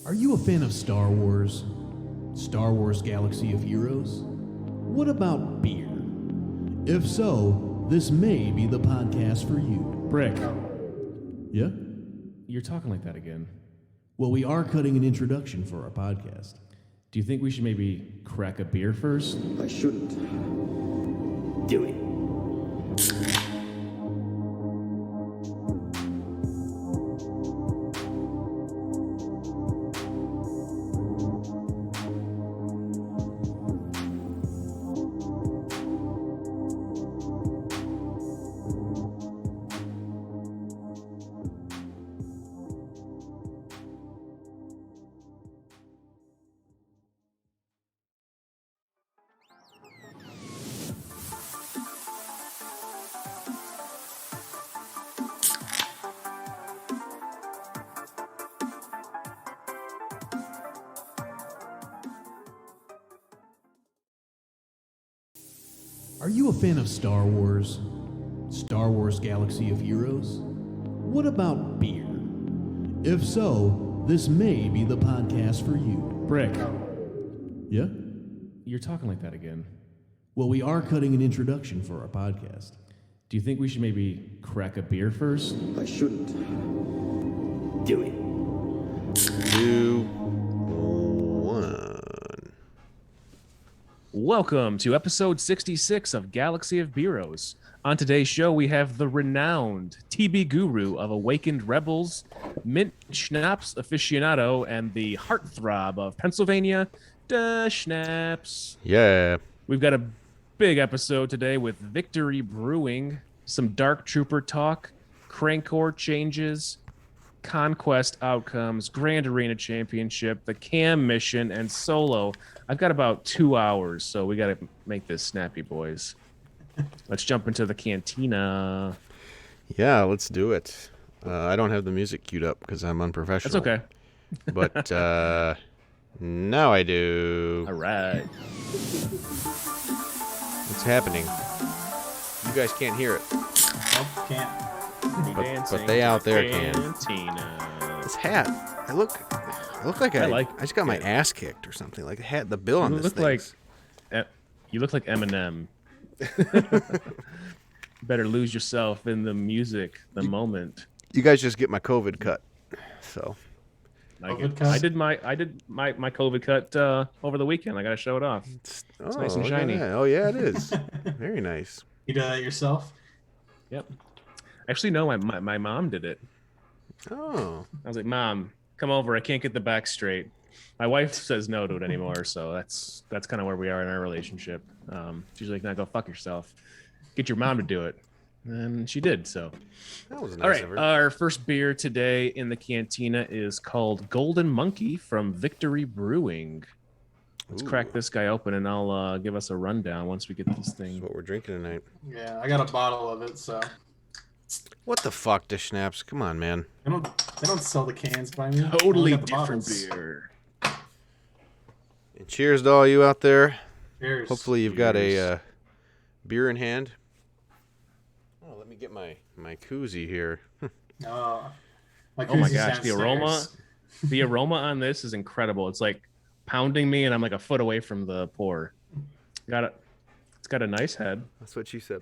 Are you a fan of Star Wars? Star Wars Galaxy of Heroes? What about beer? If so, this may be the podcast for you. Brick, Yeah? you're talking like that again. Well, we are cutting an introduction for our podcast. Do you think we should maybe crack a beer first? I shouldn't do it. Are you a fan of Star Wars? Star Wars Galaxy of Heroes? What about beer? If so, this may be the podcast for you. Brick, Yeah? you're talking like that again. Well, we are cutting an introduction for our podcast. Do you think we should maybe crack a beer first? I shouldn't do it. 2, 1. Welcome to episode 66 of Galaxy of Beeroes. On today's show, we have the renowned TB guru of Awakened Rebels, Mint Schnapps aficionado, and the heartthrob of Pennsylvania, Deschnapps. Yeah. We've got a big episode today with Victory Brewing, some Dark Trooper talk, Crankcore changes, Conquest outcomes, Grand Arena Championship, the Cam mission, and Solo. I've got about 2 hours, so we got to make this snappy, boys. Let's jump into the cantina. Yeah, let's do it. I don't have the music queued up because I'm unprofessional. That's okay. But now I do. All right. What's happening? You guys can't hear it. Nope, can't. But they out there can. Cantina. This hat. I look like I just got my it. ass kicked or something. Like the bill on You this look thing. you look like Eminem. Better lose yourself in the music, the moment. You guys just get my COVID cut. So COVID cut? I did my COVID cut over the weekend. I got to show it off. it's nice and look at shiny. that. Oh yeah, it is. Very nice. You do that yourself? Yep. Actually, no, my mom did it. Oh. I was like, Mom, come over. I can't get the back straight. My wife says no to it anymore, so that's kind of where we are in our relationship. She's like, "Now go fuck yourself. Get your mom to do it," and she did. So, That was nice all right. of her. Our first beer today in the cantina is called Golden Monkey from Victory Brewing. Let's crack this guy open, and I'll give us a rundown once we get this That's thing. what we're drinking tonight. Yeah, I got a bottle of it, so What the fuck, Deschnapps? Come on, man. they don't sell the cans by me. I only Totally got the different bottles. beer. And cheers to all you out there. Cheers. Hopefully you've got Cheers. a beer in hand. Oh, let me get my koozie here. Oh my Oh my koozie gosh, the aroma, downstairs. the aroma on this is incredible. It's like pounding me, and I'm like a foot away from the pour. It's got a nice head. That's what she said.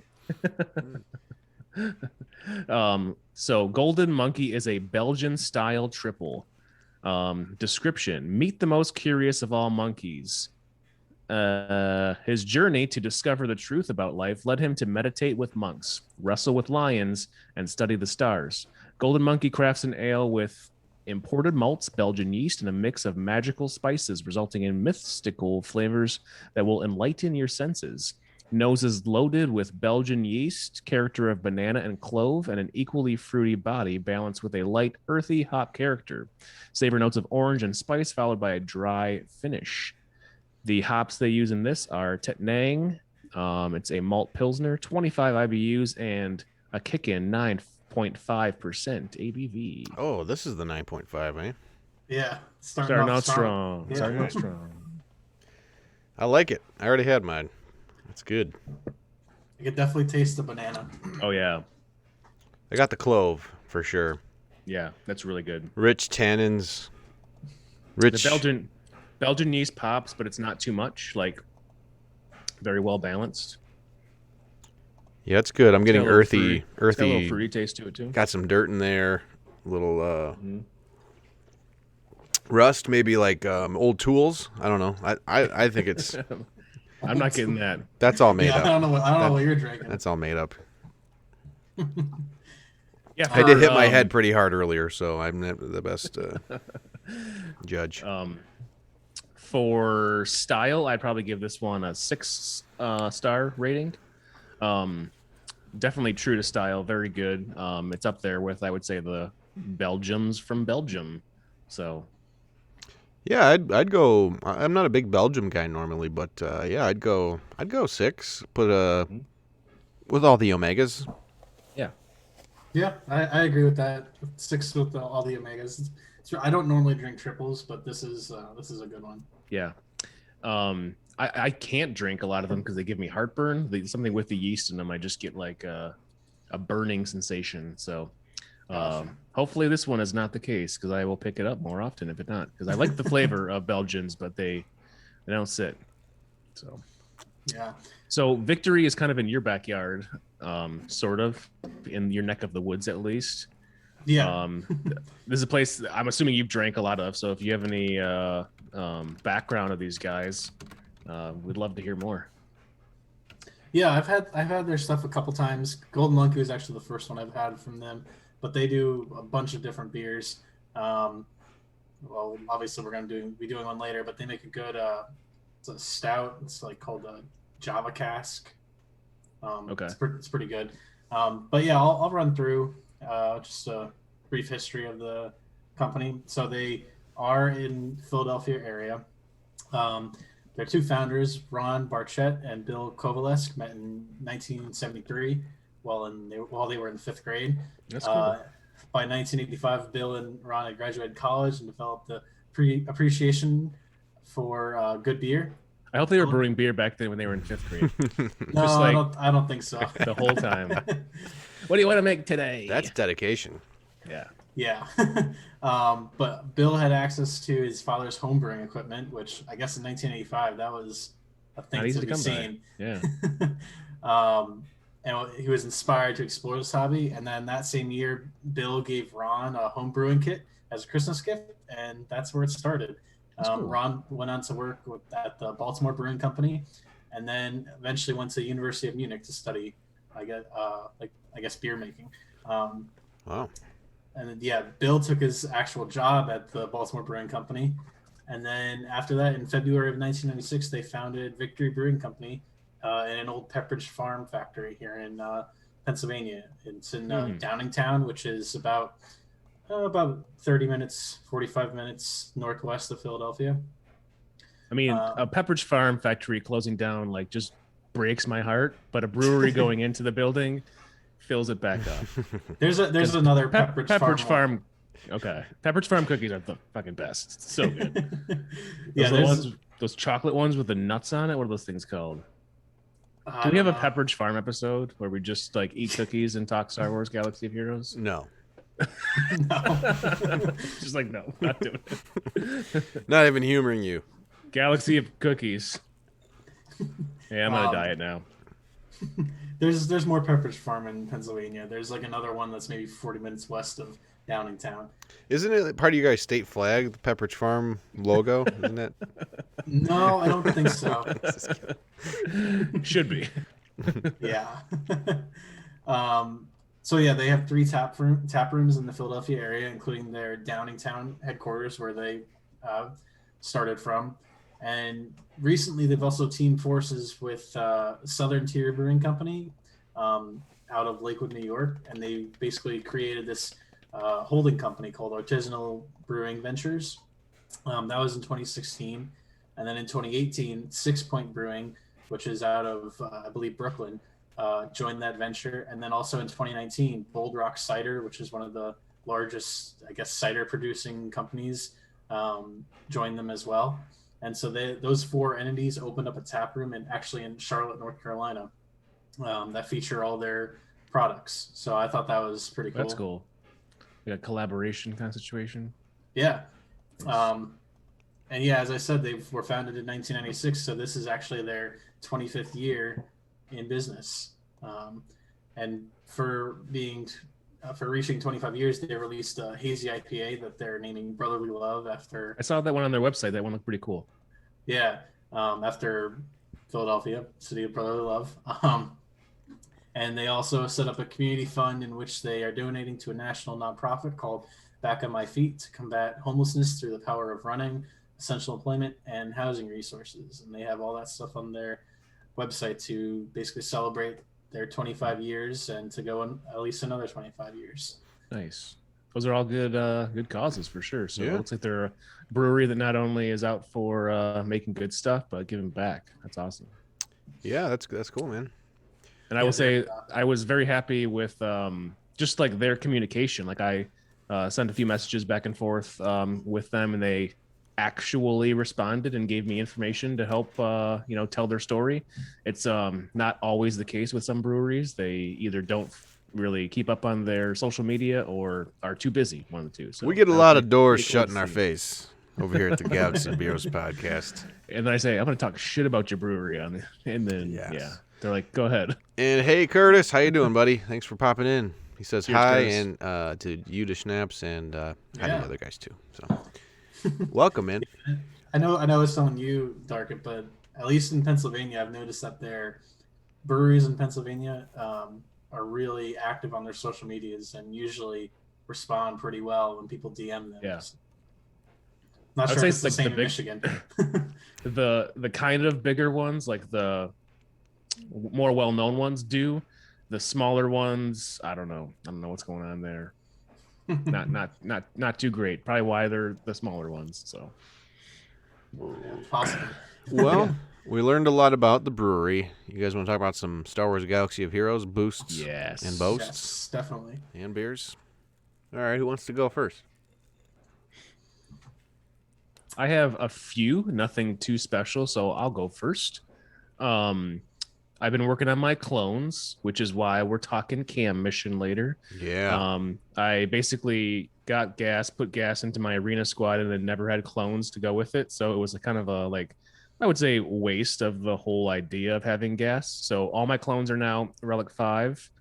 So Golden Monkey is a Belgian style triple. Description: meet the most curious of all monkeys. His journey to discover the truth about life led him to meditate with monks, wrestle with lions, and study the stars. Golden Monkey crafts an ale with imported malts, Belgian yeast, and a mix of magical spices, resulting in mystical flavors that will enlighten your senses. Nose is loaded with Belgian yeast, character of banana and clove, and an equally fruity body balanced with a light, earthy hop character. Savor notes of orange and spice, followed by a dry finish. The hops they use in this are Tettnang. It's a malt pilsner, 25 IBUs, and a kick-in 9.5% ABV. Oh, this is the 9.5, eh? Yeah, Starting out strong. Yeah. Starting out strong. I like it. I already had mine. It's good. I could definitely taste the banana. Oh yeah, I got the clove for sure. yeah, that's really good. Rich tannins. Rich. The Belgian yeast pops, but it's not too much. Like very well balanced. Yeah, it's good. I'm getting It's got a earthy. It's got a little fruity taste to it too. Got some dirt in there. A little rust, maybe like old tools. I don't know. I think it's. I'm not getting that. That's all made Yeah, up. I don't know what you're drinking. That's all made up. Yeah, I did hit my head pretty hard earlier, so I'm not the best judge. For style, I'd probably give this one a 6 star rating. Definitely true to style, very good. It's up there with, I would say, the Belgiums from Belgium. So Yeah, I'd go. I'm not a big Belgium guy normally, but yeah, I'd go 6. Put with all the omegas. Yeah, I agree with that. 6 with all the omegas. I don't normally drink triples, but this is a good one. yeah. I can't drink a lot of them because they give me heartburn. Something with the yeast in them, I just get like a burning sensation. So hopefully this one is not the case, because I will pick it up more often if it's not. Because I like the flavor of Belgians, but they don't sit. So Yeah. So Victory is kind of in your backyard, sort of in your neck of the woods at least. Yeah. This is a place I'm assuming you've drank a lot of. So if you have any background of these guys, we'd love to hear more. Yeah, I've had their stuff a couple times. Golden Monkey was actually the first one I've had from them, but they do a bunch of different beers. Well, obviously we're gonna be doing one later, but they make a good it's a stout. It's like called a Java Cask. Okay, it's pretty good. But yeah, I'll run through just a brief history of the company. So they are in Philadelphia area. Their 2 founders, Ron Barchett and Bill Kovalesk, met in 1973 while they were in the 5th grade. that's cool. By 1985, Bill and Ron had graduated college and developed the appreciation for good beer. I hope they were brewing beer back then when they were in 5th grade. No, Just like I don't think so. the whole time. What do you want to make today? That's dedication. Yeah. Yeah. But Bill had access to his father's homebrewing equipment, which I guess in 1985, that was a thing Not easy to to be come seen. by. Yeah. And he was inspired to explore this hobby. And then that same year, Bill gave Ron a home brewing kit as a Christmas gift, and that's where it started. Cool. Ron went on to work at the Baltimore Brewing Company, and then eventually went to the University of Munich to study, I guess beer making. Wow. And then, yeah, Bill took his actual job at the Baltimore Brewing Company. And then after that, in February of 1996, they founded Victory Brewing Company in an old Pepperidge Farm factory here in Pennsylvania. It's in Downingtown, which is about 30 minutes, 45 minutes northwest of Philadelphia. I mean, a Pepperidge Farm factory closing down like just breaks my heart, but a brewery going into the building fills it back up. There's another Pepperidge Farm. Okay, Pepperidge Farm cookies are the fucking best. It's so good. Yeah, those chocolate ones with the nuts on it. What are those things called? Do we don't have a know. Pepperidge Farm episode where we just like eat cookies and talk Star Wars Galaxy of Heroes? No. No. Just like no, not doing it. Not even humoring you. Galaxy of cookies. Yeah, I'm on a diet now. There's more Pepperidge Farm in Pennsylvania. There's like another one that's maybe 40 minutes west of Downingtown. Isn't it part of you guys' state flag, the Pepperidge Farm logo? Isn't it? No, I don't think so. Should be. Yeah. So yeah, they have 3 tap rooms in the Philadelphia area, including their Downingtown headquarters where they started from. And recently, they've also teamed forces with Southern Tier Brewing Company out of Lakewood, New York, and they basically created this holding company called Artisanal Brewing Ventures. That was in 2016, and then in 2018, 6 Point Brewing, which is out of I believe Brooklyn, joined that venture, and then also in 2019, Bold Rock Cider, which is one of the largest, I guess, cider producing companies, joined them as well. And so those 4 entities opened up a tap room in Charlotte, North Carolina, that feature all their products. So I thought that was pretty cool. That's cool. Like a collaboration kind of situation. Yeah. And yeah, as I said, they were founded in 1996, so this is actually their 25th year in business. And for reaching 25 years, they released a hazy IPA that they're naming Brotherly Love after. I saw that one on their website. That one looked pretty cool. Yeah, after Philadelphia, city of brotherly love. And they also set up a community fund in which they are donating to a national nonprofit called Back on My Feet to combat homelessness through the power of running, essential employment, and housing resources. And they have all that stuff on their website to basically celebrate their 25 years and to go on at least another 25 years. Nice. Those are all good causes for sure. So Yeah. it looks like they're a brewery that not only is out for making good stuff, but giving back. That's awesome. Yeah, that's cool, man. And I will say I was very happy with just like their communication. Like I sent a few messages back and forth with them, and they actually responded and gave me information to help tell their story. It's not always the case with some breweries. They either don't really keep up on their social media or are too busy, one of the two. So We get a lot of doors pretty cool shut to in our see. face over here at the Galaxy Beeroes podcast. And then I say, I'm going to talk shit about your brewery on, and then Yes. they're like, go ahead. And hey, Curtis, how you doing, buddy? Thanks for popping in. He says Cheers, hi, Curtis. and to you, Deschnapps, and hi to Yeah. the other guys too. So, welcome, man. I know it's telling you, Dark, but at least in Pennsylvania, I've noticed that their breweries in Pennsylvania are really active on their social medias and usually respond pretty well when people DM them. Yeah. Not I'd sure say if it's the it's like same the in big- Michigan. The kind of bigger ones, like the more well-known ones, do. The smaller ones, I don't know what's going on there. Not too great. Probably why they're the smaller ones. So Possibly. Well, we learned a lot about the brewery. You guys want to talk about some Star Wars Galaxy of Heroes boosts yes, and boasts Yes, definitely. and beers? All right, who wants to go first? I have a few, nothing too special, so I'll go first. I've been working on my clones, which is why we're talking cam mission later. Yeah. I basically got put gas into my arena squad, and then never had clones to go with it. So it was a kind of a, like, I would say, waste of the whole idea of having gas. So all my clones are now Relic 5,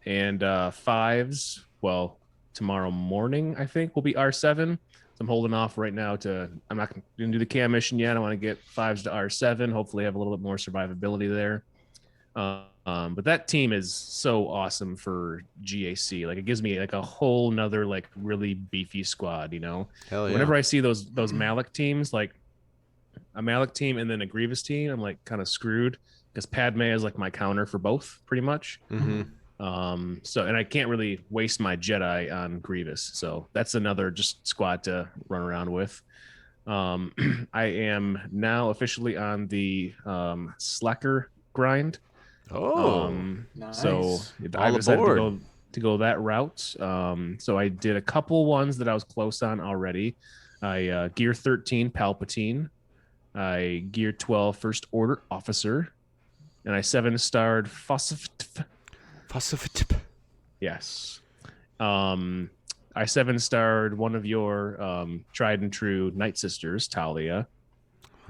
and 5s, well, tomorrow morning, I think, will be R7. I'm holding off right now I'm not going to do the cam mission yet. I want to get 5s to R7. Hopefully have a little bit more survivability there. But that team is so awesome for GAC. Like, it gives me like a whole nother, like, really beefy squad, you know? Hell yeah. Whenever I see those Malik teams, like a Malik team and then a Grievous team, I'm like kind of screwed because Padme is like my counter for both pretty much. Mm-hmm. And I can't really waste my Jedi on Grievous. So that's another just squad to run around with. I am now officially on the Slacker grind. Oh, Nice. So I All decided aboard. to go that route. So I did a couple ones that I was close on already. I Gear 13 Palpatine. I Gear 12 First Order Officer. And I 7-starred Fossif. Yes. I 7-starred one of your tried and true Night Sisters, Talia.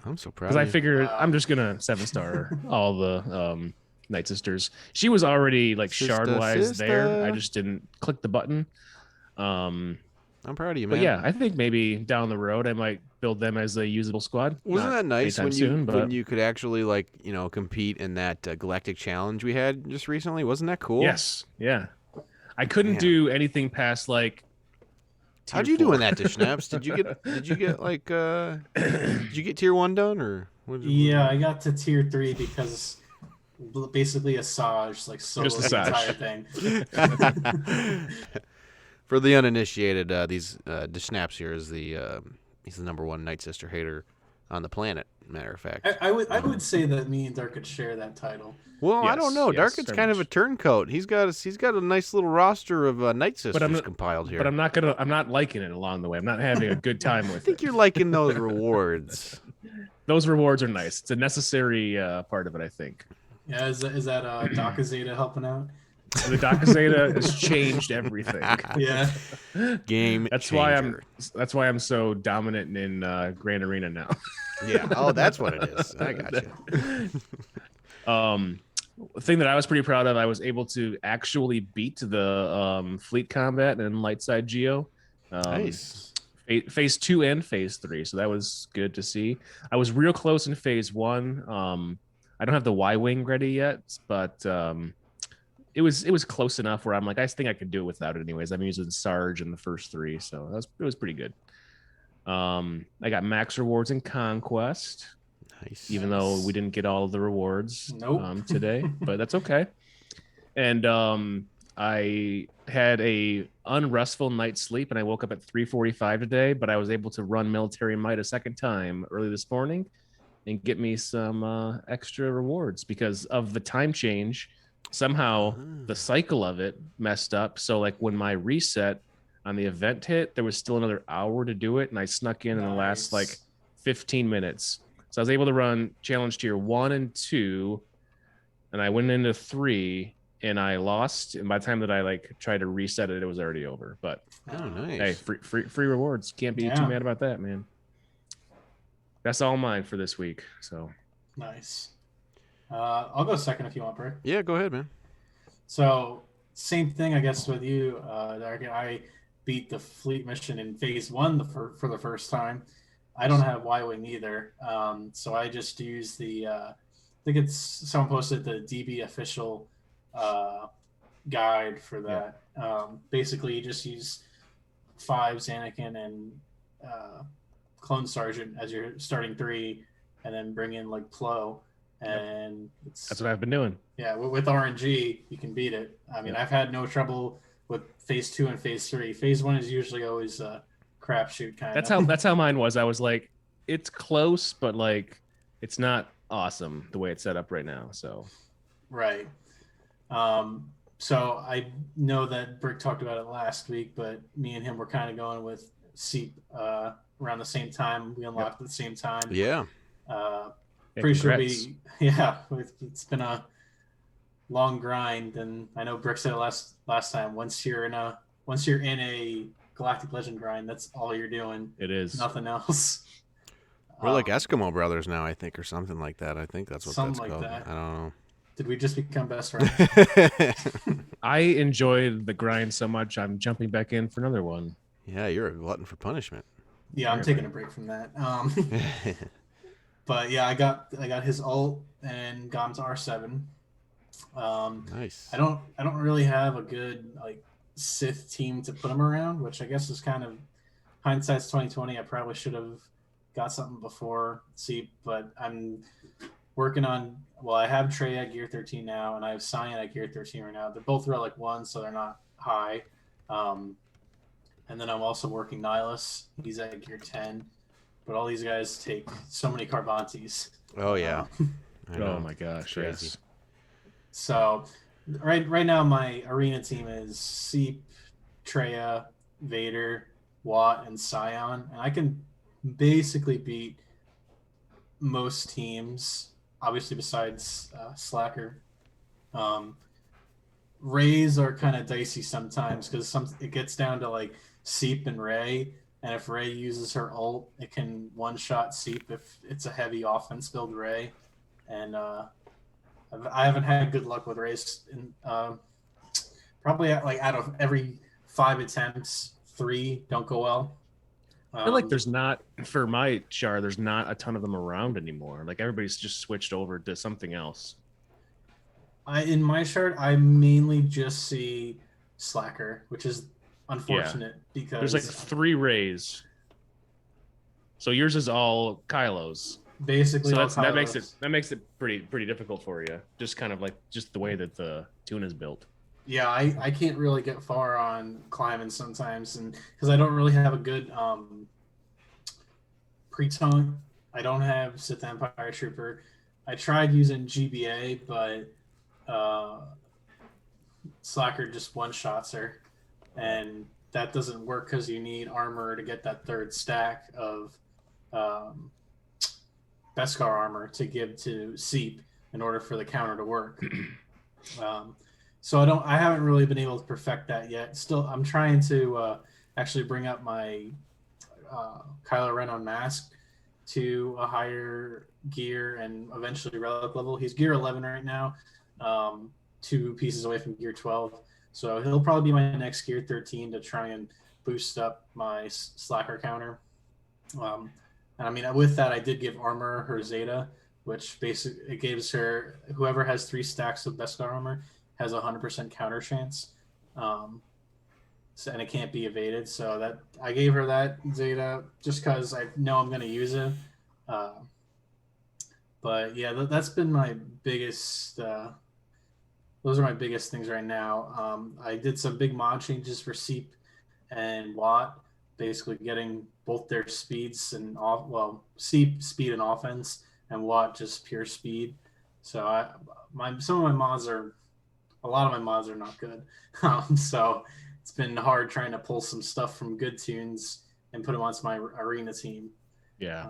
I'm so proud. Because I of you. figured Wow. I'm just gonna 7-star all the Night Sisters. She was already like shard wise there. I sister. just didn't click the button. I'm proud of you, man. But yeah, I think maybe down the road I might build them as a usable squad. Wasn't Not that nice anytime when you soon, but when you could actually, like, you know, compete in that Galactic Challenge we had just recently? Wasn't that cool? yes, yeah. I couldn't Man. do anything past like. How'd tier you do 4. in that, Deschnapps? Did you get like did you get tier 1 done, or what Yeah, I got to tier 3 because basically Asajj like solo Just the Asajj. entire thing. For the uninitiated, these Deschnapps here is he's the number 1 Night Sister hater on the planet. Matter of fact. I would say that me and Dark could share that title. Well, I Yes, don't know. yes, Darket's very kind of a much. turncoat. He's got a nice little roster of Night Sisters I'm not- compiled here. But I'm not liking it along the way. I'm not having a good time I with think it. you're liking those rewards. Those rewards are nice. It's a necessary part of it, I think. Yeah, is that Daka Zeta helping out? The Dakazeta has changed everything. Yeah. Game That's changer. why I'm so dominant in Grand Arena now. Yeah. Oh, that's what it is. I got you. Thing that I was pretty proud of, I was able to actually beat the fleet combat and light side geo. Nice. Phase 2 and phase 3, so that was good to see. I was real close in phase 1. I don't have the Y-wing ready yet, but it was close enough where I'm like, I think I could do it without it anyways. I'm using Sarge in the first 3, so it was pretty good. I got max rewards in Conquest, Nice. even though we didn't get all of the rewards Nope. today, but that's okay. And I had a unrestful night's sleep, and I woke up at 3:45 today, but I was able to run military might a second time early this morning and get me some extra rewards because of the time change. Somehow the cycle of it messed up. So like when my reset on the event hit, there was still another hour to do it, and I snuck in the last like 15 minutes. So I was able to run challenge tier 1 and 2, and I went into 3, and I lost. And by the time that I like tried to reset it, it was already over. But Oh, nice. hey, free rewards. Can't be too mad about that, man. That's all mine for this week. So Nice. I'll go second if you want, Brick. Yeah, go ahead, man. So same thing, I guess, with you, Derek. I beat the fleet mission in phase 1 for the first time. I don't have Y-wing either, so I just use the. I think it's someone posted the DB official guide for that. Basically, you just use 5 Anakin and Clone Sergeant as your starting 3, and then bring in like Plo. And that's what I've been doing. Yeah, with RNG, you can beat it. I mean, I've had no trouble with phase 2 and phase 3. Phase 1 is usually always a crapshoot kind of. That's how mine was. I was like, it's close, but like, it's not awesome the way it's set up right now. So, right. So I know that Brick talked about it last week, but me and him were kind of going with Seep around the same time. We unlocked at the same time. Yeah. Pretty sure it's been a long grind, and I know Brick said it last time. Once you're in a Galactic Legend grind, that's all you're doing. It is nothing else. We're like Eskimo brothers now, I think, or something like that. I think that's what that's called. That. I don't know. Did we just become best friends? I enjoyed the grind so much, I'm jumping back in for another one. Yeah, you're a glutton for punishment. Yeah, I'm taking a break from that. But yeah, I got his ult and got him to R7. Nice. I don't really have a good like Sith team to put him around, which I guess is kind of hindsight's 2020. I probably should have got something before Seep, but I'm working on. Well, I have Trey at gear 13 now, and I have Cyan at gear 13 right now. They're both relic 1, so they're not high. And then I'm also working Nihilus. He's at gear 10. But all these guys take so many Carbantes. Oh yeah. Oh my gosh, crazy. yes. So right now my arena team is Seep, Treya, Vader, Watt, and Scion, and I can basically beat most teams, obviously besides Slacker. Rays are kind of dicey sometimes because it gets down to like Seep and Ray. And if Ray uses her ult, it can one-shot Seep if it's a heavy offense build Ray. And I haven't had good luck with Rays. Probably out of every 5 attempts, 3 don't go well. I feel like there's not, for my char, there's not a ton of them around anymore. Like everybody's just switched over to something else. In my chart, I mainly just see Slacker, which is unfortunate because there's like 3 Rays. So yours is all Kylos. Basically, so that makes it pretty difficult for you. Just kind of like just the way that the tune is built. Yeah, I can't really get far on climbing sometimes, and because I don't really have a good pre-tone. I don't have Sith Empire Trooper. I tried using GBA, but Slacker just one-shots her. And that doesn't work because you need armor to get that 3rd stack of Beskar armor to give to Seep in order for the counter to work. So I haven't really been able to perfect that yet. Still, I'm trying to actually bring up my Kylo Ren on Mask to a higher gear and eventually relic level. He's gear 11 right now, 2 pieces away from gear 12. So he'll probably be my next gear 13 to try and boost up my slacker counter. And I mean, with that, I did give armor her Zeta, which basically it gives her whoever has 3 stacks of Beskar armor has a 100% counter chance. And it can't be evaded. So that I gave her that Zeta just because I know I'm going to use it. But yeah, that's been my biggest. Those are my biggest things right now. I did some big mod changes for Seep and Watt, basically getting both their speeds and Seep speed and offense, and Watt just pure speed. So a lot of my mods are not good. So it's been hard trying to pull some stuff from good tunes and put them onto my arena team. Yeah.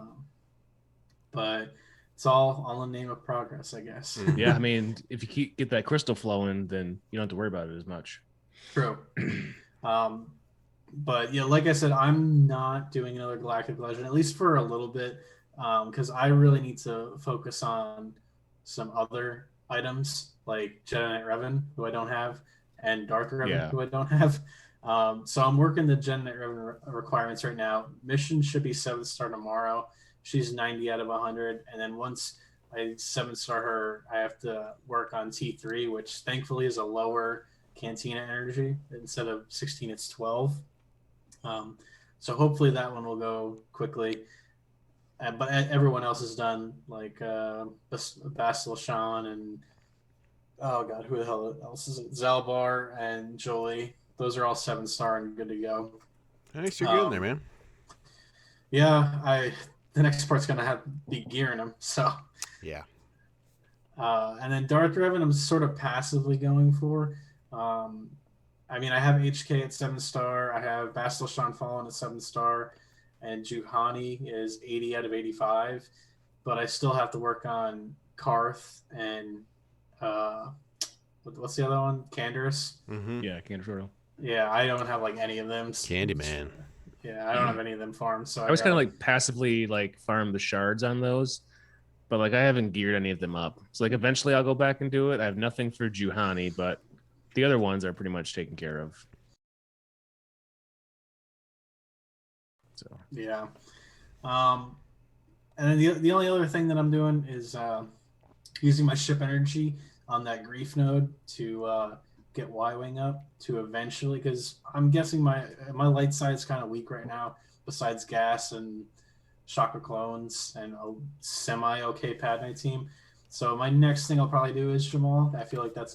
But it's all in the name of progress, I guess. Yeah, I mean, if you get that crystal flowing, then you don't have to worry about it as much. True. But yeah, like I said, I'm not doing another Galactic Legend, at least for a little bit, because I really need to focus on some other items like Jedi Knight Revan, who I don't have, and Dark Revan, who I don't have. So I'm working the Jedi Knight Revan requirements right now. Mission should be 7-star tomorrow. She's 90 out of 100, and then once I 7-star her, I have to work on T3, which thankfully is a lower Cantina energy. Instead of 16, it's 12. So hopefully that one will go quickly. But everyone else is done, like Basil Shan and oh god, who the hell else is it? Zalbar and Jolie. Those are all 7-star and good to go. Nice, you're getting there, man. Yeah, the next part's gonna have to be gearing them. So yeah. And then Darth Revan, I'm sort of passively going for. I mean, I have HK at 7-star. I have Basil Shan Fallen at 7-star, and Juhani is 80 out of 85. But I still have to work on Karth and what's the other one? Canderous. Mm-hmm. Yeah, Canderous. Yeah, I don't have like any of them. Candyman. Yeah, I don't have any of them farmed. So I was kind of like passively like farm the shards on those, but like I haven't geared any of them up. So like eventually I'll go back and do it. I have nothing for Juhani, but the other ones are pretty much taken care of. So yeah. And then the only other thing that I'm doing is using my ship energy on that grief node to get Y-Wing up to eventually, because I'm guessing my light side's kind of weak right now, besides gas and chakra clones and a semi-okay Padme team. So my next thing I'll probably do is Jamal. I feel like that's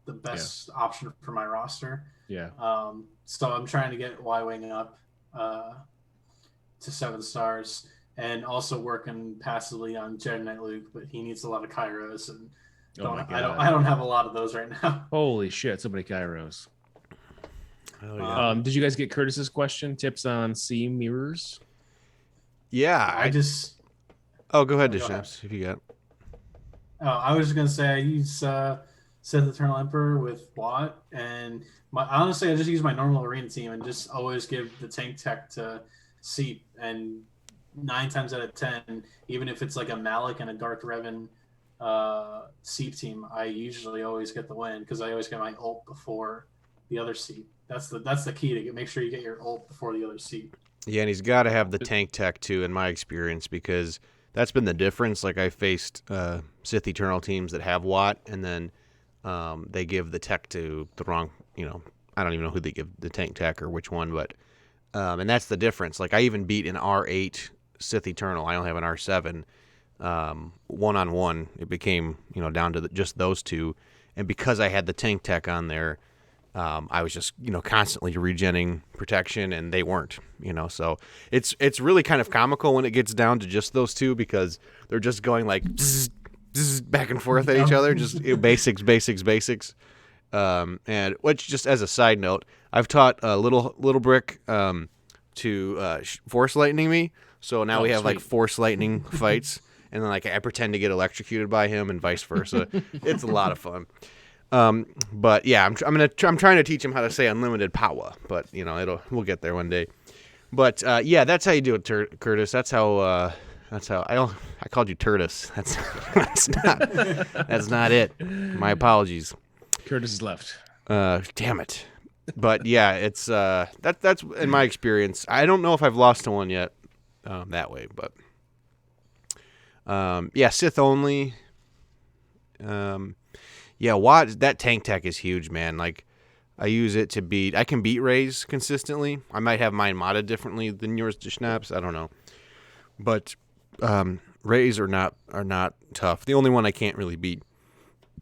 the best option for my roster. yeah. So I'm trying to get Y-Wing up to 7 stars, and also working passively on Jedi Knight Luke, but he needs a lot of Kairos, and I don't have a lot of those right now. Holy shit, so many Kairos. Oh, yeah. Did you guys get Curtis's question? Tips on sea mirrors? Yeah. Oh, go ahead, Deschnapps, if you got. Oh, I was just gonna say I use Sith Eternal Emperor with Watt, and honestly I just use my normal arena team and just always give the tank tech to Seep, and 9 times out of 10, even if it's like a Malik and a Darth Revan Seep team, I usually always get the win because I always get my ult before the other Seep. That's the key to make sure you get your ult before the other Seep. Yeah, and he's got to have the tank tech too, in my experience, because that's been the difference. Like I faced Sith Eternal teams that have Watt, and then they give the tech to the wrong. I don't even know who they give the tank tech or which one, but and that's the difference. Like I even beat an R8 Sith Eternal. I only have an R7. 1-on-1, it became down to just those two, and because I had the tank tech on there, I was just constantly regenning protection, and they weren't. So it's really kind of comical when it gets down to just those two, because they're just going like zzz, zzz, back and forth at each other, just basics. And which, just as a side note, I've taught little brick to force lightning me, so now we have like force lightning fights. and then like I pretend to get electrocuted by him and vice versa. It's a lot of fun. But yeah, I'm trying to teach him how to say unlimited power, but you know, we'll get there one day. But yeah, that's how you do it, Curtis. That's how I called you Turtis. That's not it. My apologies. Curtis is left. Damn it. But yeah, it's that's in my experience. I don't know if I've lost to one yet that way, but yeah, Sith only. Yeah, that tank tech is huge, man. Like, I use it to beat. I can beat Rays consistently. I might have mine modded differently than yours, Deschnapps. I don't know, but Rays are not tough. The only one I can't really beat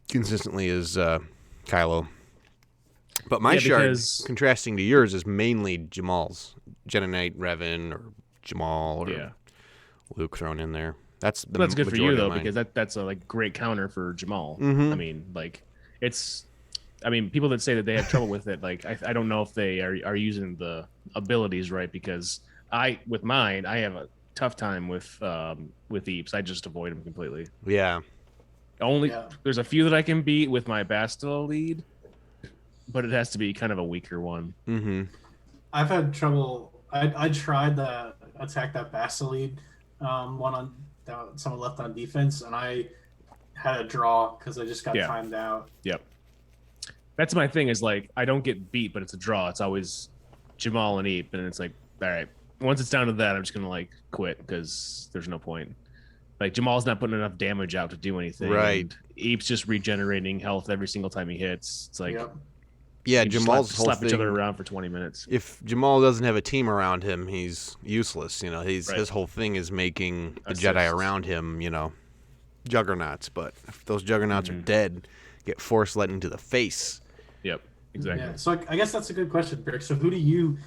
consistently is Kylo. But my shard, contrasting to yours, is mainly Jamal's. Jedi Knight Revan or Jamal or Luke thrown in there. That's good for you though, because that's a like great counter for Jamal. Mm-hmm. I mean, like people that say that they have trouble with it, like I don't know if they are using the abilities right, because with mine I have a tough time with Eeps. I just avoid them completely. Yeah. There's a few that I can beat with my Bastila lead, but it has to be kind of a weaker one. Mm-hmm. I've had trouble. I tried to attack that Bastila lead one on someone left on defense, and I had a draw because I just got timed out. Yep. That's my thing, is like I don't get beat, but it's a draw. It's always Jamal and Eep, and it's like, all right, once it's down to that, I'm just gonna like quit because there's no point. Like Jamal's not putting enough damage out to do anything. Right. And Eep's just regenerating health every single time he hits. It's like yeah, Jamal's slap each other around for 20 minutes. If Jamal doesn't have a team around him, he's useless. You know, his whole thing is making the Jedi around him, you know, juggernauts. But if those juggernauts are dead, get force let into the face. Yep, exactly. Yeah, so I guess that's a good question, Brick. So who do you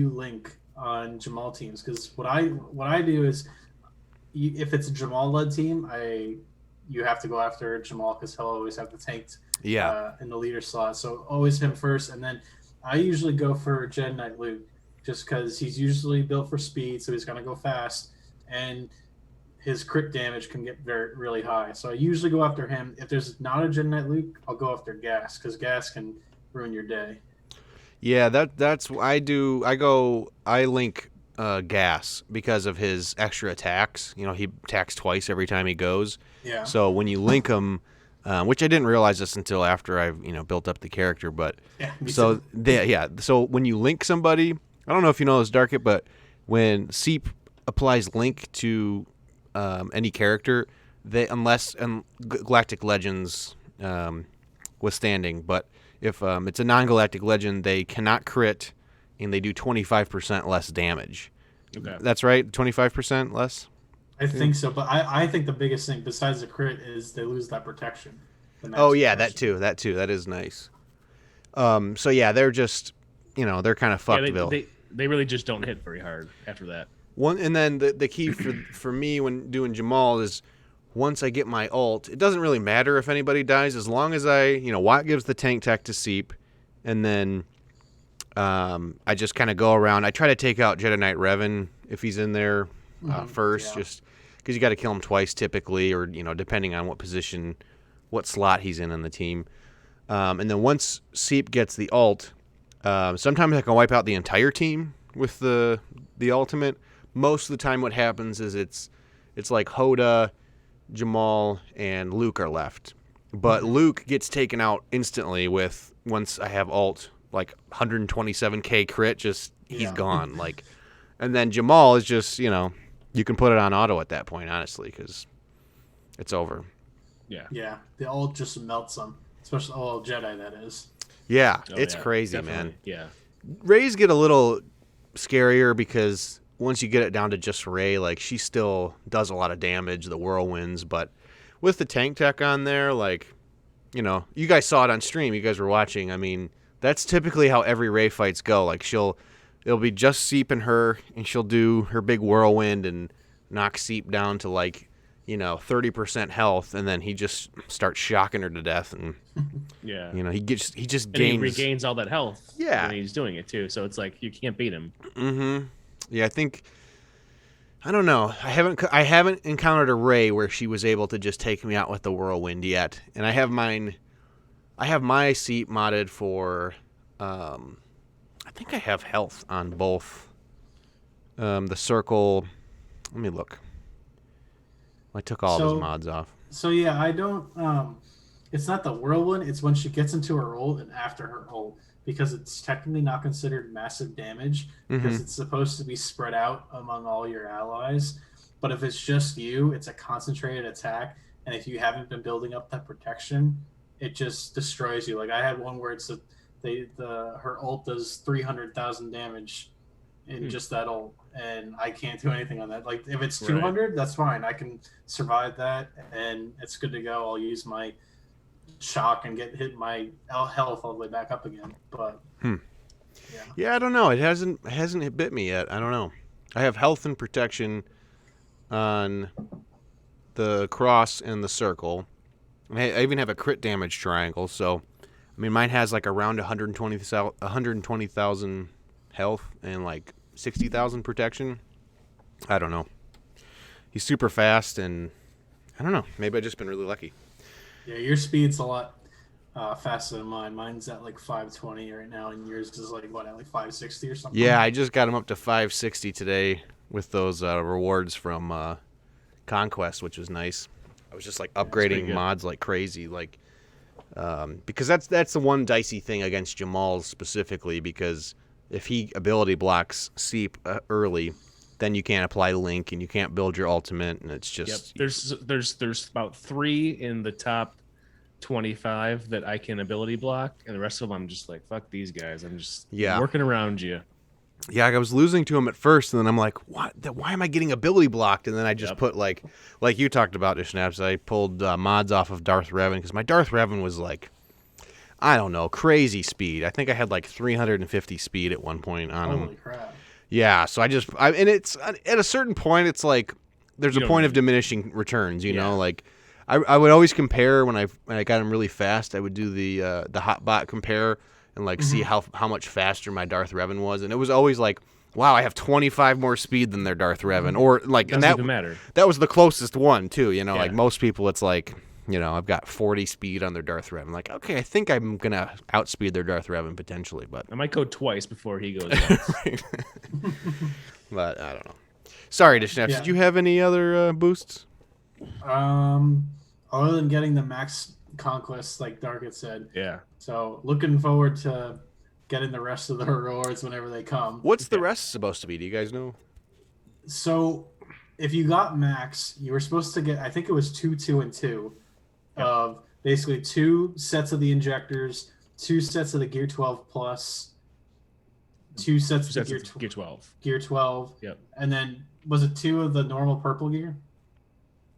link on Jamal teams? Because what I do is, if it's a Jamal led team, you have to go after Jamal because he'll always have the tanked in the leader slot. So always him first, and then I usually go for Jedi Knight Luke just because he's usually built for speed, so he's gonna go fast, and his crit damage can get really high. So I usually go after him. If there's not a Jedi Knight Luke, I'll go after Gas because Gas can ruin your day. Yeah, that's what I do. I link Gas because of his extra attacks. You know, he attacks twice every time he goes. Yeah. So when you link him, which I didn't realize this until after I've built up the character, but so when you link somebody, I don't know if you know this, Darkit, but when Seep applies link to any character, unless Galactic Legends withstanding, but if it's a non-galactic legend, they cannot crit, and they do 25% less damage. Okay, that's right, 25% less. I think so, but I think the biggest thing besides the crit is they lose that protection. Oh yeah, that too. That is nice. So yeah, they're just they're kind of fucked. They really just don't hit very hard after that. And then the key for me when doing Jamal is, once I get my ult, it doesn't really matter if anybody dies, as long as Watt gives the tank tech to Seep, and then I just kind of go around. I try to take out Jedi Knight Revan if he's in there first, just because you got to kill him twice typically, or depending on what slot he's in the team. And then once Seep gets the ult, sometimes I can wipe out the entire team with the ultimate. Most of the time what happens is it's like Hoda, Jamal, and Luke are left. But Luke gets taken out instantly once I have ult, like 127k crit, he's gone. Like, and then Jamal is just, you can put it on auto at that point, honestly, because it's over. Yeah. Yeah, the ult just melts them, especially Jedi, that is. Yeah, it's crazy, definitely. Man. Yeah. Rays get a little scarier because once you get it down to just Rey, like, she still does a lot of damage, the whirlwinds, but with the tank tech on there, like, you guys saw it on stream, you guys were watching, I mean, that's typically how every Rey fights go. Like, it'll be just Seep and her, and she'll do her big whirlwind and knock Seep down to, like, 30% health, and then he just starts shocking her to death, and he just gains. And he regains all that health. Yeah, when he's doing it too. So it's like you can't beat him. Mm-hmm. Yeah, I think I don't know. I haven't encountered a Ray where she was able to just take me out with the whirlwind yet. And I have my seat modded for I think I have health on both. The circle. Let me look. I took all of his mods off. So yeah, I don't. It's not the whirlwind. It's when she gets into her ult and after her ult, because it's technically not considered massive damage because it's supposed to be spread out among all your allies. But if it's just you, it's a concentrated attack, and if you haven't been building up that protection, it just destroys you. Like I had one where it's her ult does 300,000 damage in just that ult, and I can't do anything on that. Like if it's 200, that's fine. I can survive that, and it's good to go. I'll use my shock and hit my health all the way back up again. But yeah, I don't know. It hasn't bit me yet. I don't know. I have health and protection on the cross and the circle. I even have a crit damage triangle. So, I mean, mine has like around 120,000 health and like 60,000 protection. I don't know. He's super fast, and I don't know. Maybe I've just been really lucky. Yeah, your speed's a lot faster than mine. Mine's at like 520 right now, and yours is like what, at like 560 or something? Yeah, I just got him up to 560 today with those rewards from Conquest, which was nice. I was just like upgrading mods like crazy, like because that's the one dicey thing against Jamal specifically, because if he ability blocks Seep early, then you can't apply Link and you can't build your ultimate, and it's just there's about 3 in the top 25 that I can ability block, and the rest of them I'm just like, fuck these guys. I'm just working around you. Yeah, I was losing to him at first, and then I'm like, what? Why am I getting ability blocked? And then I just put like you talked about, Deschnapps, I pulled mods off of Darth Revan, because my Darth Revan was like, I don't know, crazy speed. I think I had like 350 speed at one point on him. Holy crap. Yeah, so and it's at a certain point, it's like there's a point of diminishing returns, you know. Like I would always compare when I got him really fast. I would do the hotbot compare and like see how much faster my Darth Revan was, and it was always like, wow, I have 25 more speed than their Darth Revan, or like doesn't even matter. That was the closest one too, you know. Like most people, it's like, you know, I've got 40 speed on their Darth Revan. Like, okay, I think I'm going to outspeed their Darth Revan potentially, but I might go twice before he goes once. But I don't know. Sorry, Deschnapps. Did you have any other boosts? Other than getting the max conquest, like Dark had said. Yeah. So looking forward to getting the rest of the rewards whenever they come. What's the rest supposed to be? Do you guys know? So if you got max, you were supposed to get, I think it was 2, 2, and 2 of basically 2 sets of the injectors, 2 sets of the Gear 12 plus, 2 sets of the Gear 12. Gear 12. Yep. And then was it 2 of the normal purple gear?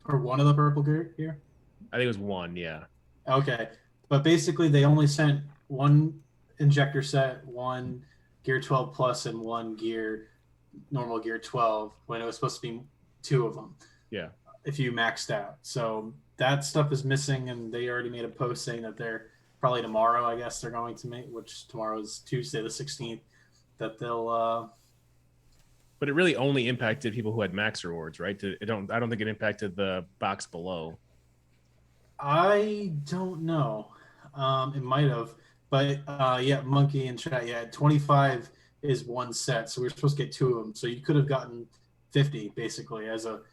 Or 1 of the purple gear? I think it was 1, yeah. Okay. But basically they only sent 1 injector set, 1 Gear 12 plus, and 1 normal Gear 12 when it was supposed to be 2 of them. Yeah. If you maxed out. So that stuff is missing, and they already made a post saying that they're probably tomorrow, I guess they're going to make, which tomorrow is Tuesday the 16th, that they'll but it really only impacted people who had max rewards, right? I don't think it impacted the box below. I don't know. It might have. But yeah, Monkey in chat, 25 is 1 set, so we were supposed to get 2 of them. So you could have gotten 50 basically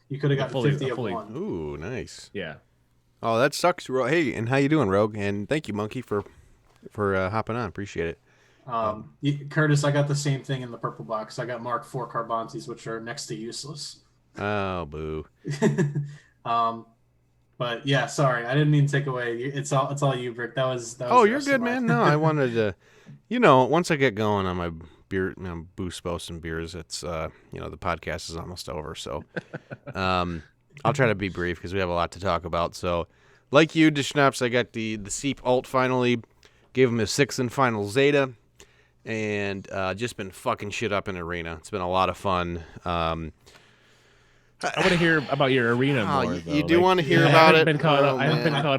you could have gotten 50 of 1. Ooh, nice. Yeah. Oh, that sucks. Hey, and how you doing, Rogue? And thank you, Monkey, for hopping on. Appreciate it. Curtis, I got the same thing in the purple box. I got Mark 4 Carbantes, which are next to useless. Oh, boo. But yeah, sorry, I didn't mean to take away. It's all you, Brick. That was oh, you're good, man. No, I wanted to, once I get going on my beer, boost boasts and beers, it's the podcast is almost over. So, I'll try to be brief because we have a lot to talk about. So, like you, Deschnapps, I got the Seep ult finally. Gave him his 6th and final Zeta, and just been fucking shit up in arena. It's been a lot of fun. I want to hear about your arena more. You do want to hear about it? I haven't been caught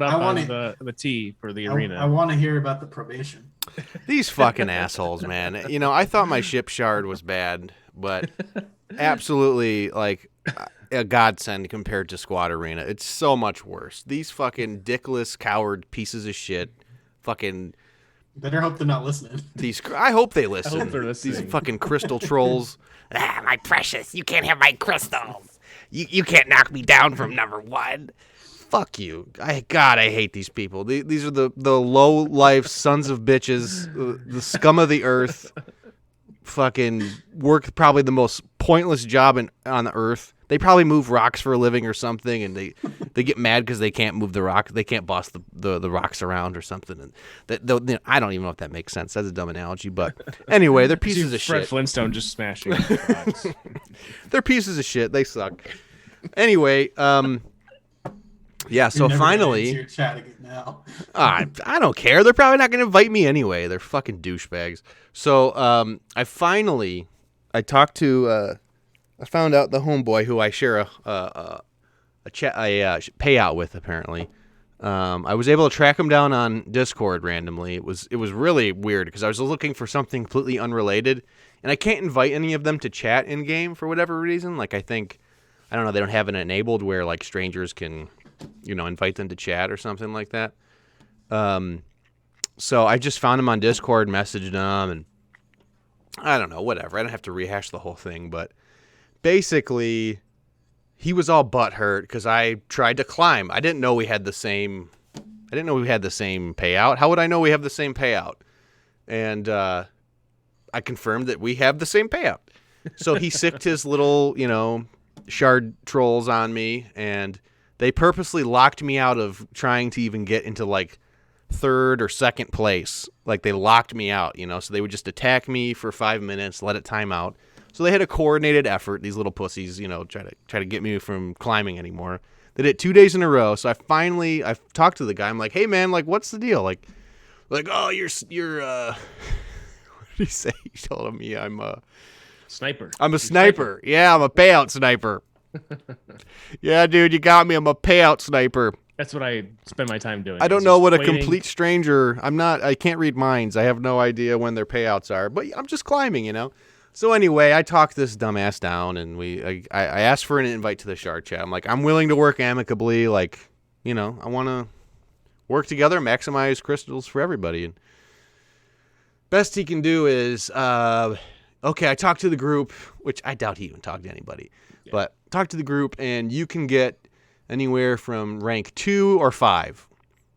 up on the T for the arena. I want to hear about the probation. These fucking assholes, man. I thought my ship shard was bad, but absolutely, like, a godsend compared to Squad Arena. It's so much worse. These fucking dickless, coward pieces of shit. Fucking. Better hope they're not listening. I hope they listen. I hope they're listening. These fucking crystal trolls. My precious, you can't have my crystals. You can't knock me down from number 1. Fuck you. I hate these people. These are the low life sons of bitches, the scum of the earth. Fucking work probably the most pointless job on the earth. They probably move rocks for a living or something, and they get mad because they can't move the rock. They can't boss the rocks around or something. And I don't even know if that makes sense. That's a dumb analogy, but anyway, they're pieces of Fred shit. Flintstone just smashing rocks. They're pieces of shit. They suck. Anyway, yeah. So You're never gonna finally, answer your chat again now. I don't care. They're probably not going to invite me anyway. They're fucking douchebags. So I talked to. I found out the homeboy who I share a payout with. Apparently, I was able to track him down on Discord randomly. It was really weird because I was looking for something completely unrelated, and I can't invite any of them to chat in game for whatever reason. Like I don't know, they don't have it enabled where like strangers can, invite them to chat or something like that. So I just found him on Discord, messaged him, and I don't know, whatever. I don't have to rehash the whole thing, but. Basically, he was all butthurt because I tried to climb. I didn't know we had the same payout. How would I know we have the same payout? And I confirmed that we have the same payout. So he sicked his little, shard trolls on me, and they purposely locked me out of trying to even get into like third or second place. Like they locked me out, so they would just attack me for 5 minutes, let it time out. So they had a coordinated effort, these little pussies, try to get me from climbing anymore. They did it 2 days in a row. So I talked to the guy. I'm like, hey man, like what's the deal? Like, oh, you're what did he say? He told him, yeah, I'm a Sniper. I'm a sniper. Yeah, I'm a payout sniper. Yeah, dude, you got me. I'm a payout sniper. That's what I spend my time doing. I don't know what a waiting. complete stranger. I can't read minds. I have no idea when their payouts are, but I'm just climbing, So anyway, I talked this dumbass down, and I asked for an invite to the Shard Chat. I'm like, I'm willing to work amicably. Like, I want to work together, maximize crystals for everybody. And best he can do is, okay, I talked to the group, which I doubt he even talked to anybody. Yeah. But talk to the group, and you can get anywhere from rank 2 or 5.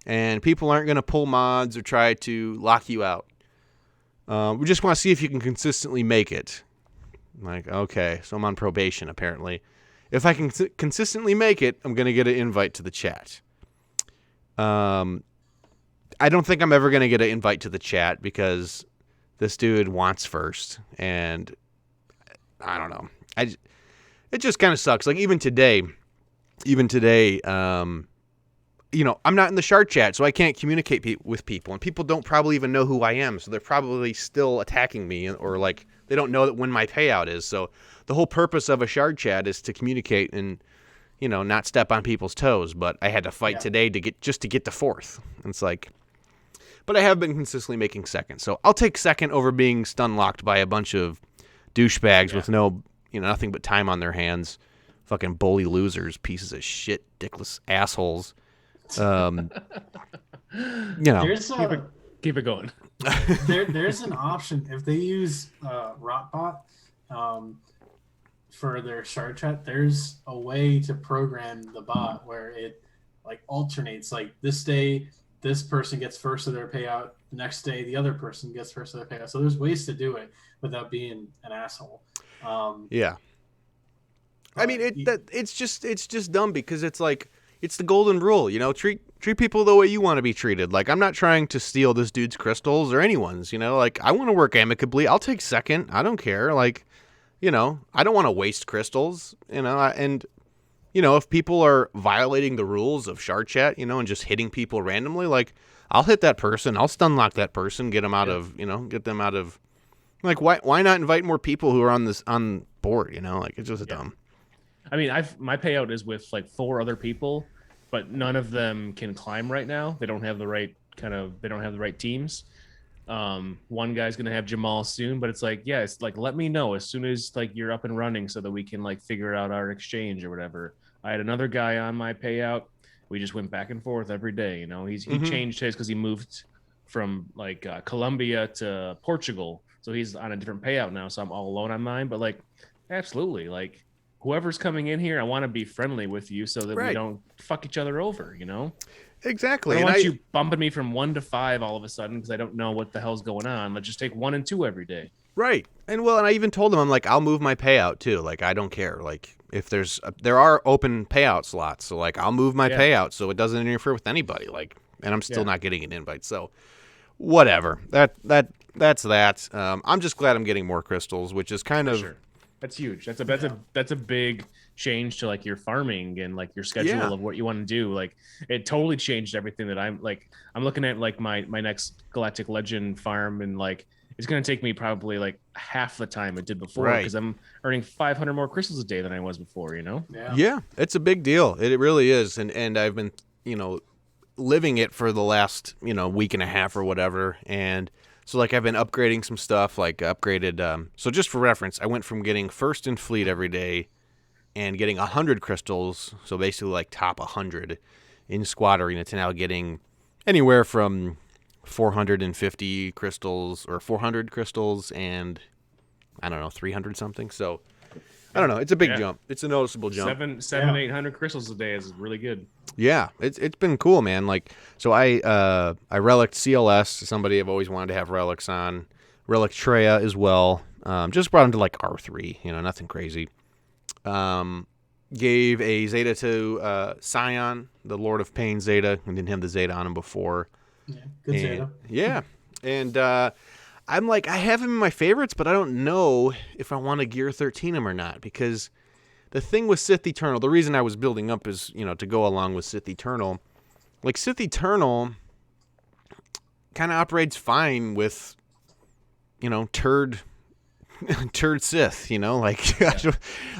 And people aren't going to pull mods or try to lock you out. We just want to see if you can consistently make it. I'm like, okay, so I'm on probation, apparently. If I can consistently make it, I'm going to get an invite to the chat. I don't think I'm ever going to get an invite to the chat because this dude wants first. And I don't know. It just kind of sucks. Like, even today, I'm not in the Shard Chat, so I can't communicate with people, and people don't probably even know who I am, so they're probably still attacking me, or like they don't know that when my payout is. So the whole purpose of a Shard Chat is to communicate and not step on people's toes. But I had to fight today to get to 4th. And it's like, but I have been consistently making second, so I'll take second over being stun locked by a bunch of douchebags with no nothing but time on their hands, fucking bully losers, pieces of shit, dickless assholes. Keep it going. There's an option if they use Rotbot for their Shard Chat. There's a way to program the bot where it like alternates. Like this day, this person gets first of their payout. The next day, the other person gets first of their payout. So there's ways to do it without being an asshole. Yeah. I mean, it's just dumb because it's like. It's the golden rule, treat people the way you want to be treated. Like, I'm not trying to steal this dude's crystals or anyone's, like, I want to work amicably. I'll take second. I don't care. Like, I don't want to waste crystals, and, if people are violating the rules of Shard Chat, and just hitting people randomly, like, I'll hit that person. I'll stun lock that person, get them out of, get them out of, like, why not invite more people who are on board, like, it's just dumb. I mean, my payout is with like 4 other people, but none of them can climb right now. They don't have the right teams. One guy's gonna have Jamal soon, but it's like, yeah, it's like let me know as soon as like you're up and running so that we can like figure out our exchange or whatever. I had another guy on my payout. We just went back and forth every day. You know, he changed his because he moved from like Colombia to Portugal, so he's on a different payout now. So I'm all alone on mine. But like, absolutely, like whoever's coming in here, I want to be friendly with you so that we Right. don't fuck each other over. You know. Exactly. I don't And want you bumping me from 1 to 5 all of a sudden because I don't know what the hell's going on. Let's just take 1 and 2 every day. Right. And I even told him, I'm like, I'll move my payout too. Like, I don't care. Like, if there are open payout slots, so like, I'll move my payout so it doesn't interfere with anybody. Like, and I'm still not getting an invite. So, whatever. That's that. I'm just glad I'm getting more crystals, which is kind of Sure. That's huge. That's a big change to like your farming and like your schedule of what you want to do. Like it totally changed everything that I'm looking at like my next Galactic Legend farm, and like it's gonna take me probably like half the time it did before because I'm earning 500 more crystals a day than I was before, you know? Yeah, it's a big deal. It really is. And I've been, living it for the last, week and a half or whatever. And so like I've been upgrading some stuff, like upgraded. So just for reference, I went from getting first in fleet every day and getting 100 crystals. So basically like top 100 in Squad Arena to now getting anywhere from 450 crystals or 400 crystals and I don't know, 300 something. So I don't know. It's a big jump. It's a noticeable jump. 800 crystals a day is really good. Yeah, it's been cool, man. Like, so I relicked CLS, somebody I've always wanted to have relics on. Relic Treya as well. Just brought him to like R3, nothing crazy. Gave a Zeta to Scion, the Lord of Pain Zeta, and didn't have the Zeta on him before. Yeah, good Zeta. Yeah, and I'm like, I have him in my favorites, but I don't know if I want to Gear 13 him or not, because the thing with Sith Eternal, the reason I was building up is, to go along with Sith Eternal. Like, Sith Eternal kind of operates fine with, turd Sith,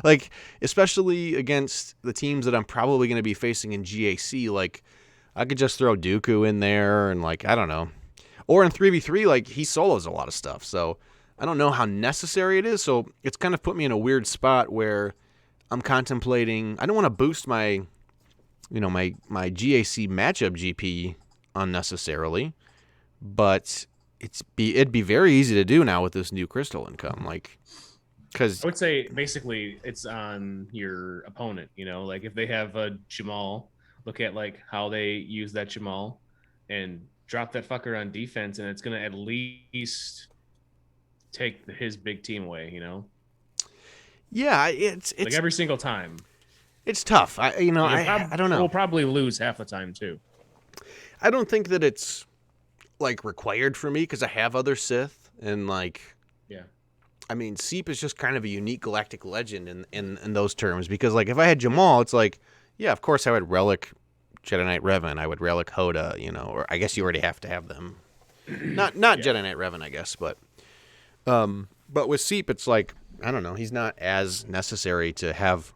like especially against the teams that I'm probably going to be facing in GAC. Like, I could just throw Dooku in there and, like, I don't know. Or in 3v3, like, he solos a lot of stuff. So I don't know how necessary it is. So it's kind of put me in a weird spot where I'm contemplating. I don't want to boost my, my GAC matchup GP unnecessarily, but it'd be very easy to do now with this new crystal income. Like, because I would say basically it's on your opponent. Like if they have a Jamal, look at like how they use that Jamal, and drop that fucker on defense, and it's gonna at least take his big team away. Yeah, it's like every single time. It's tough. I don't know. We'll probably lose half the time too. I don't think that it's like required for me because I have other Sith and like. Yeah. I mean, Seep is just kind of a unique galactic legend in those terms because like if I had Jamal, it's like, yeah, of course I would relic Jedi Knight Revan. I would relic Hoda, or I guess you already have to have them. Not Jedi Knight Revan, I guess, but with Seep, it's like, I don't know, he's not as necessary to have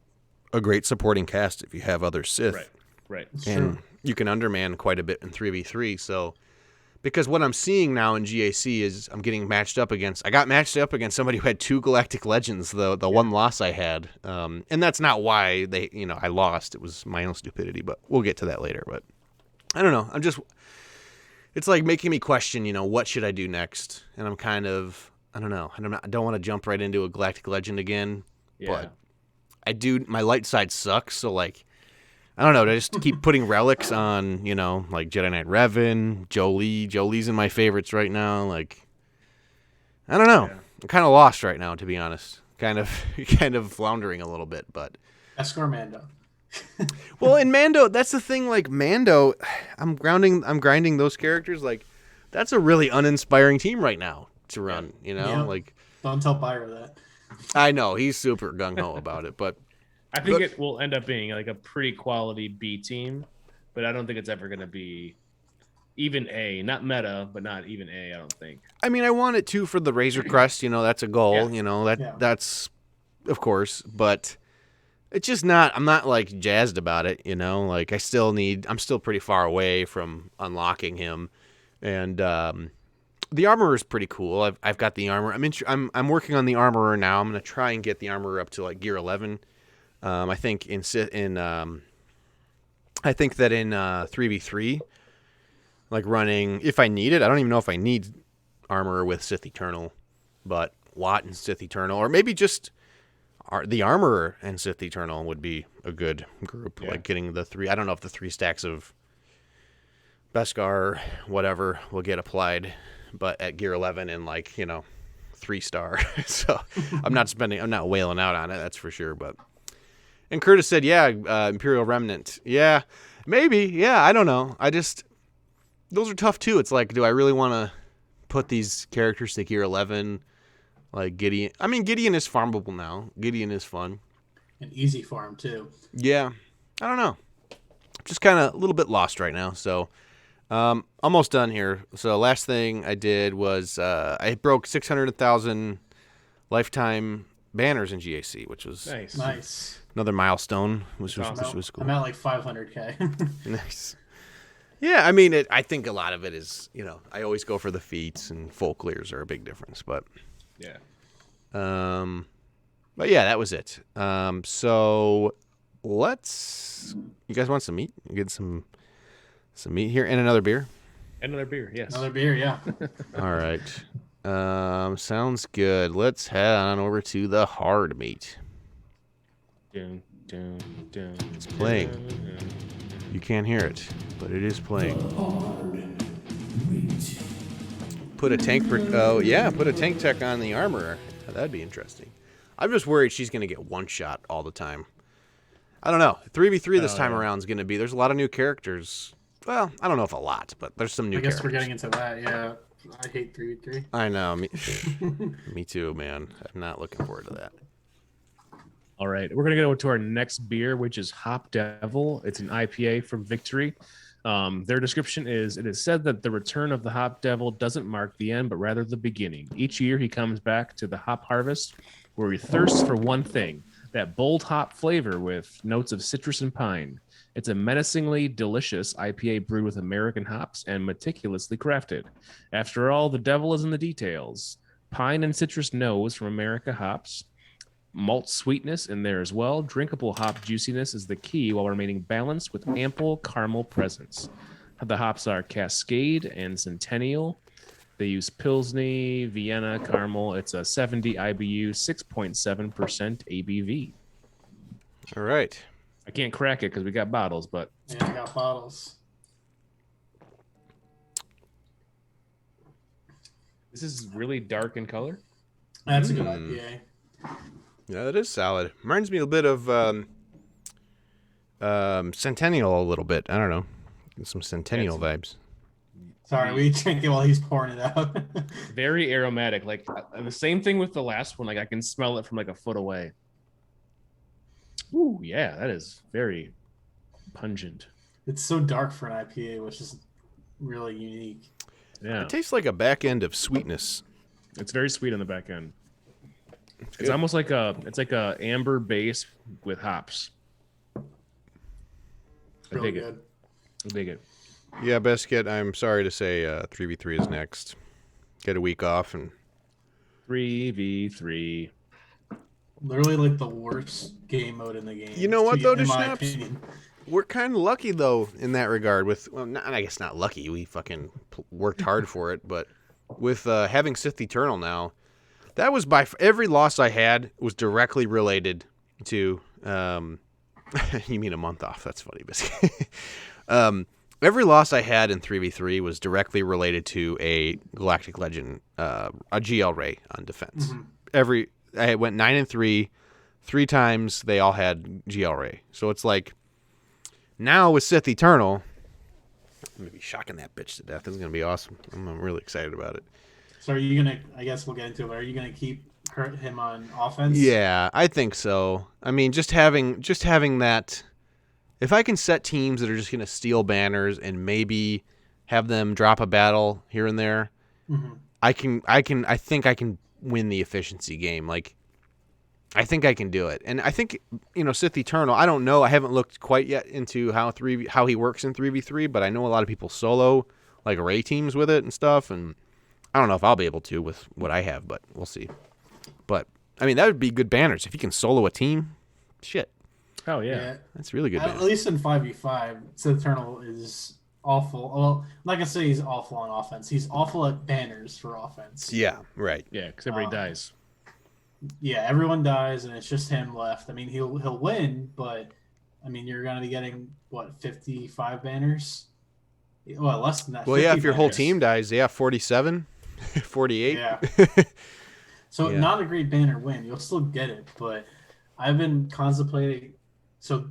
a great supporting cast if you have other Sith. Right. And you can underman quite a bit in 3v3, so because what I'm seeing now in GAC is I'm getting matched up against. I got matched up against somebody who had 2 Galactic Legends. The one loss I had, and that's not why I lost. It was my own stupidity. But we'll get to that later. But I don't know. It's like making me question. What should I do next? And I'm kind of, I don't know. I don't want to jump right into a Galactic Legend again. Yeah. But I do. My light side sucks. So like. I don't know. I just keep putting relics on, like Jedi Knight Revan, Jolie. Jolie's in my favorites right now. Like, I don't know. Yeah. I'm kind of lost right now, to be honest. Kind of floundering a little bit, but. Escar Mando. Well, in Mando, that's the thing. Like Mando, I'm grinding those characters. Like, that's a really uninspiring team right now to run. Yeah. Like. Don't tell Byra that. I know he's super gung ho about it, but. I think it will end up being like a pretty quality B team, but I don't think it's ever going to be even A, not meta, but not even A, I don't think. I mean, I want it to for the Razor Crest, that's a goal, that's of course, but it's just not, I'm not like jazzed about it, like I'm still pretty far away from unlocking him. And The Armorer is pretty cool. I've got the Armorer. I'm working on the Armorer now. I'm gonna try and get the Armorer up to like gear 11. I think in 3v3, like running if I need it. I don't even know if I need Armorer with Sith Eternal, but Watt and Sith Eternal, or maybe just the Armorer and Sith Eternal would be a good group. Yeah. Like getting the 3. I don't know if the 3 stacks of Beskar or whatever will get applied, but at gear 11 and 3-star. So I'm not wailing out on it. That's for sure. And Curtis said, yeah, Imperial Remnant. Yeah, maybe. Yeah, I don't know. Those are tough too. It's like, do I really want to put these characters to gear 11? Like Gideon. I mean, Gideon is farmable now. Gideon is fun. And easy for him, too. Yeah. I don't know. Just kind of a little bit lost right now. So, almost done here. So, last thing I did was I broke 600,000 lifetime banners in GAC, which was Nice. another milestone, which was cool. I'm at like 500K. Nice. Yeah, I mean, I think a lot of it is, I always go for the feats, and full clears are a big difference. But Yeah. But yeah, that was it. So you guys want some meat? Get some meat here and another beer. Another beer, yes. Another beer, yeah. All right. Sounds good. Let's head on over to the hard meat. Dun, dun, dun, It's playing. You can't hear it, but it is playing. Put a tank tech on the Armorer. That'd be interesting. I'm just worried she's going to get one shot all the time. I don't know. 3v3 this time around is going to be. There's a lot of new characters. Well, I don't know if a lot, but there's some new characters. I guess we're getting into that, yeah. I hate 3v3. I know. Me too, man. I'm not looking forward to that. All right, we're gonna go to our next beer, which is Hop Devil. It's an IPA from Victory. Their description is: it is said that the return of the Hop Devil doesn't mark the end, but rather the beginning. Each year, he comes back to the hop harvest, where he thirsts for one thing: that bold hop flavor with notes of citrus and pine. It's a menacingly delicious IPA brewed with American hops and meticulously crafted. After all, the devil is in the details. Pine and citrus nose from America hops. Malt sweetness in there as well. Drinkable hop juiciness is the key while remaining balanced with ample caramel presence. The hops are Cascade and Centennial. They use Pilsner, Vienna, caramel. It's a 70 IBU, 6.7% ABV. All right. I can't crack it because we got bottles, but Yeah, I got bottles. this is really dark in color. That's a good IPA. Yeah, that is solid. Reminds me a bit of Centennial a little bit. I don't know. Some Centennial vibes. Sorry, we drink it while he's pouring it out. Very aromatic. Like the same thing with the last one. Like I can smell it from like a foot away. Ooh, yeah, that is very pungent. It's so dark for an IPA, which is really unique. Yeah, It tastes like a back end of sweetness. it's very sweet on the back end. It's almost like a amber base with hops. I Really dig good. it. I dig it. Yeah, Biscuit, I'm sorry to say 3v3 is next. Get a week off. And 3v3. Literally like the worst game mode in the game. You know what, though, in my Deschnapps? opinion. we're kind of lucky, though, in that regard. I guess not lucky. We fucking worked hard for it. But with having Sith Eternal now, that was every loss I had was directly related to. You mean a month off? That's funny, Biscuit. Every loss I had in 3v3 was directly related to a Galactic Legend, a GL Ray on defense. Mm-hmm. I went 9-3, 3 times they all had GL Ray. So it's like now with Sith Eternal, I'm gonna be shocking that bitch to death. This is gonna be awesome. I'm really excited about it. So are you gonna? I guess we'll get into it. But are you gonna keep him on offense? Yeah, I think so. I mean, just having that. If I can set teams that are just going to steal banners and maybe have them drop a battle here and there, Mm-hmm. I think I can win the efficiency game. Like, I think I can do it. And I think, Sith Eternal, I don't know. I haven't looked quite yet into how he works in 3v3, but I know a lot of people solo, like, Ray teams with it and stuff. And I don't know if I'll be able to with what I have, but we'll see. But I mean, that would be good banners if you can solo a team. Shit, Oh yeah. that's really good. At Banners. least in 5v5, Sith Eternal is awful. Well, I'm not gonna say he's awful on offense. He's awful at banners for offense. Yeah, right. Yeah, because everybody dies. Yeah, everyone dies, and it's just him left. I mean, he'll win, but I mean, you're gonna be getting what 55 banners. Well, less than that. Well, yeah, 50 if your whole banners. team dies, 47, 48. Yeah. So Yeah. not a great banner win. You'll still get it, but I've been contemplating. So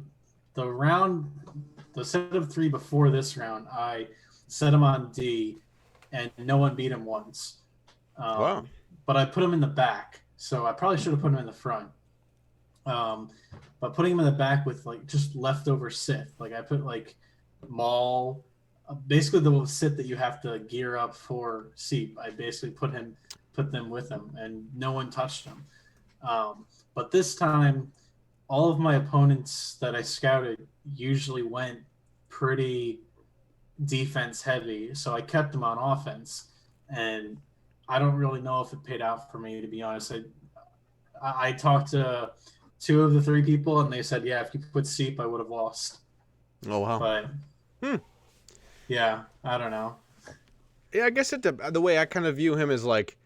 the set of 3 before this round, I set him on D, and no one beat him once. Wow. But I put him in the back, so I probably should have put him in the front. But putting him in the back with like just leftover Sith, like I put like Maul, basically the Sith that you have to gear up for Seep. I basically put them with him, and no one touched him. But this time, all of my opponents that I scouted usually went pretty defense heavy, so I kept them on offense, and I don't really know if it paid out for me, to be honest. I talked to 2 of the 3 people, and they said, yeah, if you put Seep, I would have lost. Oh wow. But yeah, I don't know. Yeah, I guess the way I kind of view him is like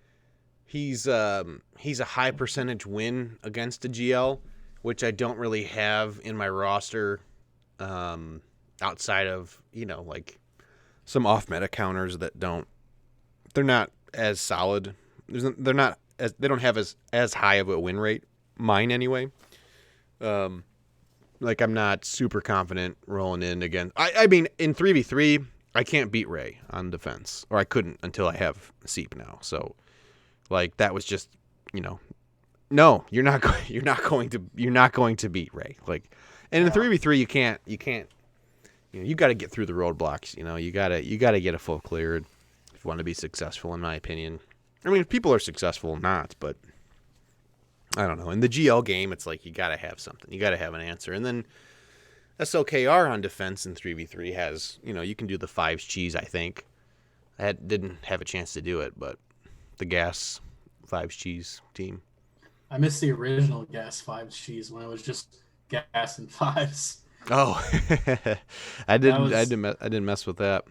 he's a high percentage win against a GL, which I don't really have in my roster outside of, like some off meta counters that they're not as solid. They don't have as high of a win rate. Mine anyway. Like I'm not super confident rolling in against. I mean, in 3v3, I can't beat Ray on defense, or I couldn't until I have Seep now. So, like that was just, no, you're not going to beat Ray. Like, and in 3v3, you can't. You got to get through the roadblocks. You got to get a full cleared if you want to be successful, in my opinion. I mean, people are successful, not, but I don't know. In the GL game, it's like you got to have something. You got to have an answer. And then SLKR on defense in 3v3 has, you can do the 5s cheese, I think. I didn't have a chance to do it, but the gas 5s cheese team. I missed the original Gas 5 cheese when it was just gas and 5s. Oh, I didn't mess with that.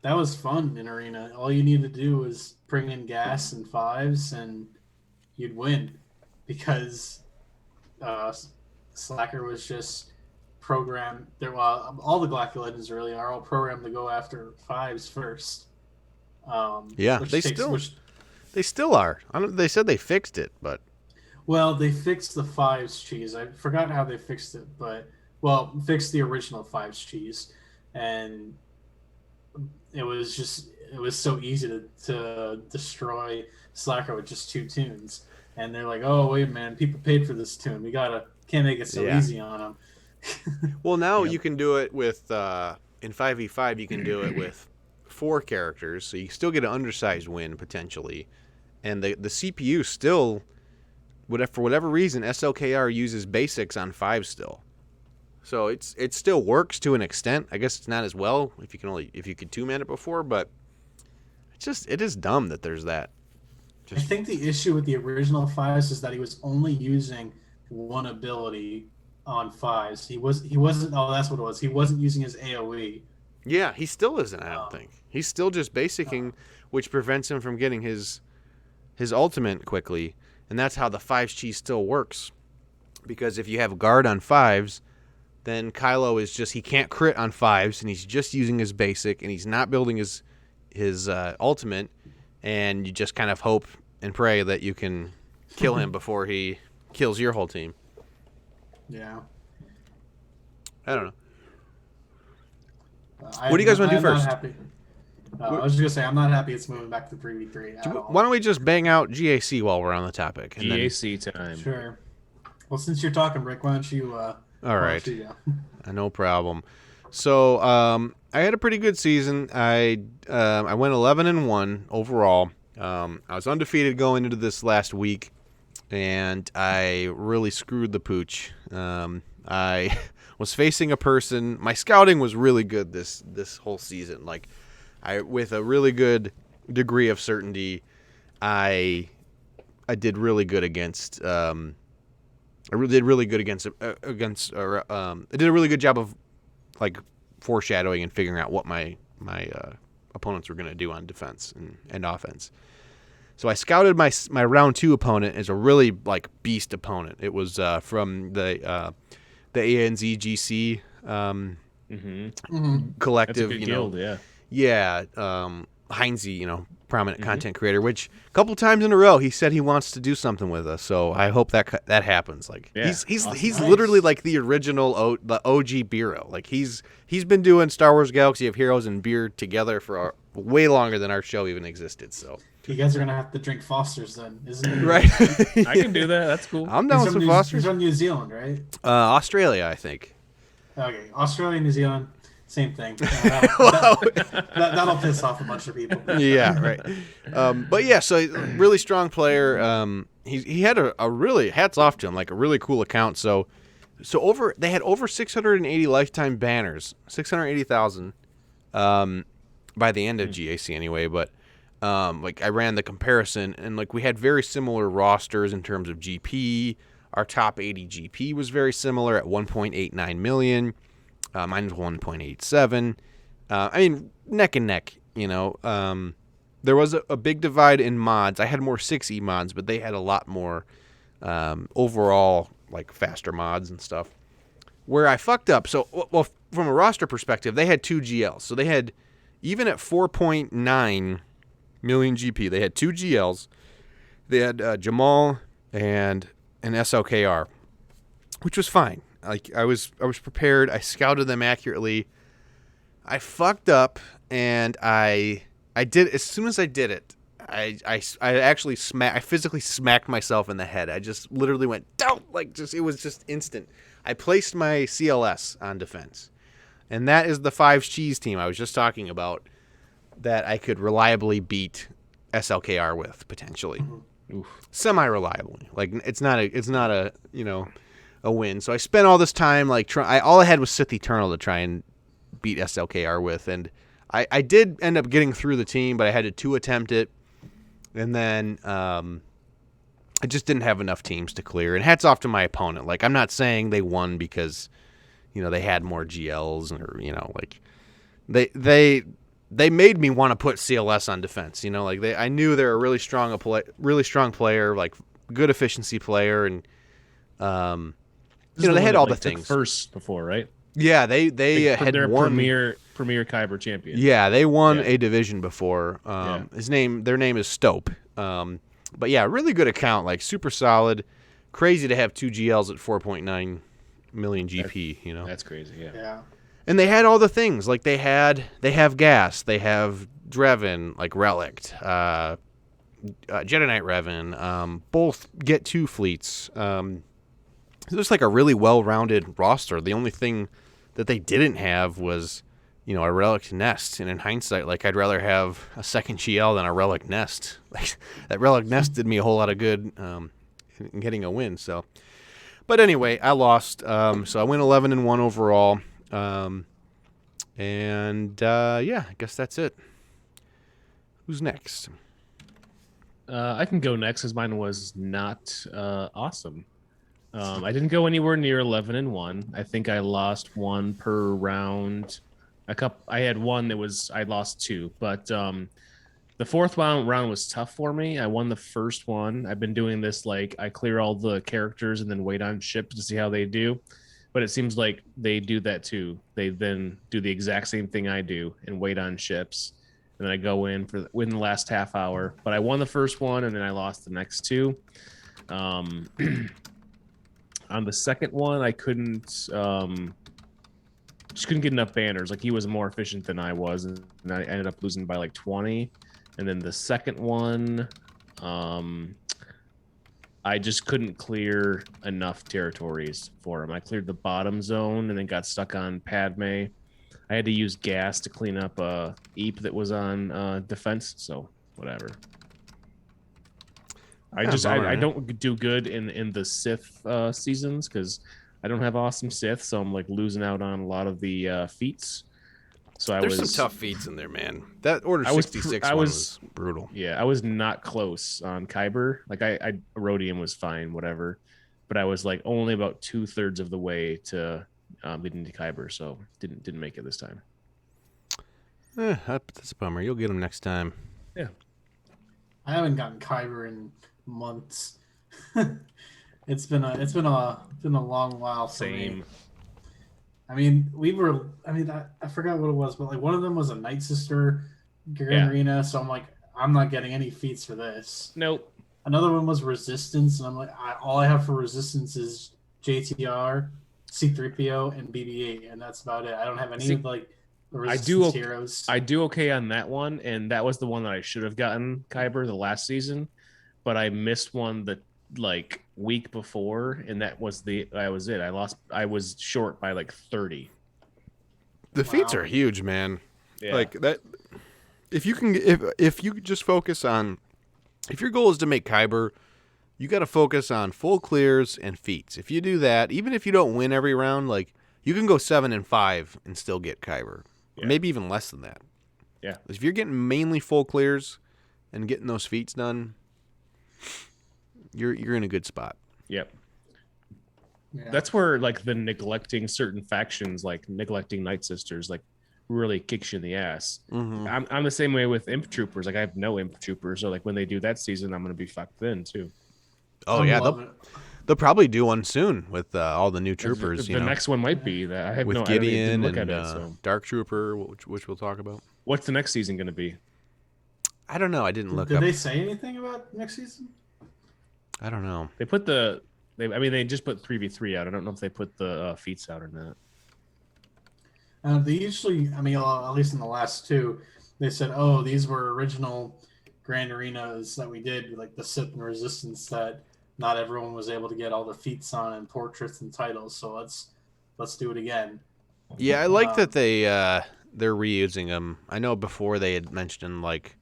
That was fun in Arena. All you need to do was bring in gas and 5s, and you'd win, because Slacker was just programmed. All the Galactic Legends really are all programmed to go after 5s first. Yeah, they still are. They said they fixed it, but well, they fixed the 5s cheese. I forgot how they fixed it, but fixed the original 5s cheese, and it was so easy to destroy Slacker with just 2 tunes. And they're like, oh wait, man, people paid for this tune. We can't make it so easy on them. Well, now you can do it with in 5v5. You can do it with 4 characters, so you still get an undersized win potentially, and the CPU still, for whatever reason, SLKR uses basics on 5 still. So it still works to an extent. I guess it's not as well if you could 2-man it before, but it is dumb that there's that. I think the issue with the original 5s is that he was only using one ability on 5s. He wasn't. Oh, that's what it was. He wasn't using his AOE. Yeah, he still isn't. I don't think he's still just basicing, which prevents him from getting his ultimate quickly, and that's how the 5s cheese still works. Because if you have guard on 5s, then Kylo he can't crit on 5s, and he's just using his basic, and he's not building his ultimate, and you just kind of hope and pray that you can kill him before he kills your whole team. Yeah. I don't know. What do you guys want to do first? Not happy. I was just going to say, I'm not happy it's moving back to 3v3 at all. Why don't we just bang out GAC while we're on the topic? And GAC time. Sure. Well, since you're talking, Rick, why don't you... all right. No problem. So I had a pretty good season. I went 11-1 overall. I was undefeated going into this last week, and I really screwed the pooch. I was facing a person. My scouting was really good this whole season. Like, with a really good degree of certainty, I did really good against. Did really good against. I did a really good job of like foreshadowing and figuring out what my opponents were going to do on defense and offense. So I scouted my round 2 opponent as a really like beast opponent. It was from the ANZGC collective. That's a good guild, yeah. Yeah, Heinze, prominent content creator. Which a couple times in a row he said he wants to do something with us. So I hope that happens. Like he's Awesome. literally like the original the OG Beero. Like he's been doing Star Wars Galaxy of Heroes and beer together for way longer than our show even existed. So. You guys are gonna have to drink Foster's then, isn't it? Right. I can do that. That's cool. I'm down with some Foster's. He's from New Zealand, right? Australia, I think. Okay, Australia, New Zealand, same thing. That'll piss off a bunch of people. Yeah, right. But yeah, so really strong player. He had a really, hats off to him, like a really cool account. So they had over 680 lifetime banners, 680,000 by the end of GAC anyway. But like I ran the comparison, and like we had very similar rosters in terms of GP. Our top 80 GP was very similar at 1.89 million. Mine was 1.87. I mean, neck and neck. There was a big divide in mods. I had more 6E mods, but they had a lot more overall like faster mods and stuff. Where I fucked up. So, well, from a roster perspective, they had 2 GLs. So they had, even at 4.9 million GP, they had 2 GLs. They had Jamal and an SLKR, which was fine. Like I was prepared. I scouted them accurately. I fucked up, and I did. As soon as I did it, I actually I physically smacked myself in the head. I just literally went down, it was just instant. I placed my CLS on defense, and that is the 5's cheese team I was just talking about that I could reliably beat SLKR with potentially. Semi-reliably. Like it's not a a win. So I spent all this time like all I had was Sith Eternal to try and beat SLKR with, and I did end up getting through the team, but I had to attempt it, and then I just didn't have enough teams to clear. And hats off to my opponent. Like I'm not saying they won because they had more GLs or like they made me want to put CLS on defense. I knew they're a really strong player, like good efficiency player, and they had all the things. First before, right? Yeah, they had their won premier Kyber champion. Yeah, they won a division before. Their name is Stope. But yeah, really good account, like super solid. Crazy to have 2 GLs at 4.9 million GP. That's crazy. Yeah. And they had all the things. Like they have gas, they have Drevin, like Relict, Jedi Knight Revan, both get 2 fleets. It's like a really well-rounded roster. The only thing that they didn't have was, a Relic Nest. And in hindsight, like I'd rather have a second GL than a Relic Nest. Like that Relic Nest did me a whole lot of good in getting a win. So, but anyway, I lost. So I went 11-1 overall. I guess that's it. Who's next? I can go next, as mine was not awesome. I didn't go anywhere near 11-1. I think I lost 1 per round. I had one that I lost 2, but the 4th round was tough for me. I won the first one. I've been doing this, like I clear all the characters and then wait on ships to see how they do. But it seems like they do that too. They then do the exact same thing I do and wait on ships. And then I go win the last half hour. But I won the first one, and then I lost the next 2. On the second one, I just couldn't get enough banners. Like he was more efficient than I was, and I ended up losing by like 20. And then the second one, I just couldn't clear enough territories for him. I cleared the bottom zone and then got stuck on Padme. I had to use gas to clean up a Eep that was on defense, so whatever. I don't do good in the Sith seasons because I don't have awesome Sith, so I'm like losing out on a lot of the feats. So There's some tough feats in there, man. That Order 66 one was brutal. Yeah, I was not close on Kyber. Like I Rhodium was fine, whatever, but I was like only about 2/3 of the way to getting to Kyber, so didn't make it this time. That's a bummer. You'll get them next time. Yeah, I haven't gotten Kyber in months. It's been a long while for me. I mean, I forgot what it was, but like one of them was a Night Sister Grand Arena, so I'm like, I'm not getting any feats for this. Nope. Another one was Resistance, and I'm like, all I have for Resistance is JTR, C-3PO, and BB-8, and that's about it. I don't have any of like the Resistance heroes. I do okay on that one, and that was the one that I should have gotten Kyber the last season, but I missed one the like week before, and that was it. I was short by like 30. The feats are huge, man. Yeah. Like that. If you just focus on, if your goal is to make Kyber, you got to focus on full clears and feats. If you do that, even if you don't win every round, like you can go 7-5 and still get Kyber, maybe even less than that. Yeah. If you're getting mainly full clears and getting those feats done, you're in a good spot. Yep. Yeah. That's where like the neglecting certain factions, like neglecting Night Sisters, like really kicks you in the ass. Mm-hmm. I'm the same way with Imp Troopers. Like I have no Imp Troopers, so like when they do that season, I'm gonna be fucked then too. Oh yeah, they'll probably do one soon with all the new troopers. The next one might be that I have with no Gideon I didn't and look at it, so. Dark Trooper, which we'll talk about. What's the next season gonna be? I don't know. I didn't look Did up. they say anything about next season? I don't know. They put they just put 3v3 out. I don't know if they put the feats out or not. They usually, at least in the last two, they said, "Oh, these were original Grand Arenas that we did, like the Sith and Resistance, that not everyone was able to get all the feats on and portraits and titles. So let's do it again." Yeah, I like that they're reusing them. I know before they had mentioned like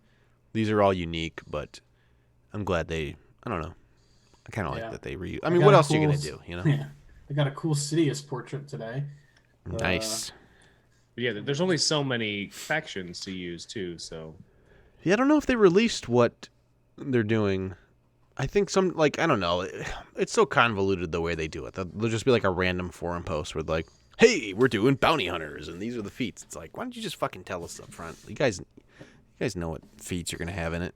these are all unique, but I'm glad I don't know. I kind of like that they reuse. I mean, what else are you gonna do? You know? Yeah, I got a cool Sidious portrait today. Nice. Yeah, there's only so many factions to use too, so. Yeah, I don't know if they released what they're doing. I think I don't know. It's so convoluted the way they do it. There'll just be like a random forum post with like, "Hey, we're doing bounty hunters, and these are the feats." It's like, why don't you just fucking tell us up front? You guys know what feats you're gonna have in it.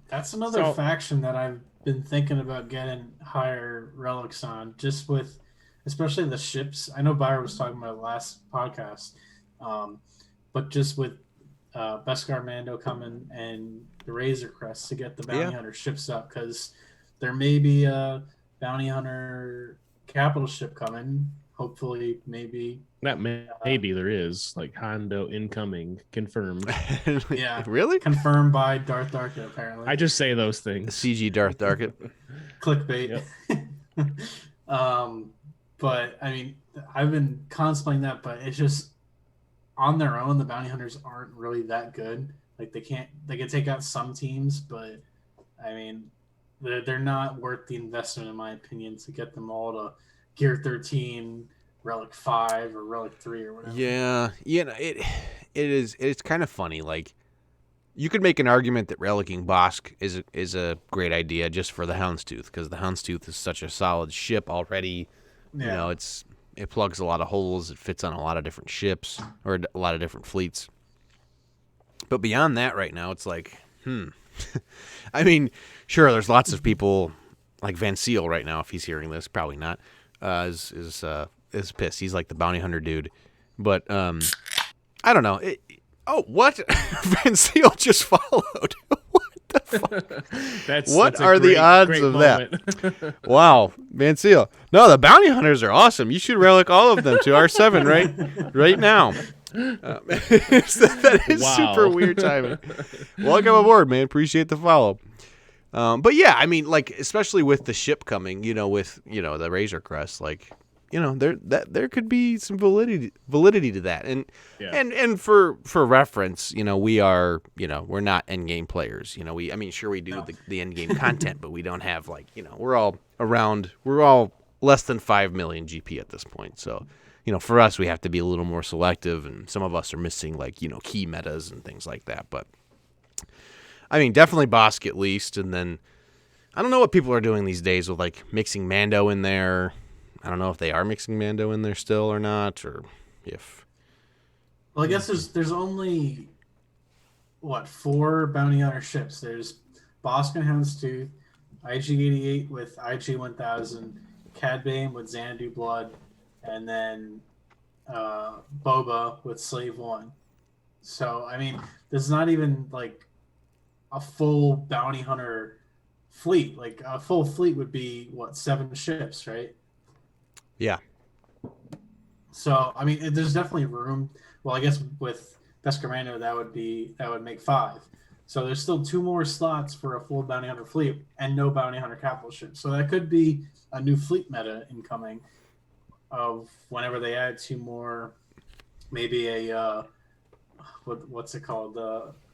That's another faction that I've been thinking about getting higher relics on, just with, especially the ships. I know Byron was talking about it last podcast, but just with Beskar Mando coming and the Razor Crest to get the bounty hunter ships up, because there may be a bounty hunter capital ship coming. Hopefully, maybe. That maybe there is, like Hondo incoming, confirmed. Yeah. Really? Confirmed by Darth Darkett, apparently. I just say those things. CG Darth Darkett. Clickbait. But I mean, I've been contemplating that, but it's just on their own, the bounty hunters aren't really that good. Like they can take out some teams, but I mean, they're not worth the investment, in my opinion, to get them all to Gear 13, Relic 5, or Relic 3, or whatever. Yeah, it's kind of funny. Like, you could make an argument that relicking Bosk is a great idea just for the Houndstooth, because the Houndstooth is such a solid ship already. Yeah. You know, it plugs a lot of holes. It fits on a lot of different ships or a lot of different fleets. But beyond that, right now, it's like, I mean, sure, there's lots of people like Van Seal right now. If he's hearing this, probably not. Is pissed. He's like the bounty hunter dude. But I don't know. What? Van Seal just followed. What the fuck? What are the odds of that? Wow, Van Seal. No, the bounty hunters are awesome. You should relic all of them to R7 right now. That is super weird timing. Welcome aboard, man. Appreciate the follow. But yeah, I mean, like, especially with the ship coming, with the Razor Crest, like, there could be some validity to that, and for reference, we are, we're not end game players, we do the end game content, but we don't have we're all less than 5 million GP at this point, so for us, we have to be a little more selective, and some of us are missing like, key metas and things like that. But I mean, definitely Bosk at least. And then I don't know what people are doing these days with like mixing Mando in there. I don't know if they are mixing Mando in there still or not, or if. Well, I guess there's only 4 bounty hunter ships. There's Bosk and Houndstooth, IG-88 with IG-1000, Cad Bane with Xanadu Blood, and then Boba with Slave 1. So, I mean, there's not even like a full bounty hunter fleet. Like a full fleet would be 7 ships, right? Yeah. So, I mean, there's definitely room. Well, I guess with Descamando, that would make 5. So there's still 2 more slots for a full bounty hunter fleet and no bounty hunter capital ship. So that could be a new fleet meta incoming of whenever they add 2 more, maybe a what's it called?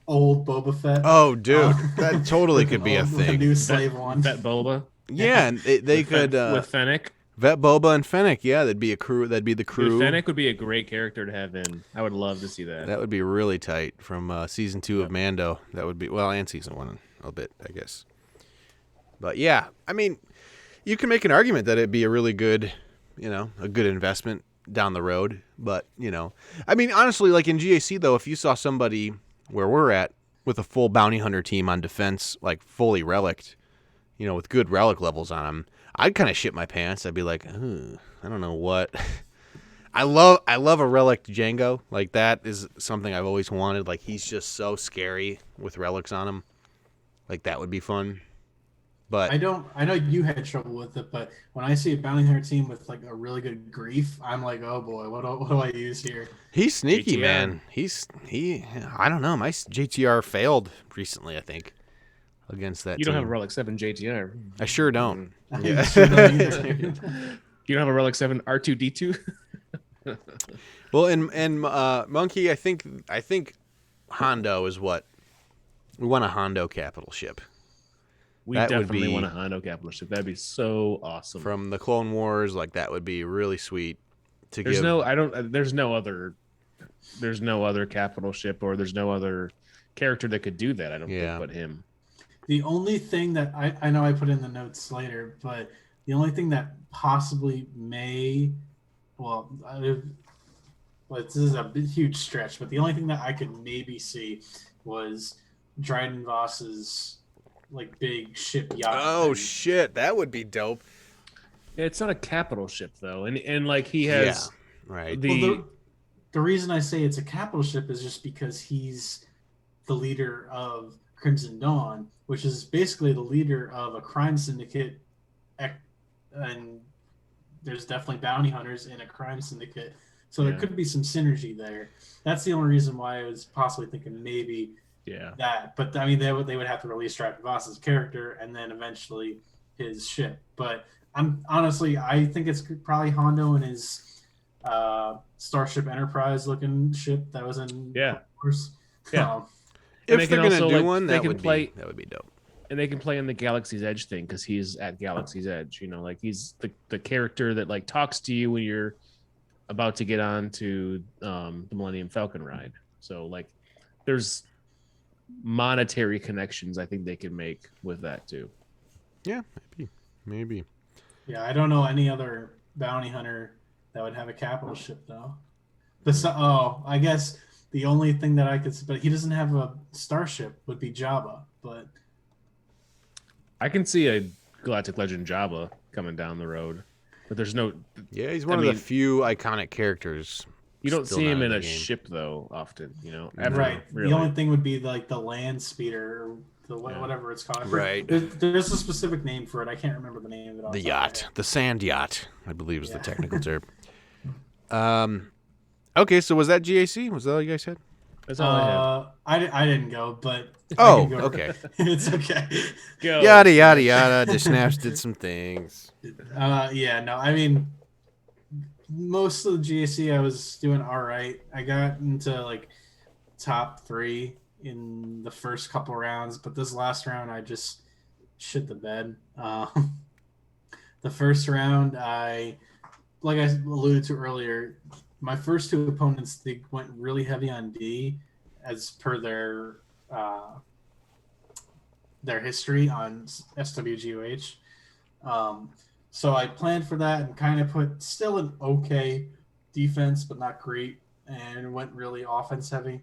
Old Boba Fett. Oh, dude, that totally could be a thing. A new Slave 1. Vet Boba. Yeah, and they could with Fennec. Vet Boba and Fennec. Yeah, that'd be a crew. That'd be the crew. Dude, Fennec would be a great character to have in. I would love to see that. That would be really tight from season 2 of Mando. That would be and season 1 a bit, I guess. But yeah, I mean, you can make an argument that it'd be a really good, a good investment down the road. But I mean, honestly, like in GAC though, if you saw somebody where we're at with a full bounty hunter team on defense, like fully relicked, with good relic levels on them, I'd kind of shit my pants. I'd be like, I don't know what. I love a relic Django. Like that is something I've always wanted. Like he's just so scary with relics on him. Like that would be fun. But I know you had trouble with it, but when I see a bounty hunter team with like a really good grief, I'm like, oh boy, what do I use here? He's sneaky, JTR. man. I don't know. My JTR failed recently, I think, against that You team. don't have a Relic 7 JTR. I sure don't. I sure don't either. You don't have a Relic 7 R2D2? Well, and Monkey, I think Hondo is what we want, a Hondo capital ship We That would definitely be- want a Hondo capital ship. That'd be so awesome. from the Clone Wars. Like that would be really sweet to There's give. there's no other capital ship, or there's no other character that could do that. I don't Yeah. think but him. The only thing that I know I put in the notes later, but the only thing that possibly may, this is a huge stretch, but the only thing that I could maybe see was Dryden Voss's like big ship yacht. Oh thing. shit, that would be dope. Yeah, it's not a capital ship though, and like he has Right. the The reason I say it's a capital ship is just because he's the leader of Crimson Dawn, which is basically the leader of a crime syndicate, and there's definitely bounty hunters in a crime syndicate. So there Yeah. could be some synergy there. That's the only reason why I was possibly thinking maybe yeah. that. But I mean, they would have to release Dryden Voss's character and then eventually his ship. But I think it's probably Hondo and his Starship Enterprise looking ship that was in Yeah. Wars. Yeah. Um, And they If they're can gonna also, do like, one, they that can would play- be dope. And they can play in the Galaxy's Edge thing because he's at Galaxy's Edge. Like he's the character that like talks to you when you're about to get on to the Millennium Falcon ride. So like there's monetary connections I think they can make with that too. Yeah, maybe. yeah, I don't know any other bounty hunter that would have a capital ship though. I guess the only thing that I could, but he doesn't have a starship, would be Jabba. But I can see a Galactic Legend Jabba coming down the road, but there's no. Yeah, he's one I of mean- the few iconic characters. You don't Still see him not in in a the game. ship though often. right, Really. the only thing would be like the land speeder, or whatever it's called. Right. There's a specific name for it. I can't remember the name of it. off The top of my yacht, head. the sand yacht, I believe is the Yeah. technical term. Okay, so was that GAC? Was that all you guys had? That's all I had. I didn't go, but Oh, I can go. okay. It's okay. Go. Yada yada yada. Deschnapps did some things. Yeah, no, I mean, most of the GAC I was doing all right. I got into like top 3 in the first couple rounds, but this last round I just shit the bed. The first round I like I alluded to earlier, my first two opponents, they went really heavy on D, as per their history on SWGOH. So I planned for that and kind of put still an okay defense, but not great, and went really offense heavy.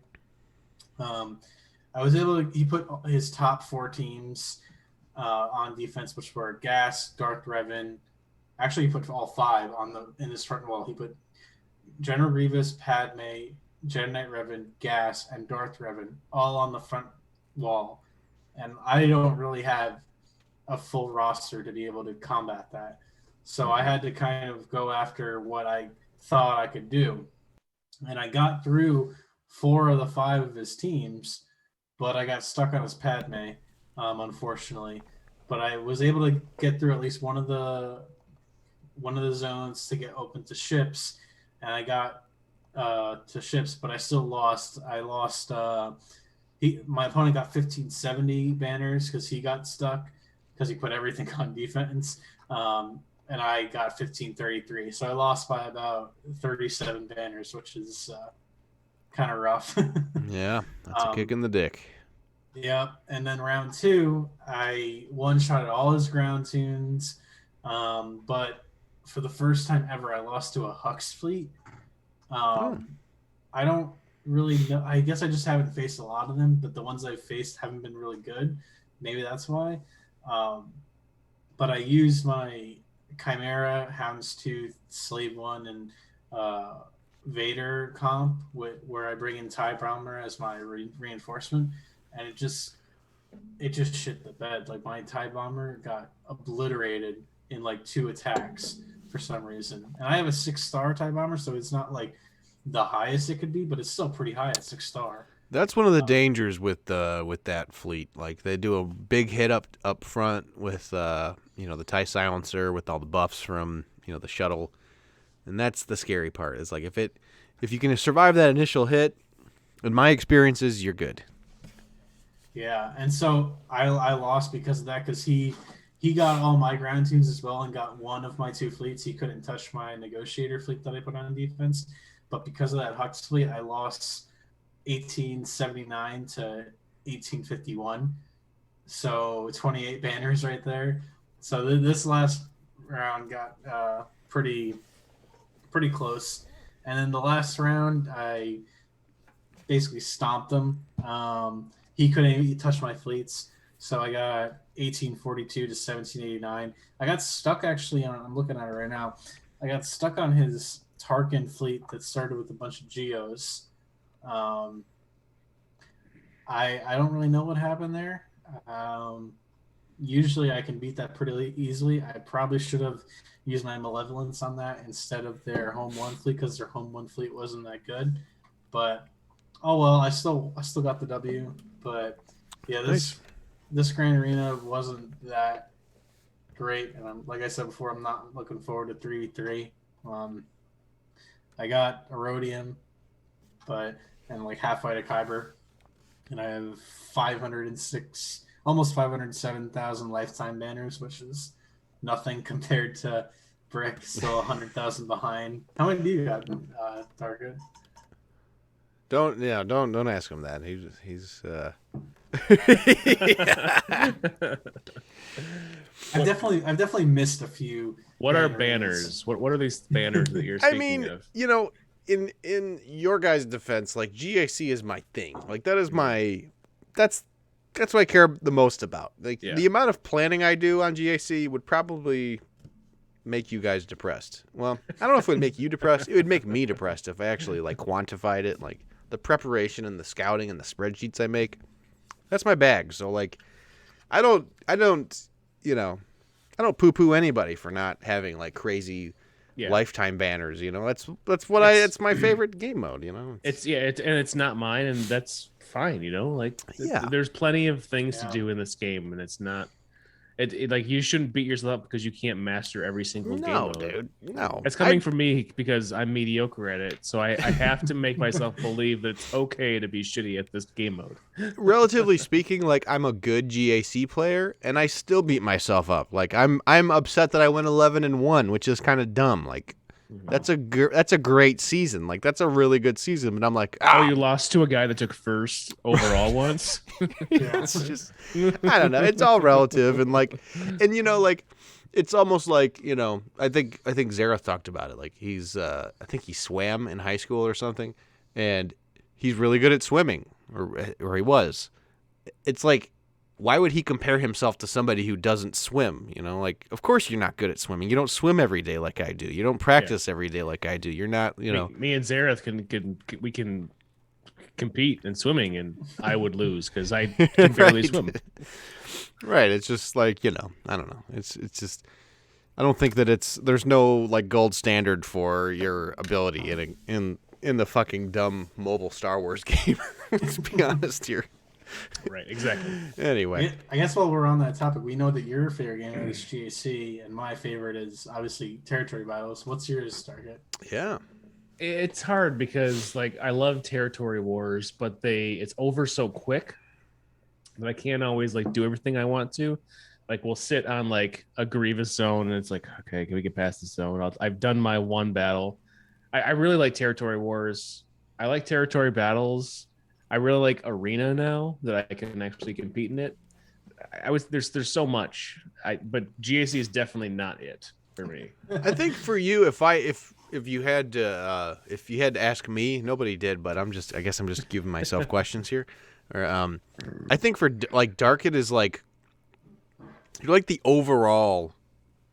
I was able to. He put his top 4 teams on defense, which were Gas, Darth Revan. Actually, he put all 5 in this front wall. He put General Grievous, Padme, Jedi Knight Revan, Gas, and Darth Revan all on the front wall. And I don't really have a full roster to be able to combat that. So I had to kind of go after what I thought I could do. And I got through 4 of the 5 of his teams, but I got stuck on his Padme, unfortunately. But I was able to get through at least one of the zones to get open to ships, and I got to ships, but I still lost. I lost. My opponent got 1570 banners because he got stuck because he put everything on defense, and I got 1533. So I lost by about 37 banners, which is kind of rough. Yeah, that's a kick in the dick. Yeah, and then round 2, I one-shotted all his ground tunes, but for the first time ever, I lost to a Hux fleet. I don't really know. I guess I just haven't faced a lot of them, but the ones I've faced haven't been really good. Maybe that's why. But I used my Chimera, Houndstooth, Slave One, and Vader comp where I bring in TIE Bomber as my reinforcement, and it just shit the bed. Like, my TIE Bomber got obliterated in like 2 attacks for some reason. And I have a 6-star TIE Bomber, so it's not like the highest it could be, but it's still pretty high at 6-star. That's one of the dangers with that fleet. Like, they do a big hit up front with the TIE Silencer with all the buffs from the shuttle, and that's the scary part. Is like if you can survive that initial hit, in my experiences, you're good. Yeah, and so I lost because of that, because he got all my ground tunes as well and got one of my 2 fleets. He couldn't touch my Negotiator fleet that I put on defense, but because of that Hux fleet, I lost 1879 to 1851. So 28 banners right there. So this last round got pretty close. And then the last round, I basically stomped him. He couldn't even touch my fleets. So I got 1842 to 1789. I got stuck actually on, I'm looking at it right now. I got stuck on his Tarkin fleet that started with a bunch of Geos. I don't really know what happened there. Usually I can beat that pretty easily. I probably should have used my Malevolence on that instead of their Home 1 fleet, because their Home 1 fleet wasn't that good. But oh well, I still got the W. But yeah, this Grand Arena wasn't that great, and like I said before, I'm not looking forward to 3v3. I got Erodium, and like halfway to Kyber, and I have 506, almost 507,000 lifetime banners, which is nothing compared to Brick, still 100,000 behind. How many do you got, Target? Don't ask him that. He's I've definitely missed a few. What are banners? What are these banners that you're speaking of? In your guys' defense, like, GAC is my thing. Like, that's what I care the most about. Like, the amount of planning I do on GAC would probably make you guys depressed. Well, I don't know if it would make you depressed. It would make me depressed if I actually like quantified it. Like, the preparation and the scouting and the spreadsheets I make, that's my bag. So like, I don't poo-poo anybody for not having like crazy lifetime banners. It's my favorite game mode. It's not mine, and that's fine. There's plenty of things to do in this game, and it's not. Like, you shouldn't beat yourself up because you can't master every single game mode. Dude. No, it's coming from me because I'm mediocre at it. So I have to make myself believe that it's okay to be shitty at this game mode. Relatively speaking, like, I'm a good GAC player, and I still beat myself up. Like, I'm upset that I went 11-1, which is kind of dumb. Like, That's a great season. Like that's a really good season. But I'm like, Oh, you lost to a guy that took first overall once. it's just I don't know. It's all relative and like it's almost like I think Zareth talked about it. Like he's I think he swam in high school or something, and he's really good at swimming, or he was. It's like, why would he compare himself to somebody who doesn't swim? Like, of course you're not good at swimming. You don't swim every day like I do. You don't practice every day like I do. You're not, Me and Zareth can compete in swimming, and I would lose because I can barely swim. Right. It's just like, I don't know. It's just, I don't think that there's no like gold standard for your ability in the fucking dumb mobile Star Wars game. Let's be honest here. Right, exactly. Anyway, I guess while we're on that topic, we know that your favorite game is GAC, and my favorite is obviously Territory Battles. What's yours, Target? yeah. It's hard because like I love Territory Wars, but it's over so quick that I can't always like do everything I want to. Like we'll sit on like a Grievous zone, and it's like, okay, can we get past the zone? I've done my one battle. I really like Territory Wars. I like Territory Battles. I really like Arena now that I can actually compete in it. There's so much. But GAC is definitely not it for me. I think for you, if you had to ask me, nobody did, but I guess I'm just giving myself questions here. Or I think for like Darkit is like you're like the overall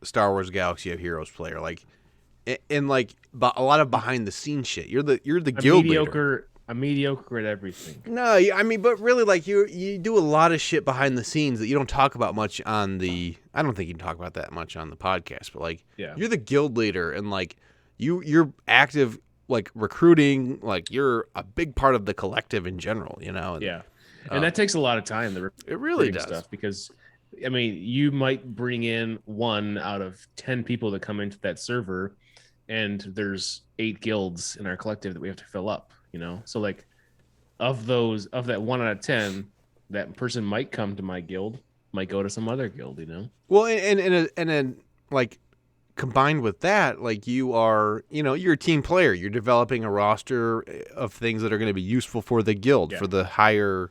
Star Wars Galaxy of Heroes player, like and like a lot of behind the scenes shit. You're the guild leader. I'm mediocre at everything. No, I mean, but really, like you do a lot of shit behind the scenes that you don't talk about much on the. I don't think you can talk about that much on the podcast, but like, you're the guild leader, and like you're active, like recruiting, like you're a big part of the collective in general, And that takes a lot of time. It really does stuff because, I mean, you might bring in 1 out of 10 people that come into that server, and there's 8 guilds in our collective that we have to fill up. So like of that 1 out of 10, that person might come to my guild, might go to some other guild, Well, and then like combined with that, like you are, you're a team player. You're developing a roster of things that are going to be useful for the guild for the higher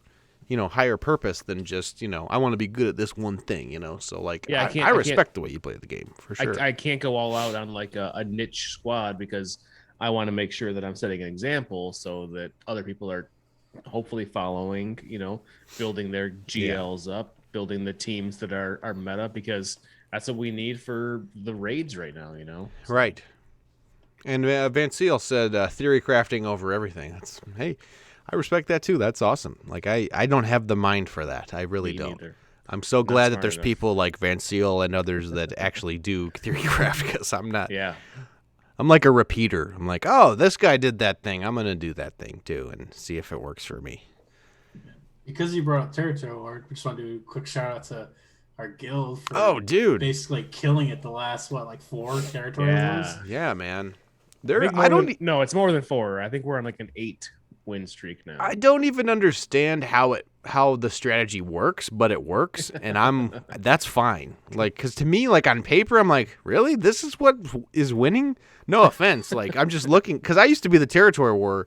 purpose than just, I want to be good at this one thing, So like, I respect the way you play the game for sure. I can't go all out on like a niche squad because I want to make sure that I'm setting an example so that other people are hopefully following, building their GLs up, building the teams that are meta, because that's what we need for the raids right now, So. Right. And Van Seal said theory crafting over everything. Hey, I respect that too. That's awesome. Like I don't have the mind for that. I really don't. Either. I'm so glad that there's people like Van Seal and others that actually do theory craft, because I'm not. Yeah. I'm like a repeater. I'm like, oh, this guy did that thing. I'm going to do that thing too and see if it works for me. Because you brought up Territory War, we just want to do a quick shout out to our guild Oh, for dude. basically killing it the last, 4 Territory Wars? Yeah, man. No, it's more than 4. I think we're on like an 8 win streak now. I don't even understand how the strategy works, but it works, and that's fine. Like, because to me, like on paper, I'm like, really, this is what is winning? No offense, like I'm just looking, because I used to be the Territory War,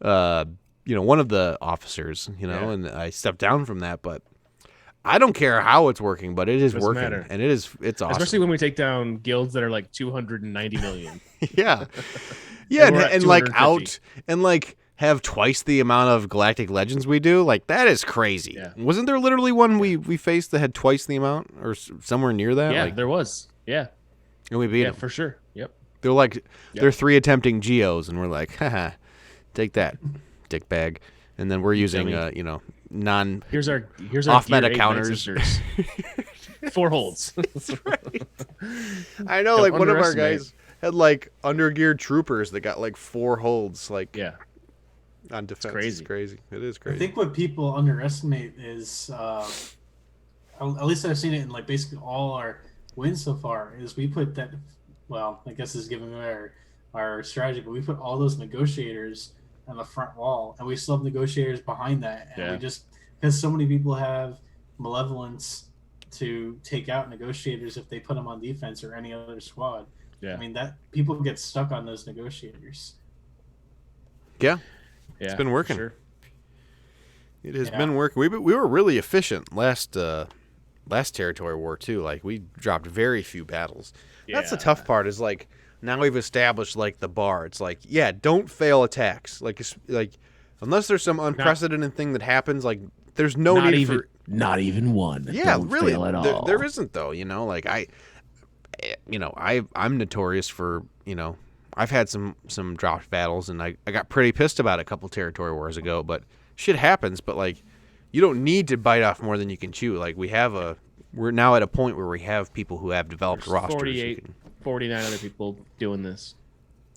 one of the officers, and I stepped down from that, but I don't care how it's working, but it is working, and it's awesome. Especially when we take down guilds that are like 290 million. yeah, and like out and like have twice the amount of Galactic Legends we do. Like that is crazy. Yeah. Wasn't there literally one we faced that had twice the amount or somewhere near that? Yeah, there was. Yeah, and we beat them for sure. Yep. They're like they're 3 attempting geos, and we're like, haha, take that, dick bag. And then we're using non here's our off meta counters. 4 holds. That's right. I know, like one of our guys had like undergeared troopers that got like 4 holds, like on defense. It's crazy. It is crazy. I think what people underestimate is, at least I've seen it in like basically all our wins so far, is we put that. Well, I guess this is giving away our strategy, but we put all those negotiators on the front wall, and we still have negotiators behind that, and we just, because so many people have malevolence to take out negotiators if they put them on defense or any other squad. Yeah. I mean, that people get stuck on those negotiators. Yeah, Yeah, it's been working. Sure. It has Yeah. been working. We were really efficient last territory war too. Like we dropped very few battles. That's the Yeah. tough part. Is like now we've established like the bar. It's like don't fail attacks. Like unless there's some unprecedented thing that happens. Like there's no Not need even, for not even one. yeah Don't really fail at all. there isn't though. Like I'm notorious for I've had some dropped battles and I got pretty pissed about it a couple territory wars ago. But shit happens. But like. You don't need to bite off more than you can chew. Like we're now at a point where we have people who have developed There's rosters. 49 other people doing this.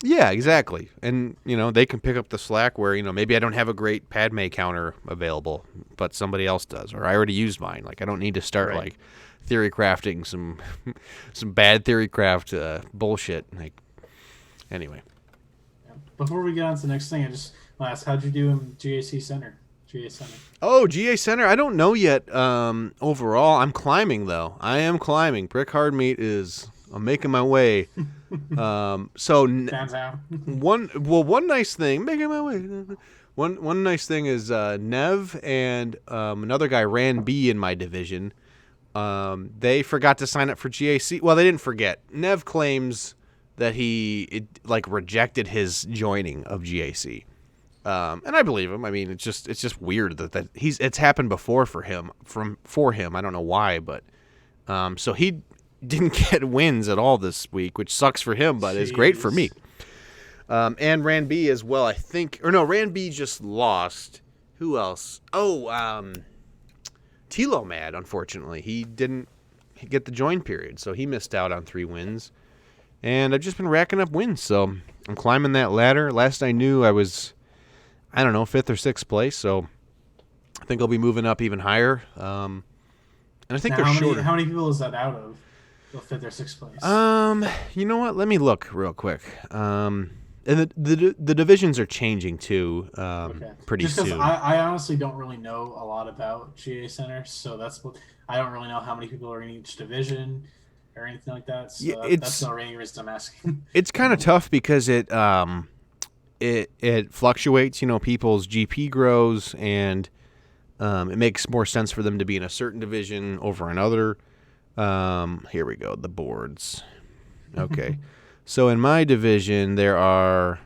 Yeah, exactly. And they can pick up the slack where maybe I don't have a great Padme counter available, but somebody else does, or I already used mine. Like I don't need to start like theory crafting some bad theory craft bullshit. Like anyway. Before we get on to the next thing, I just want to ask, how'd you do in GAC Center? GA Center. Oh, GA Center. I don't know yet. Overall, I'm climbing though. I am climbing. Brick Hard Meat I'm making my way. Downtown. One nice thing. Making my way. One nice thing is Nev and another guy ran B in my division. They forgot to sign up for GAC. Well, they didn't forget. Nev claims that he rejected his joining of GAC. And I believe him. I mean, it's just weird that it's happened before for him. I don't know why, but so he didn't get wins at all this week, which sucks for him, but is great for me. And Ran B as well, I think. Or no, Ran B just lost. Who else? Oh, Tilo Mad. Unfortunately, he didn't get the join period, so he missed out on 3 wins. And I've just been racking up wins, so I'm climbing that ladder. Last I knew, I was, I don't know, 5th or 6th place, so I think I'll be moving up even higher. And I think now, they're shorter. How many people is that out of the 5th or 6th place? You know what? Let me look real quick. And the divisions are changing too. Pretty just because soon. I honestly don't really know a lot about GA Center, so I don't really know how many people are in each division or anything like that. So Yeah, that's the only reason I'm asking. It's kind of tough because it fluctuates. People's GP grows, and it makes more sense for them to be in a certain division over another. Here we go. The boards. Okay. So in my division, there are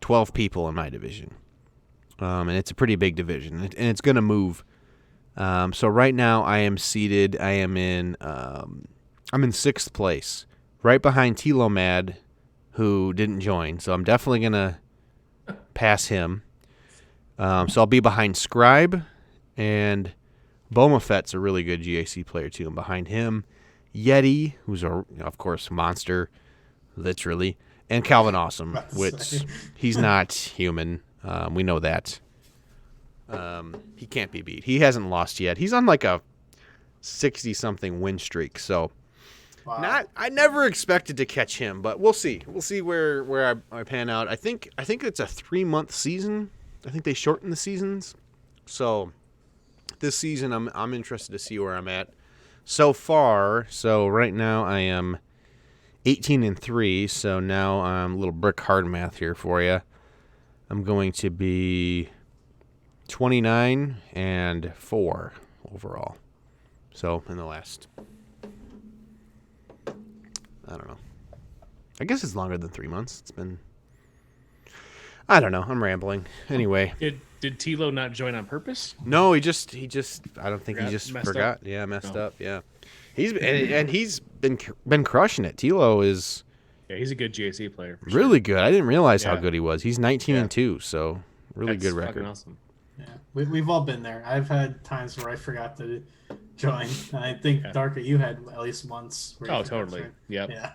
12 people in my division. And it's a pretty big division, and it's going to move. So right now I am seated. I'm in 6th place, right behind Tilo Mad, who didn't join. So I'm definitely going to pass him. So I'll be behind Scribe, and Boba Fett's a really good GAC player too. And behind him, Yeti, who's of course monster, literally, and Calvin Awesome, which he's not human. We know that. He can't be beat. He hasn't lost yet. He's on a 60-something win streak. So, Wow. I never expected to catch him, but we'll see. We'll see where I pan out. I think it's a 3-month season. I think they shorten the seasons. So this season, I'm interested to see where I'm at so far. So right now I am 18-3. So now I'm a little brick hard math here for you. I'm going to be 29-4 overall. So in the last, I don't know. I guess it's longer than 3 months. It's been, I don't know. I'm rambling. Anyway. Did Tilo not join on purpose? No, he just. I don't think he just Messed forgot. up? Yeah, messed up. Yeah, he's been crushing it. Tilo is He's a good GAC player. For really good. I didn't realize how Yeah. good he was. He's 19-2, so really That's good fucking record. Awesome. Yeah, we've all been there. I've had times where I forgot to join, and I think Darka, you had at least once. Where you Oh, forgot to totally. join. Yep. Yeah.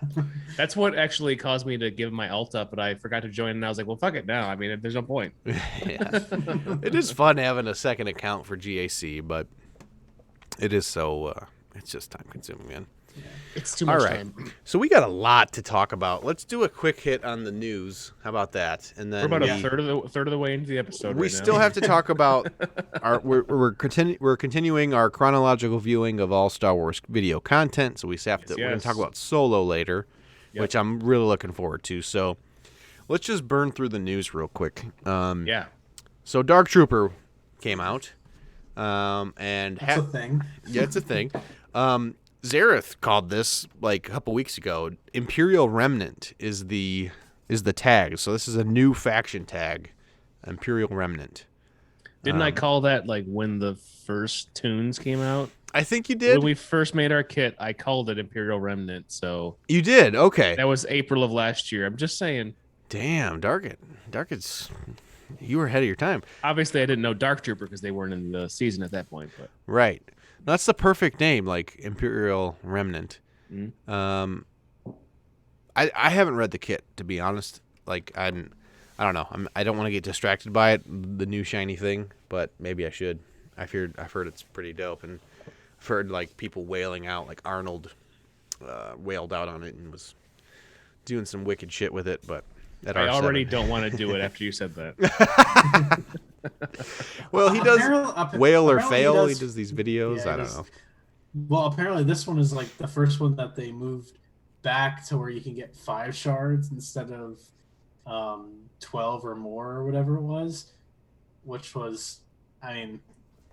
That's what actually caused me to give my alt up, but I forgot to join, and I was like, well, fuck it now. I mean, there's no point. Yeah. It is fun having a second account for GAC, but it is so it's just time consuming, man. It's too All much right. time. So we got a lot to talk about. Let's do a quick hit on the news. How about that? And then We're about a third of the way into the episode. we right still now. have to talk about we're continuing our chronological viewing of all Star Wars video content. So we're going to talk about Solo later, which I'm really looking forward to. So let's just burn through the news real quick. So Dark Trooper came out, and That's a thing. Yeah, it's a thing. Zareth called this like a couple weeks ago. Imperial Remnant is the tag. So this is a new faction tag, Imperial Remnant. Didn't I call that like when the first tunes came out? I think you did. When we first made our kit, I called it Imperial Remnant. So you did. Okay. That was April of last year. I'm just saying. Damn, Darket's. You were ahead of your time. Obviously, I didn't know Dark Trooper because they weren't in the season at that point. But right. That's the perfect name, like Imperial Remnant. Mm-hmm. I haven't read the kit, to be honest. Like I don't know. I don't want to get distracted by it, the new shiny thing, but maybe I should. I've heard it's pretty dope, and I've heard like people wailing out, like Arnold wailed out on it and was doing some wicked shit with it, but I already don't want to do it after you said that. Well, he does wail or fail. He does these videos. Yeah, I don't know. Well, apparently this one is like the first one that they moved back to where you can get 5 shards instead of 12 or more or whatever it was, which was, I mean,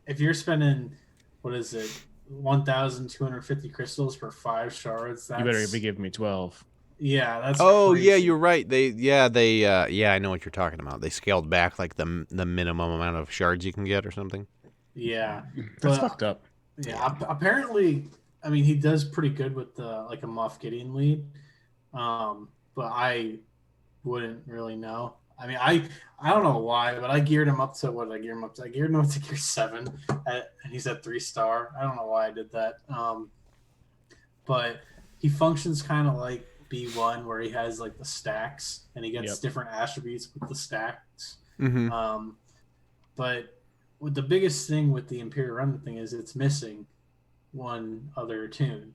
if you're spending, what is it, 1,250 crystals for 5 shards, that's... You better be giving me 12. Yeah, that's crazy. Yeah, crazy. you're right. I know what you're talking about. They scaled back like the minimum amount of shards you can get or something. Yeah. That's fucked up. Yeah, apparently, I mean, he does pretty good with the like a Moff Gideon lead, but I wouldn't really know. I mean, I don't know why, but I geared him up to what did I gear him up to? I geared him up to gear 7, and he's at 3-star. I don't know why I did that, but he functions kind of like B1, where he has like the stacks, and he gets different attributes with the stacks. Mm-hmm. But with the biggest thing with the Imperial Remnant thing is it's missing one other tune.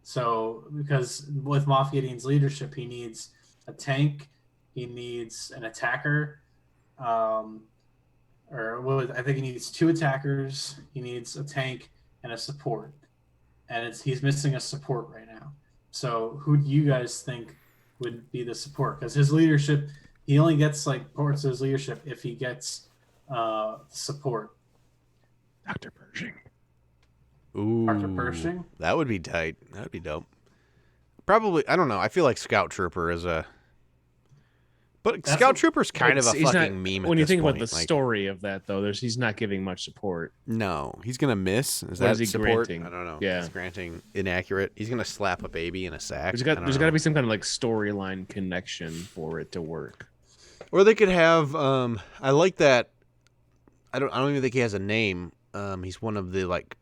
So because with Moff Gideon's leadership, he needs a tank, he needs an attacker, I think he needs 2 attackers, he needs a tank and a support, and he's missing a support right now. So who do you guys think would be the support? Because his leadership, he only gets like parts of his leadership if he gets support. Dr. Pershing. Ooh, Dr. Pershing? That would be tight. That would be dope. Probably, I don't know. I feel like Scout Trooper is a... But Scout Trooper's kind of a fucking meme at when you this think point. about the story of that, though, he's not giving much support. No, he's going to miss. Is What that is he support? granting? I don't know. Yeah. He's granting inaccurate. He's going to slap a baby in a sack. There's got to be some kind of like storyline connection for it to work. Or they could have. I like that. I don't even think he has a name. He's one of the like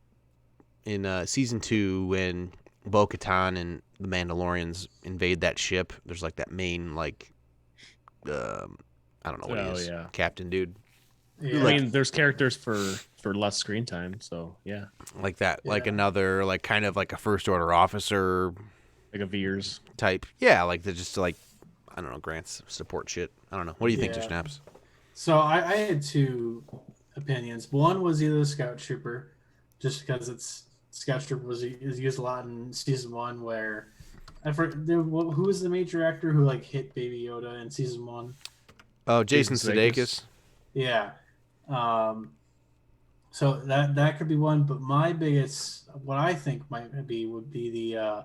in season 2 when Bo-Katan and the Mandalorians invade that ship. There's like that main like. I don't know what he is. Yeah. Captain dude. Yeah. I mean, there's characters for less screen time, so yeah. Like that, like Yeah. another, like kind of like a first order officer Like a Veers. type. Yeah, like they're just like, I don't know, grants support shit. I don't know. What do you think, Yeah. Deschnapps? So I had 2 opinions. One was either the Scout Trooper, just because Scout Trooper is used a lot in season 1, where who was the major actor who like hit Baby Yoda in season 1? Oh, Jason Jason Sudeikis. Yeah. So that could be one, but my biggest, what I think would be the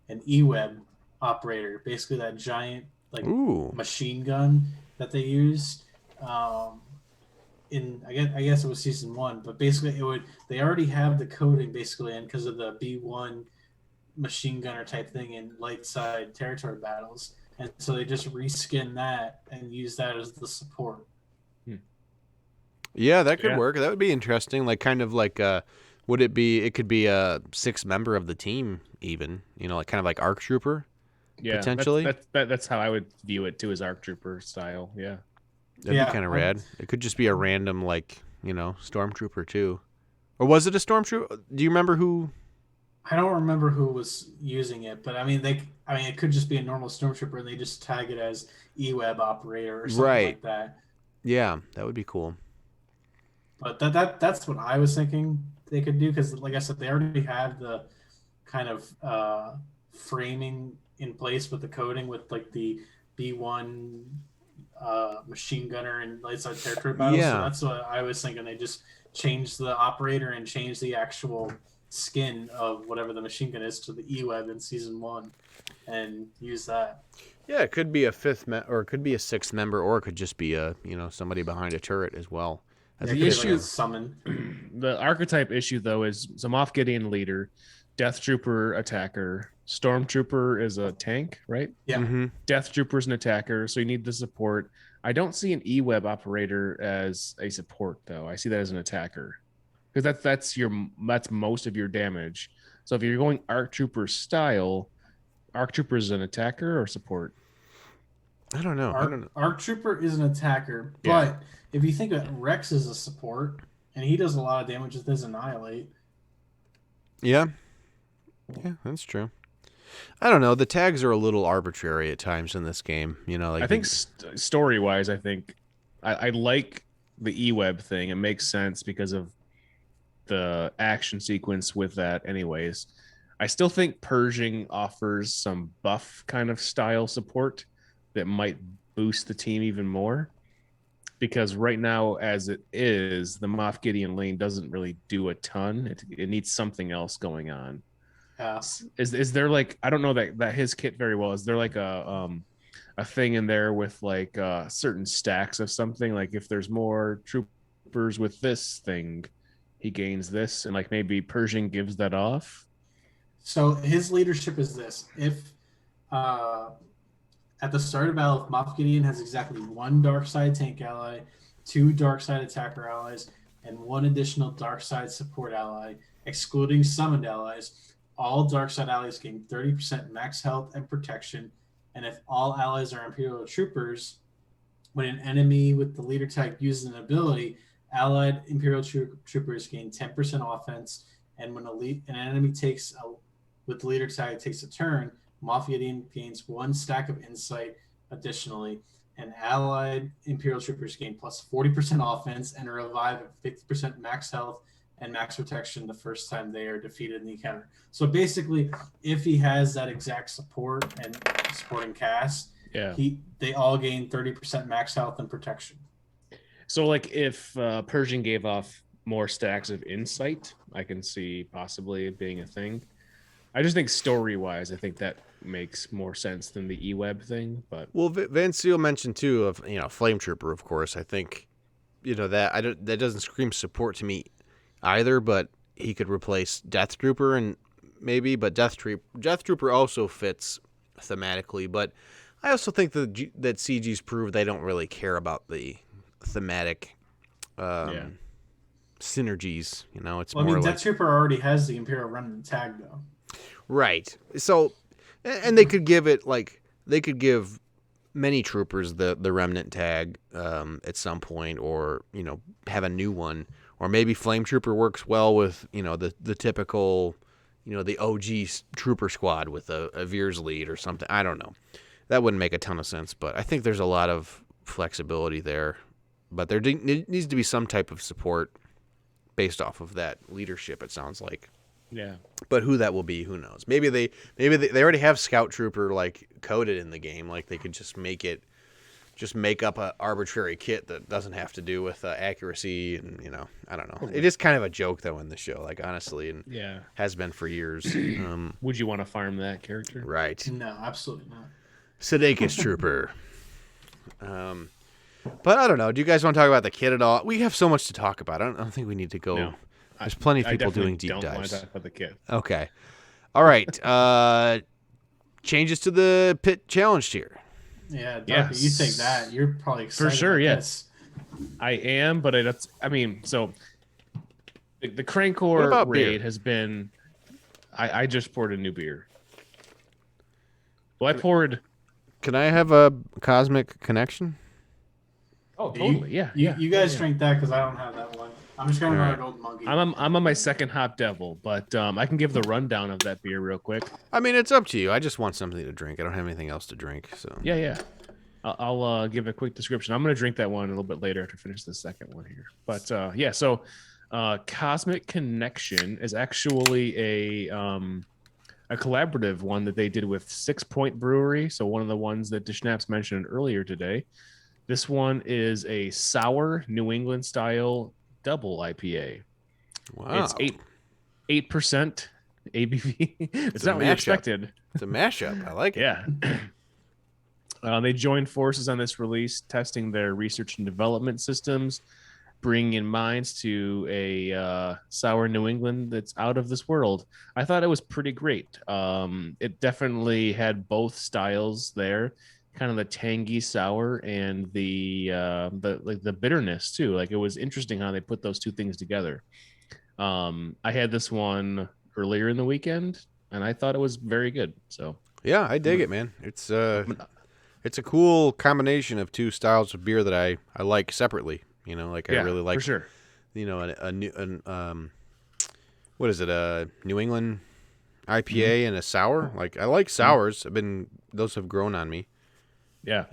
an E-Web operator, basically that giant like Ooh. machine gun that they use. In I guess it was season 1, but basically they already have the coding basically in because of the B1 machine gunner type thing in light side territory battles, and so they just reskin that and use that as the support. Yeah, that could Yeah. work. That would be interesting. Like kind of like would it be? It could be a 6th member of the team, even. You know, like kind of like ARC Trooper. Yeah, Potentially. That's how I would view it too, as ARC Trooper style. Yeah. That'd Yeah, be kind of rad. It could just be a random like stormtrooper too, or was it a stormtrooper? Do you remember who? I don't remember who was using it, but I mean, it could just be a normal stormtrooper, and they just tag it as E-Web operator or something like that. Yeah, that would be cool. But that's what I was thinking they could do, because, like I said, they already have the kind of framing in place with the coding, with like the B1 machine gunner and light side territory battles. Yeah. So that's what I was thinking. They just change the operator and change the actual skin of whatever the machine gun is to the E-Web in season 1, and use that. Yeah, it could be a or it could be a 6th member, or it could just be somebody behind a turret as well. That's the issue. Like summon. The archetype issue though is Moff Gideon leader, Death Trooper attacker, Stormtrooper is a tank, right? Yeah. Mm-hmm. Death Trooper's an attacker, so you need the support. I don't see an E-Web operator as a support though. I see that as an attacker, because that's most of your damage. So if you're going ARC Trooper style, ARC Trooper is an attacker or support? I don't know. ARC Trooper is an attacker, but Yeah. if you think that Rex is a support, and he does a lot of damage with his Annihilate. Yeah, that's true. I don't know. The tags are a little arbitrary at times in this game. I think story-wise, I like the E-Web thing. It makes sense because of the action sequence with that anyways. I still think Purging offers some buff kind of style support that might boost the team even more, because right now as it is, the Moff Gideon lane doesn't really do a ton. It needs something else going on. Is there like, I don't know that his kit very well, is there like a thing in there with like certain stacks of something, like if there's more troopers with this thing he gains this, and like maybe Pershing gives that off? So his leadership is this: if at the start of battle, if Moff Gideon has exactly 1 dark side tank ally, 2 dark side attacker allies, and 1 additional dark side support ally, excluding summoned allies, all dark side allies gain 30% max health and protection. And if all allies are Imperial troopers, when an enemy with the leader tag uses an ability, allied Imperial troopers gain 10% offense. And when an enemy with the leader tag takes a turn, Moff Gideon gains 1 stack of insight additionally, and allied Imperial troopers gain plus 40% offense and revive at 50% max health and max protection the first time they are defeated in the encounter. So basically, if he has that exact support and supporting cast, they all gain 30% max health and protection. So like if Pershing gave off more stacks of insight, I can see possibly it being a thing. I just think story-wise, I think that makes more sense than the E-Web thing. But Van Seal mentioned too of Flame Trooper, of course. I think that doesn't scream support to me either, but he could replace Death Trooper and maybe, but Death Trooper also fits thematically. But I also think that CG's proved they don't really care about the thematic synergies. It's more like Death Trooper already has the Imperial Remnant tag though. Right. So, and they could give many troopers the Remnant tag at some point, or have a new one, or maybe Flame Trooper works well with the typical the OG trooper squad with a Veers lead or something. I don't know. That wouldn't make a ton of sense, but I think there's a lot of flexibility there. But there needs to be some type of support based off of that leadership, it sounds like. Yeah. But who that will be, who knows? Maybe they already have Scout Trooper like coded in the game. Like they could just make up an arbitrary kit that doesn't have to do with accuracy, and I don't know. It is kind of a joke though in the show, like honestly, and has been for years. Would you want to farm that character? Right. No, absolutely not. Sudeikis Trooper. But I don't know. Do you guys want to talk about the kit at all? We have so much to talk about. I don't think we need to go. No. There's plenty of people doing deep don't dives. want to talk about the kit. Okay. All right. Changes to the pit challenge tier. Yeah, Darby, you take that. You're probably excited for sure. about Yes, I am. But so the Crankor raid has been. I just poured a new beer. Well, I poured. Can I have a cosmic connection? Oh, totally. Yeah. You guys drink that because I don't have that one. I'm just gonna All go right. with Old Monkey. I'm on my second Hop Devil, but I can give the rundown of that beer real quick. I mean, it's up to you. I just want something to drink. I don't have anything else to drink, so. Yeah. I'll give a quick description. I'm going to drink that one a little bit later to finish the second one here. But yeah, so Cosmic Connection is actually a collaborative one that they did with 6 Point Brewery. So one of the ones that Deschnapps mentioned earlier today. This one is a sour New England style double IPA. Wow. It's 8% ABV. It's a not what you mashup. expected. It's a mashup. I like it. Yeah. They joined forces on this release, testing their research and development systems, bringing in minds to a sour New England that's out of this world. I thought it was pretty great. It definitely had both styles there, kind of the tangy sour and the bitterness too. Like, it was interesting how they put those two things together. I had this one earlier in the weekend, and I thought it was very good. So Yeah, I dig it, man. It's a cool combination of two styles of beer that I like separately. You know, like I really like for sure. You know, what is it? A New England IPA and a sour. Like I like sours. Those have grown on me. Yeah.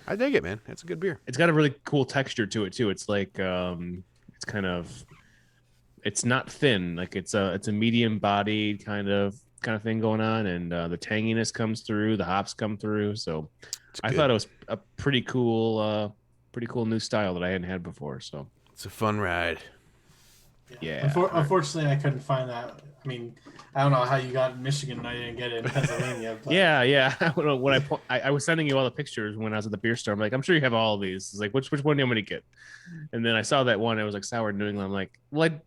I dig it, man. It's a good beer. It's got a really cool texture to it too. It's like it's not thin. Like it's a medium bodied kind of thing going on, and the tanginess comes through, the hops come through. So I thought it was a pretty cool new style that I hadn't had before. So it's a fun ride. Yeah. Unfortunately, I couldn't find that. I mean, I don't know how you got in Michigan and I didn't get it in Pennsylvania. But... Yeah. When I was sending you all the pictures when I was at the beer store, I'm like, I'm sure you have all of these. It's like, which one do you want me to get? And then I saw that one. It was like sour New England. I'm like, well, I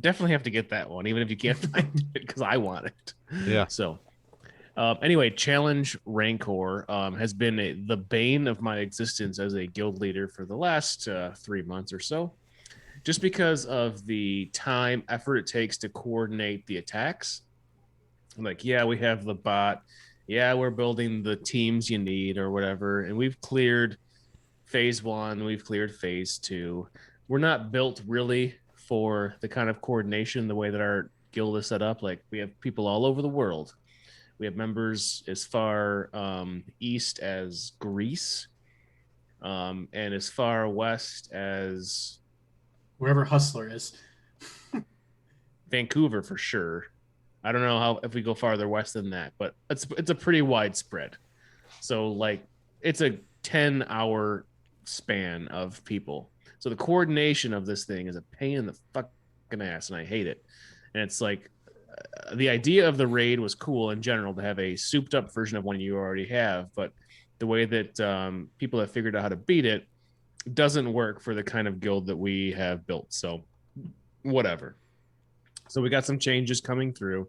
definitely have to get that one, even if you can't find it, because I want it. Yeah. So anyway, Challenge Rancor has been the bane of my existence as a guild leader for the last 3 months or so, just because of the time, effort it takes to coordinate the attacks. I'm like, yeah, we have the bot. Yeah, we're building the teams you need or whatever. And we've cleared phase 1. We've cleared phase 2. We're not built really for the kind of coordination the way that our guild is set up. Like, we have people all over the world. We have members as far east as Greece, and as far west as wherever Hustler is. Vancouver for sure. I don't know if we go farther west than that, but it's a pretty wide spread. So like, it's a 10-hour span of people. So the coordination of this thing is a pain in the fucking ass, and I hate it. And it's like, the idea of the raid was cool in general, to have a souped up version of one you already have, but the way that people have figured out how to beat it doesn't work for the kind of guild that we have built. So whatever. So we got some changes coming through,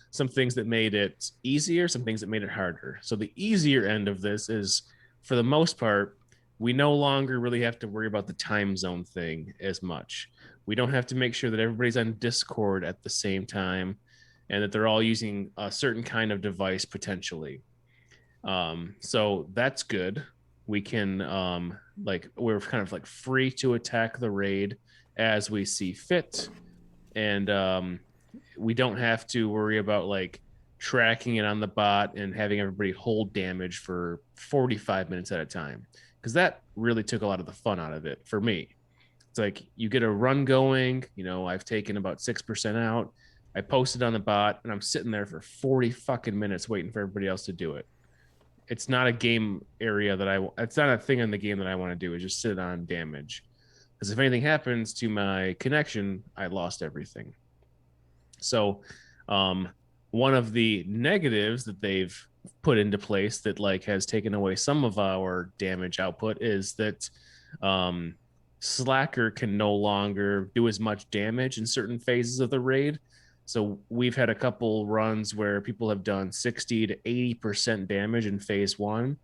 some things that made it easier, some things that made it harder. So the easier end of this is, for the most part, we no longer really have to worry about the time zone thing as much. We don't have to make sure that everybody's on Discord at the same time and that they're all using a certain kind of device potentially. So that's good. We can we're kind of like free to attack the raid as we see fit, and we don't have to worry about like tracking it on the bot and having everybody hold damage for 45 minutes at a time, because that really took a lot of the fun out of it for me. It's like, you get a run going, you know, I've taken about 6% out, I posted on the bot, and I'm sitting there for 40 fucking minutes waiting for everybody else to do it. It's not a game area it's not a thing in the game that I want to do, is just sit on damage. Because if anything happens to my connection, I lost everything. So one of the negatives that they've put into place that like has taken away some of our damage output is that Slacker can no longer do as much damage in certain phases of the raid. So we've had a couple runs where people have done 60 to 80% damage in phase 1.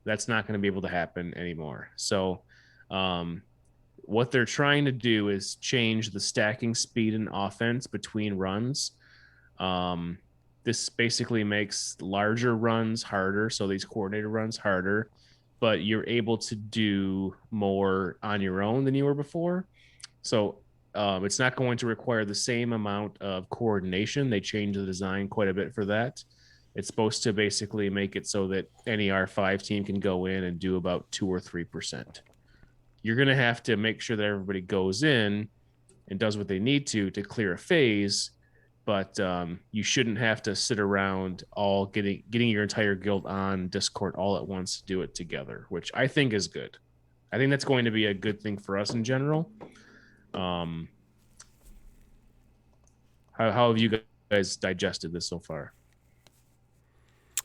That's not going to be able to happen anymore. So what they're trying to do is change the stacking speed and offense between runs. This basically makes larger runs harder, so these coordinated runs harder, but you're able to do more on your own than you were before. So It's not going to require the same amount of coordination. They changed the design quite a bit for that. It's supposed to basically make it so that any R5 team can go in and do about 2 or 3%. You're going to have to make sure that everybody goes in and does what they need to clear a phase, but you shouldn't have to sit around all getting your entire guild on Discord all at once to do it together, which I think is good. I think that's going to be a good thing for us in general. How have you guys digested this so far?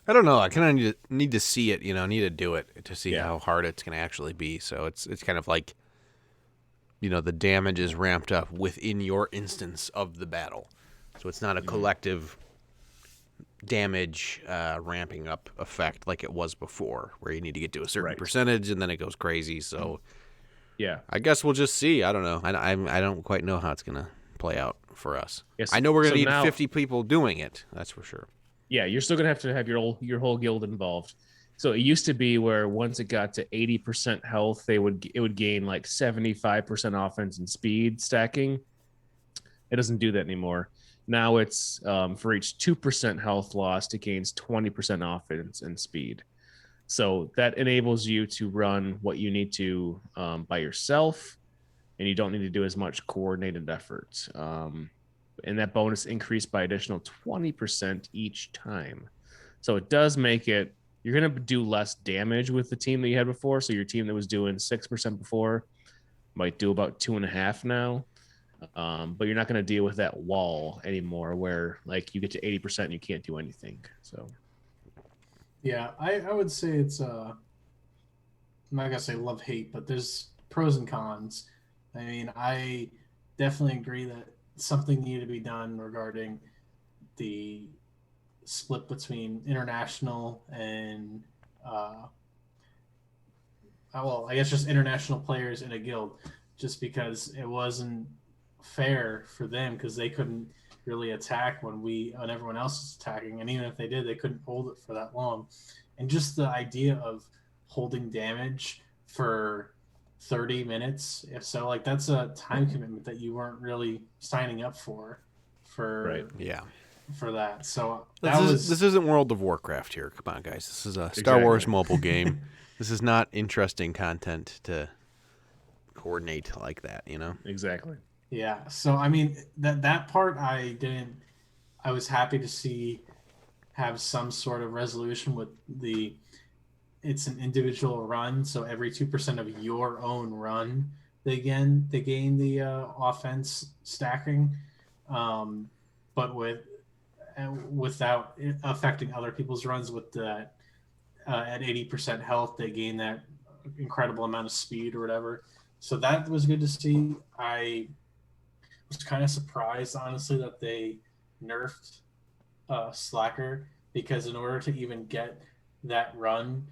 I don't know. I kind of need to see it, need to do it to see Yeah. how hard it's going to actually be. So it's kind of like, the damage is ramped up within your instance of the battle. So it's not a collective damage ramping up effect like it was before, where you need to get to a certain percentage and then it goes crazy. So yeah, I guess we'll just see. I don't know. I don't quite know how it's going to play out for us. Yes. I know we're going to So need now- 50 people doing it. That's for sure. Yeah, you're still gonna have your whole guild involved. So it used to be where once it got to 80% health, it would gain like 75% offense and speed stacking. It doesn't do that anymore. Now it's for each 2% health lost, it gains 20% offense and speed. So that enables you to run what you need to by yourself, and you don't need to do as much coordinated effort. And that bonus increased by additional 20% each time. So it does make it, you're going to do less damage with the team that you had before. So your team that was doing 6% before might do about 2.5 now. But you're not going to deal with that wall anymore where like you get to 80% and you can't do anything. So Yeah, I would say it's I'm not gonna say love hate, but there's pros and cons. I mean, I definitely agree that something needed to be done regarding the split between international and well, I guess just international players in a guild, just because it wasn't fair for them because they couldn't really attack when everyone else was attacking, and even if they did, they couldn't hold it for that long. And just the idea of holding damage for 30 minutes, if so, like that's a time commitment that you weren't really signing up for Yeah. for that. So This isn't World of Warcraft here. Come on, guys. This is a Star Wars mobile game. This is not interesting content to coordinate like that, exactly. Yeah. So I mean that part I was happy to see have some sort of resolution with it's an individual run, so every 2% of your own run they gain the offense stacking, but without it affecting other people's runs. With that at 80% health they gain that incredible amount of speed or whatever. So that was good to see. I was kind of surprised, honestly, that they nerfed Slacker, because in order to even get that run,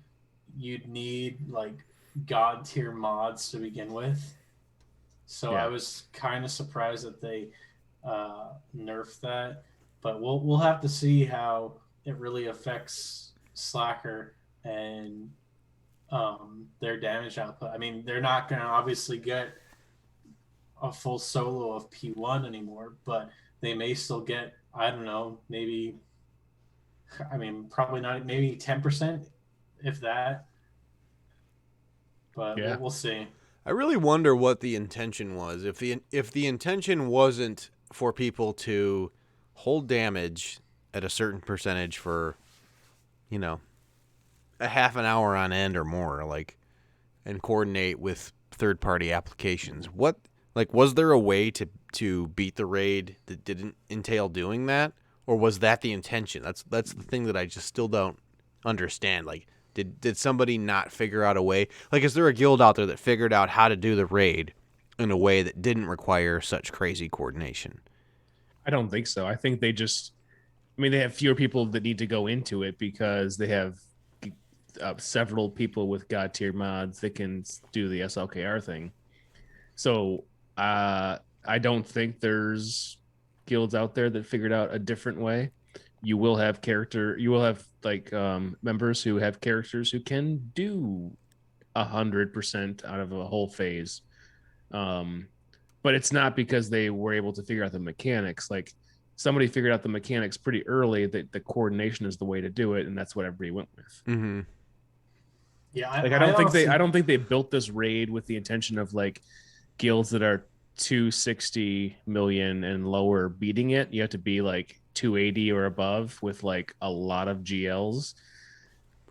you'd need like god tier mods to begin with. So Yeah. I was kind of surprised that they nerfed that, but we'll have to see how it really affects Slacker and their damage output. I mean, they're not going to obviously get a full solo of P1 anymore, but they may still get, I don't know, maybe, I mean, probably not, maybe 10%, if that. But Yeah. we'll see. I really wonder what the intention was. If the intention wasn't for people to hold damage at a certain percentage for, a half an hour on end or more, and coordinate with third-party applications, was there a way to beat the raid that didn't entail doing that, or was that the intention? That's the thing that I just still don't understand. Did somebody not figure out a way? Is there a guild out there that figured out how to do the raid in a way that didn't require such crazy coordination? I don't think so. I think they have fewer people that need to go into it because they have several people with god tier mods that can do the SLKR thing. So I don't think there's guilds out there that figured out a different way. You will have members who have characters who can do 100% out of a whole phase. but it's not because they were able to figure out the mechanics. Like somebody figured out the mechanics pretty early that the coordination is the way to do it, and that's what everybody went with. Mm-hmm. Yeah, Like I don't think they built this raid with the intention of like guilds that are 260 million and lower beating it. You have to be like 280 or above with like a lot of GLs.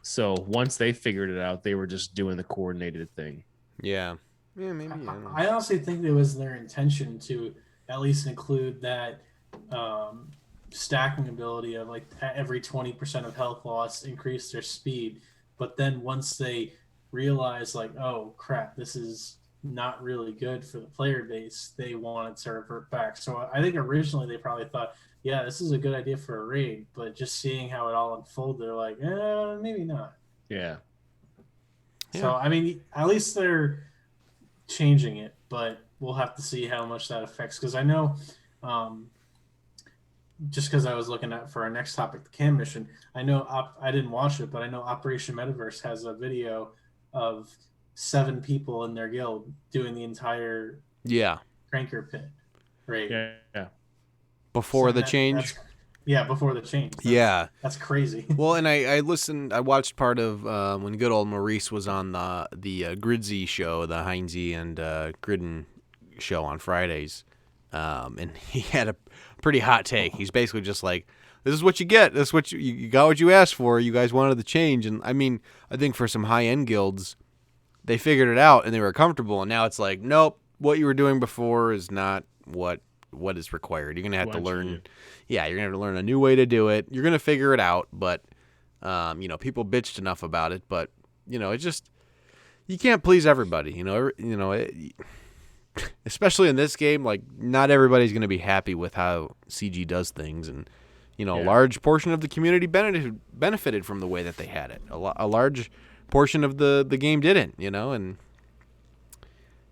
So once they figured it out, they were just doing the coordinated thing. Yeah. Yeah, maybe. I don't know. I honestly think it was their intention to at least include that stacking ability of like every 20% of health loss increase their speed. But then once they realize like, oh crap, this is not really good for the player base, they wanted to revert back. So I think originally they probably thought, yeah, this is a good idea for a raid, but just seeing how it all unfolded, they're like, maybe not. Yeah. So I mean, at least they're changing it, but we'll have to see how much that affects. Because I know, just because I was looking at for our next topic, the cam mission, I know I didn't watch it, but I know Operation Metaverse has a video of 7 people in their guild doing the entire Cranker Pit raid. Yeah. Before the change. Before the change. That's crazy. Well, and I watched part of when good old Maurice was on the Gridsy show, the Heinze and Gridden show on Fridays, and he had a pretty hot take. He's basically just like, this is what you get. This is what you got what you asked for. You guys wanted the change. And I mean, I think for some high-end guilds, they figured it out and they were comfortable. And now it's like, nope, what you were doing before is not what is required. You're going to have to learn. Yeah, you're going to have to learn a new way to do it. You're going to figure it out. But, people bitched enough about it. But, it just, you can't please everybody. Especially in this game, like, not everybody's going to be happy with how CG does things. And, a large portion of the community benefited from the way that they had it. A large portion of the game didn't, and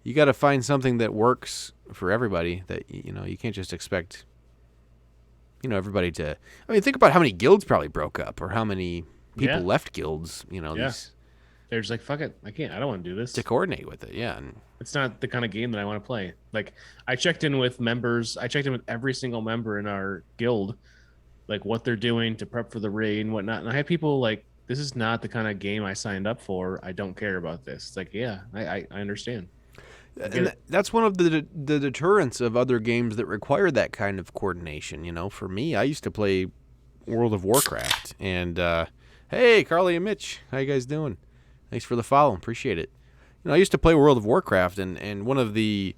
you got to find something that works for everybody. That you can't just expect everybody to. I mean, think about how many guilds probably broke up, or how many people left guilds. They're just like, fuck it, I don't want to do this to coordinate with it. Yeah, and it's not the kind of game that I want to play. Like, I checked in with members. I checked in with every single member in our guild, like what they're doing to prep for the raid and whatnot. And I had people like, this is not the kind of game I signed up for. I don't care about this. It's like, yeah, I understand. And that's one of the deterrents of other games that require that kind of coordination. For me, I used to play World of Warcraft. And, hey, Carly and Mitch, how you guys doing? Thanks for the follow. Appreciate it. I used to play World of Warcraft, and one of the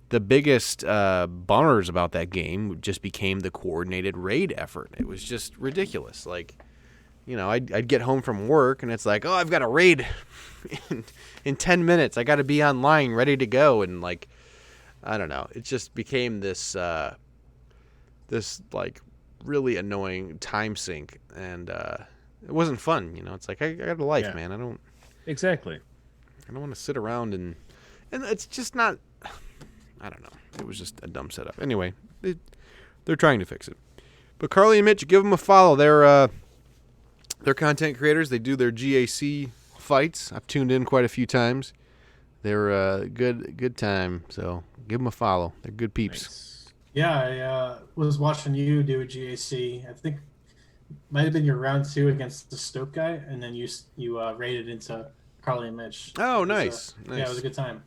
biggest bummers about that game just became the coordinated raid effort. It was just ridiculous. Like, I'd get home from work, and it's like, oh, I've got a raid in 10 minutes. I got to be online, ready to go. And, like, I don't know. It just became this like, really annoying time sink. And it wasn't fun, It's like, I got a life, man. I don't want to sit around and it's just not, I don't know. It was just a dumb setup. Anyway, they're trying to fix it. But Carly and Mitch, give them a follow. They're content creators. They do their GAC fights. I've tuned in quite a few times. They're a good time. So give them a follow. They're good peeps. Nice. Yeah, I was watching you do a GAC. I think might have been your round 2 against the Stoke guy, and then you raided into Carly and Mitch. Oh, nice. Yeah, it was a good time.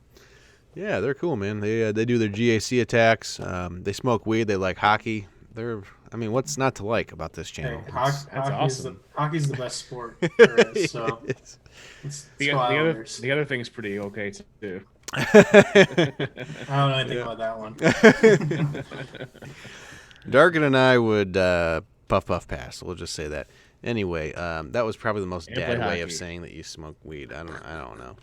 Yeah, they're cool, man. They do their GAC attacks. They smoke weed. They like hockey. What's not to like about this channel? Hey, That's awesome. Hockey's the best sport there is, so the other thing's pretty okay too. I don't know anything about that one. Darkin and I would puff pass. We'll just say that. Anyway, that was probably the most dad way of saying that you smoke weed. I don't know.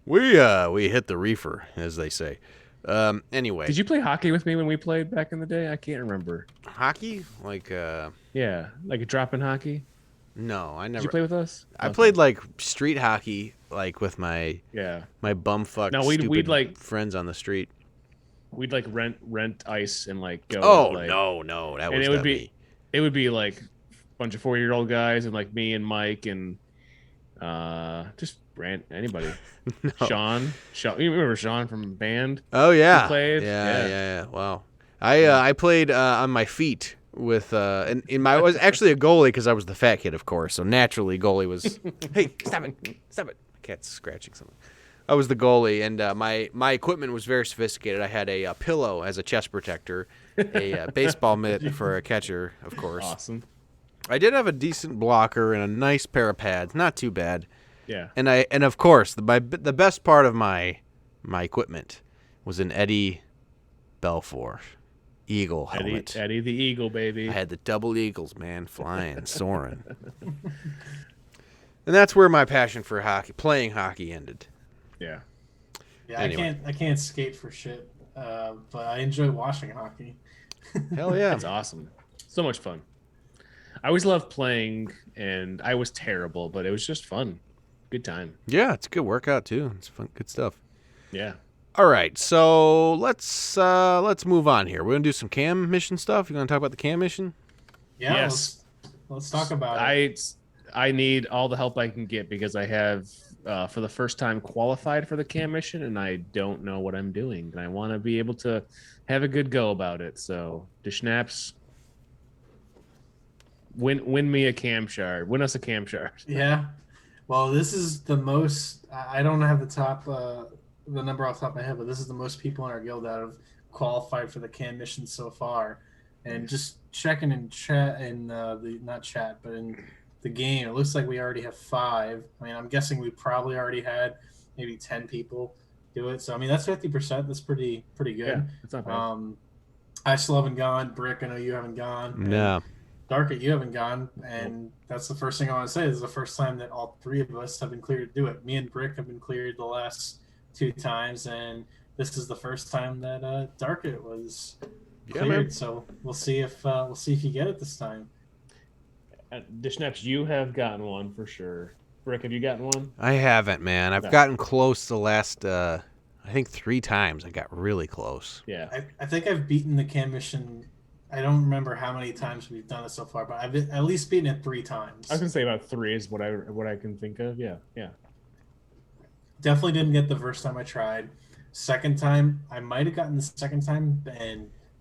We hit the reefer, as they say. Anyway. Did you play hockey with me when we played back in the day? I can't remember. Hockey? Like yeah, like a drop-in hockey? No, I never. Did you play with us? I played like street hockey, like with my bumfuck we'd like friends on the street. We'd like rent ice and like go. Oh, like, no, that was it would be like a bunch of 4-year-old guys and like me and Mike and Just anybody. No. Sean, you remember Sean from band? Oh yeah. Who played? Yeah. Wow. I played on my feet with and I was actually a goalie because I was the fat kid, of course. So naturally, goalie was. Hey, stop it! Stop it! My cat's scratching something. I was the goalie, and my equipment was very sophisticated. I had a pillow as a chest protector, a baseball mitt for a catcher, of course. Awesome. I did have a decent blocker and a nice pair of pads, not too bad. Yeah. And of course, the best part of my equipment was an Eddie Belfour eagle helmet. Eddie the Eagle, baby. I had the double eagles, man, flying, soaring. And that's where my passion for playing hockey ended. Yeah. Yeah, Anyway. I can't skate for shit, but I enjoy watching hockey. Hell yeah. That's awesome. So much fun. I always loved playing, and I was terrible, but it was just fun. Good time. Yeah, it's a good workout too. It's fun, good stuff. Yeah. All right, so let's move on here. We're gonna do some cam mission stuff. You gonna talk about the cam mission? Yeah, Yes. let's talk about it. I need all the help I can get because I have, for the first time, qualified for the cam mission, and I don't know what I'm doing, and I want to be able to have a good go about it. So, Deschnapps, win me a cam shard. Win us a cam shard. Yeah. Well, this is the most. I don't have the number off the top of my head, but this is the most people in our guild that have qualified for the cam mission so far. And just checking in chat in not chat, but in the game, it looks like we already have 5. I mean, I'm guessing we probably already had maybe 10 people do it. So I mean, that's 50%. That's pretty good. Yeah, it's not bad. I still haven't gone. Brick, I know you haven't gone. No. Dark, you haven't gone, and that's the first thing I want to say. This is the first time that all 3 of us have been cleared to do it. Me and Brick have been cleared the last 2 times, and this is the first time that Dark was cleared. man. So we'll see if you get it this time. Deschnapps, you have gotten one for sure. Rick, have you gotten one? I haven't, man. I've No. gotten close the last I think 3 times. I got really close. Yeah. I think I've beaten the cam mission. I don't remember how many times we've done it so far, but I've at least beaten it 3 times. I was gonna say about 3 is what I can think of. Yeah. Definitely didn't get the first time I tried. Second time, I might have gotten the second time,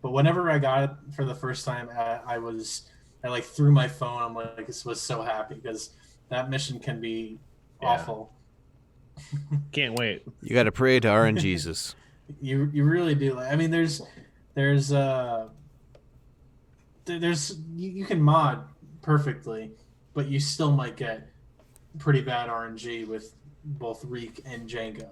but whenever I got it for the first time, I like threw my phone. I'm like, this was so happy because that mission can be awful. Can't wait. You got to pray to RNGesus. You really do. I mean, you can mod perfectly, but you still might get pretty bad RNG with both Reek and Django.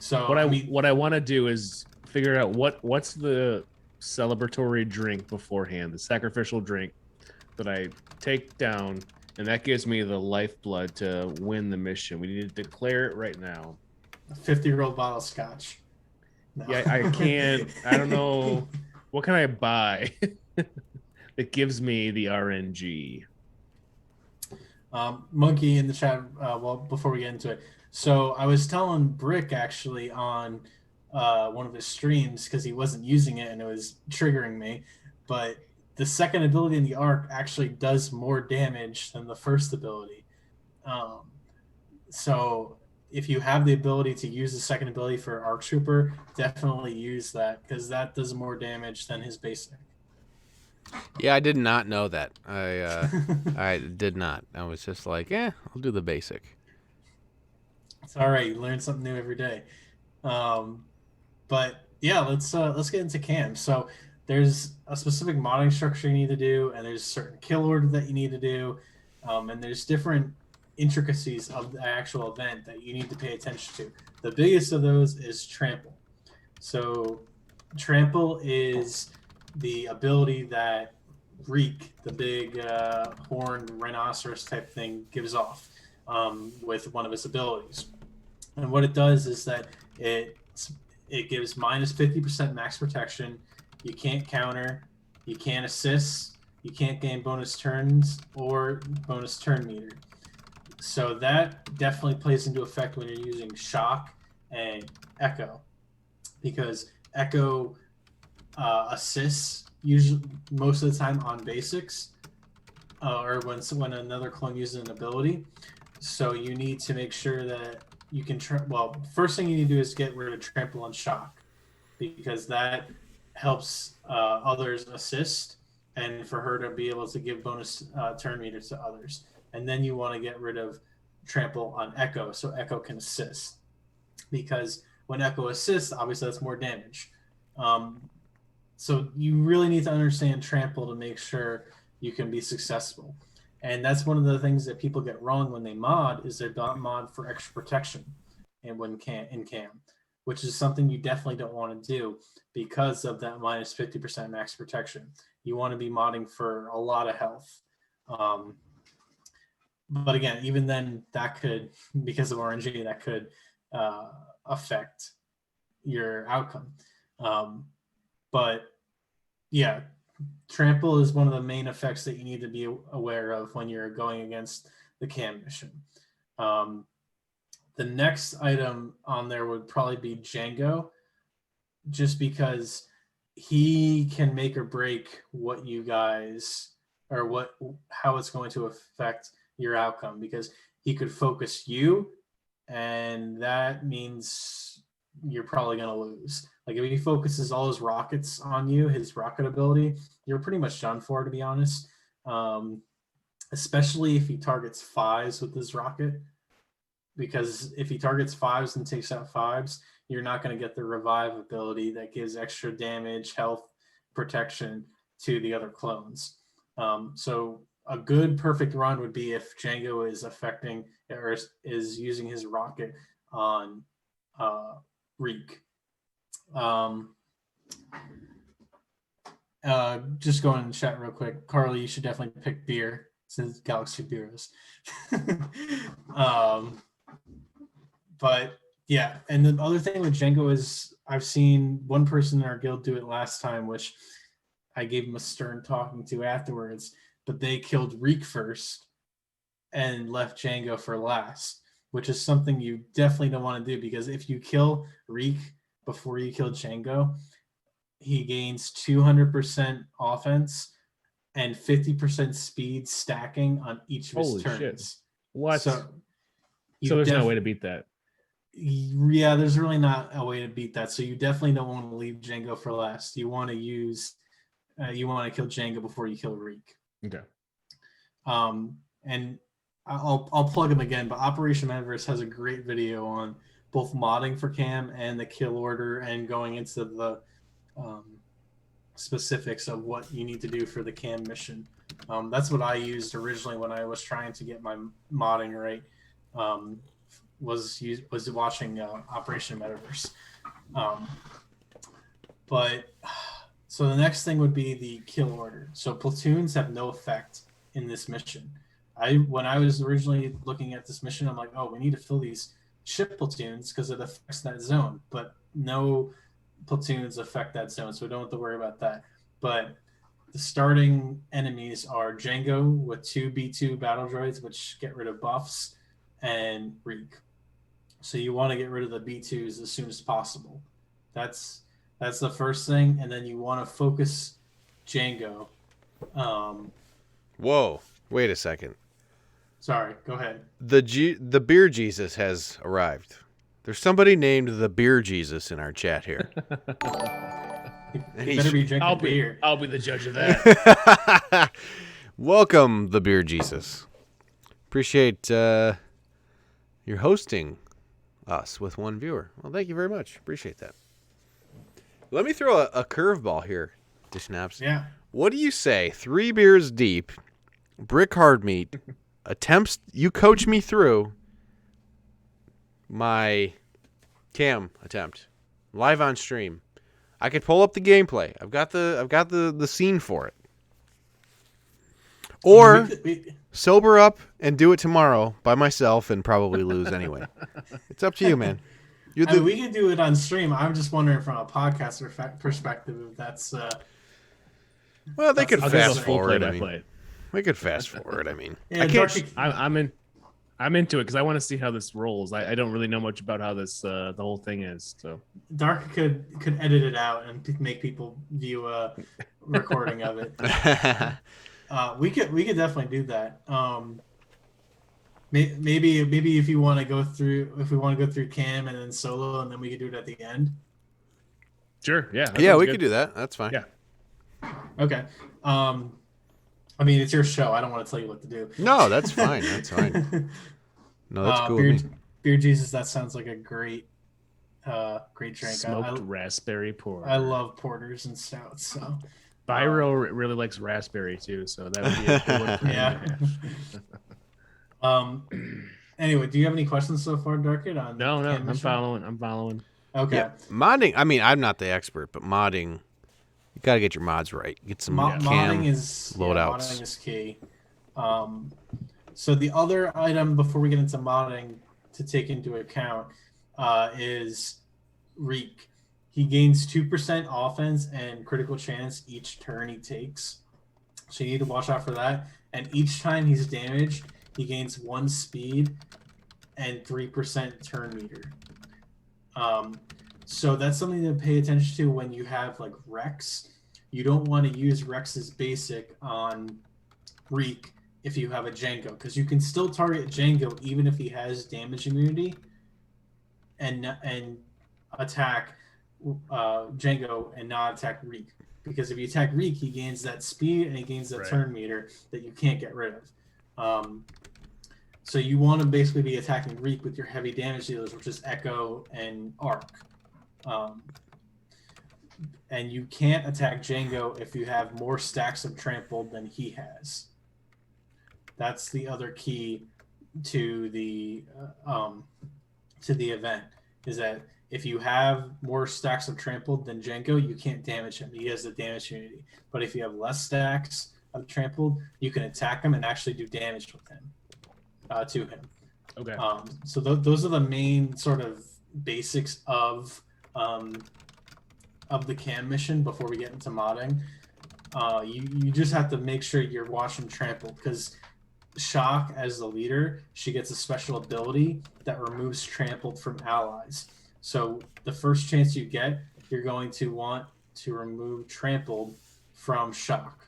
So What I want to do is figure out what's the celebratory drink beforehand, the sacrificial drink that I take down, and that gives me the lifeblood to win the mission. We need to declare it right now. a 50-year-old bottle of scotch. No. Yeah, I can't. I don't know. What can I buy that gives me the RNG? Monkey in the chat. Well, before we get into it, so I was telling Brick actually on one of his streams because he wasn't using it and it was triggering me. But the second ability in the arc actually does more damage than the first ability. So if you have the ability to use the second ability for Arc Trooper, definitely use that because that does more damage than his basic. Yeah, I did not know that. I did not. I was just like, I'll do the basic. It's all right. You learn something new every day. But yeah, let's get into cam. So there's a specific modding structure you need to do, and there's a certain kill order that you need to do, and there's different intricacies of the actual event that you need to pay attention to. The biggest of those is trample. So trample is the ability that Reek, the big horned rhinoceros type thing, gives off with one of its abilities. And what it does is that it gives minus 50% max protection. You can't counter, you can't assist, you can't gain bonus turns or bonus turn meter. So that definitely plays into effect when you're using shock and echo, because echo assists usually most of the time on basics, or when another clone uses an ability. So you need to make sure that you can. Well, first thing you need to do is get rid of trample and shock, because that helps others assist, and for her to be able to give bonus turn meter to others. And then you want to get rid of trample on Echo, so Echo can assist, because when Echo assists, obviously that's more damage. So you really need to understand trample to make sure you can be successful. And that's one of the things that people get wrong when they mod, is they don't mod for extra protection and when in cam, which is something you definitely don't want to do because of that minus 50% max protection. You want to be modding for a lot of health. But again, even then, that could, because of RNG, that could affect your outcome. But yeah, trample is one of the main effects that you need to be aware of when you're going against the cam mission. The next item on there would probably be Django, just because he can make or break what you guys, or how it's going to affect your outcome, because he could focus you, and that means you're probably going to lose. Like if he focuses all his rockets on you, his rocket ability, you're pretty much done for, to be honest. Especially if he targets 5s with his rocket, because if he targets 5s and takes out 5s, you're not going to get the revive ability that gives extra damage, health, protection to the other clones. So a good perfect run would be if Django is affecting or is using his rocket on Reek. Just going in the chat real quick. Carly, you should definitely pick beer since Galaxy Beeroes. But yeah, and the other thing with Django is I've seen one person in our guild do it last time, which I gave him a stern talking to afterwards, but they killed Reek first and left Django for last, which is something you definitely don't want to do, because if you kill Reek before you kill Django, he gains 200% offense and 50% speed stacking on each of his Holy turns. shit. What? So there's no way to beat that. Yeah, there's really not a way to beat that. So you definitely don't want to leave Django for last. You want to kill Django before you kill Reek. Okay. And I'll plug him again, but Operation Metaverse has a great video on both modding for cam and the kill order, and going into the specifics of what you need to do for the cam mission. That's what I used originally when I was trying to get my modding right. Was watching Operation Metaverse. But so the next thing would be the kill order. So platoons have no effect in this mission. When I was originally looking at this mission, I'm like, oh, we need to fill these ship platoons because it affects that zone, but no platoons affect that zone, so we don't have to worry about that. But the starting enemies are Django with 2 B2 battle droids, which get rid of buffs, and Reek. So you want to get rid of the B2s as soon as possible. That's the first thing, and then you want to focus Django. Whoa! Wait a second. Sorry, go ahead. The beer Jesus has arrived. There's somebody named the Beer Jesus in our chat here. You better be drinking beer. I'll be the judge of that. Welcome, the Beer Jesus. Appreciate your hosting us with one viewer. Well, thank you very much. Appreciate that. Let me throw a curveball here, Deschnapps. Yeah. What do you say? 3 beers deep, brick hard meat, attempts. You coach me through my cam attempt live on stream. I could pull up the gameplay. I've got the scene for it. Or sober up and do it tomorrow by myself and probably lose anyway. It's up to you, man. We can do it on stream. I'm just wondering from a podcaster perspective if that's. Well, they could fast full forward. play-by-play. We could fast forward. I mean, Yeah, I can't. I'm into it because I want to see how this rolls. I don't really know much about how this the whole thing is. So Dark could edit it out and make people view a recording of it. We could definitely do that. maybe if you want to go through, if we want to go through Cam and then solo, and then we could do it at the end. Sure. Yeah. that Yeah, sounds we good. could do that. That's fine. Yeah. Okay. I mean, it's your show. I don't want to tell you what to do. No, that's fine. That's fine. No, that's cool. Beer, with me. Beer Jesus, that sounds like a great drink. Smoked raspberry porter. I love porters and stouts. So Byro really likes raspberry too, so that would be a good one for him. yeah. Anyway, do you have any questions so far, Darkit? On No, Cam I'm mission? following. Okay. Yeah, modding. I mean, I'm not the expert, but modding, you got to get your mods right. Get some cam Modding is loadouts. modding is key. So the other item before we get into modding to take into account is Reek. He gains 2% offense and critical chance each turn he takes. So you need to watch out for that. And each time he's damaged, he gains 1 speed and 3% turn meter. So that's something to pay attention to when you have like Rex. You don't want to use Rex's basic on Reek if you have a Django, because you can still target Django even if he has damage immunity and attack Django and not attack Reek. Because if you attack Reek, he gains that speed and he gains that turn meter that you can't get rid of. So you want to basically be attacking Reek with your heavy damage dealers, which is Echo and Arc. And you can't attack Django if you have more stacks of trampled than he has. That's the other key to the event, is that if you have more stacks of trampled than Django, you can't damage him. He has the damage immunity. But if you have less stacks of trampled, you can attack him and actually do damage with him, to him. Okay. So those are the main sort of basics of the cam mission before we get into modding. You just have to make sure you're watching trampled, because Shock, as the leader, she gets a special ability that removes trampled from allies. So the first chance you get, you're going to want to remove trampled from Shock.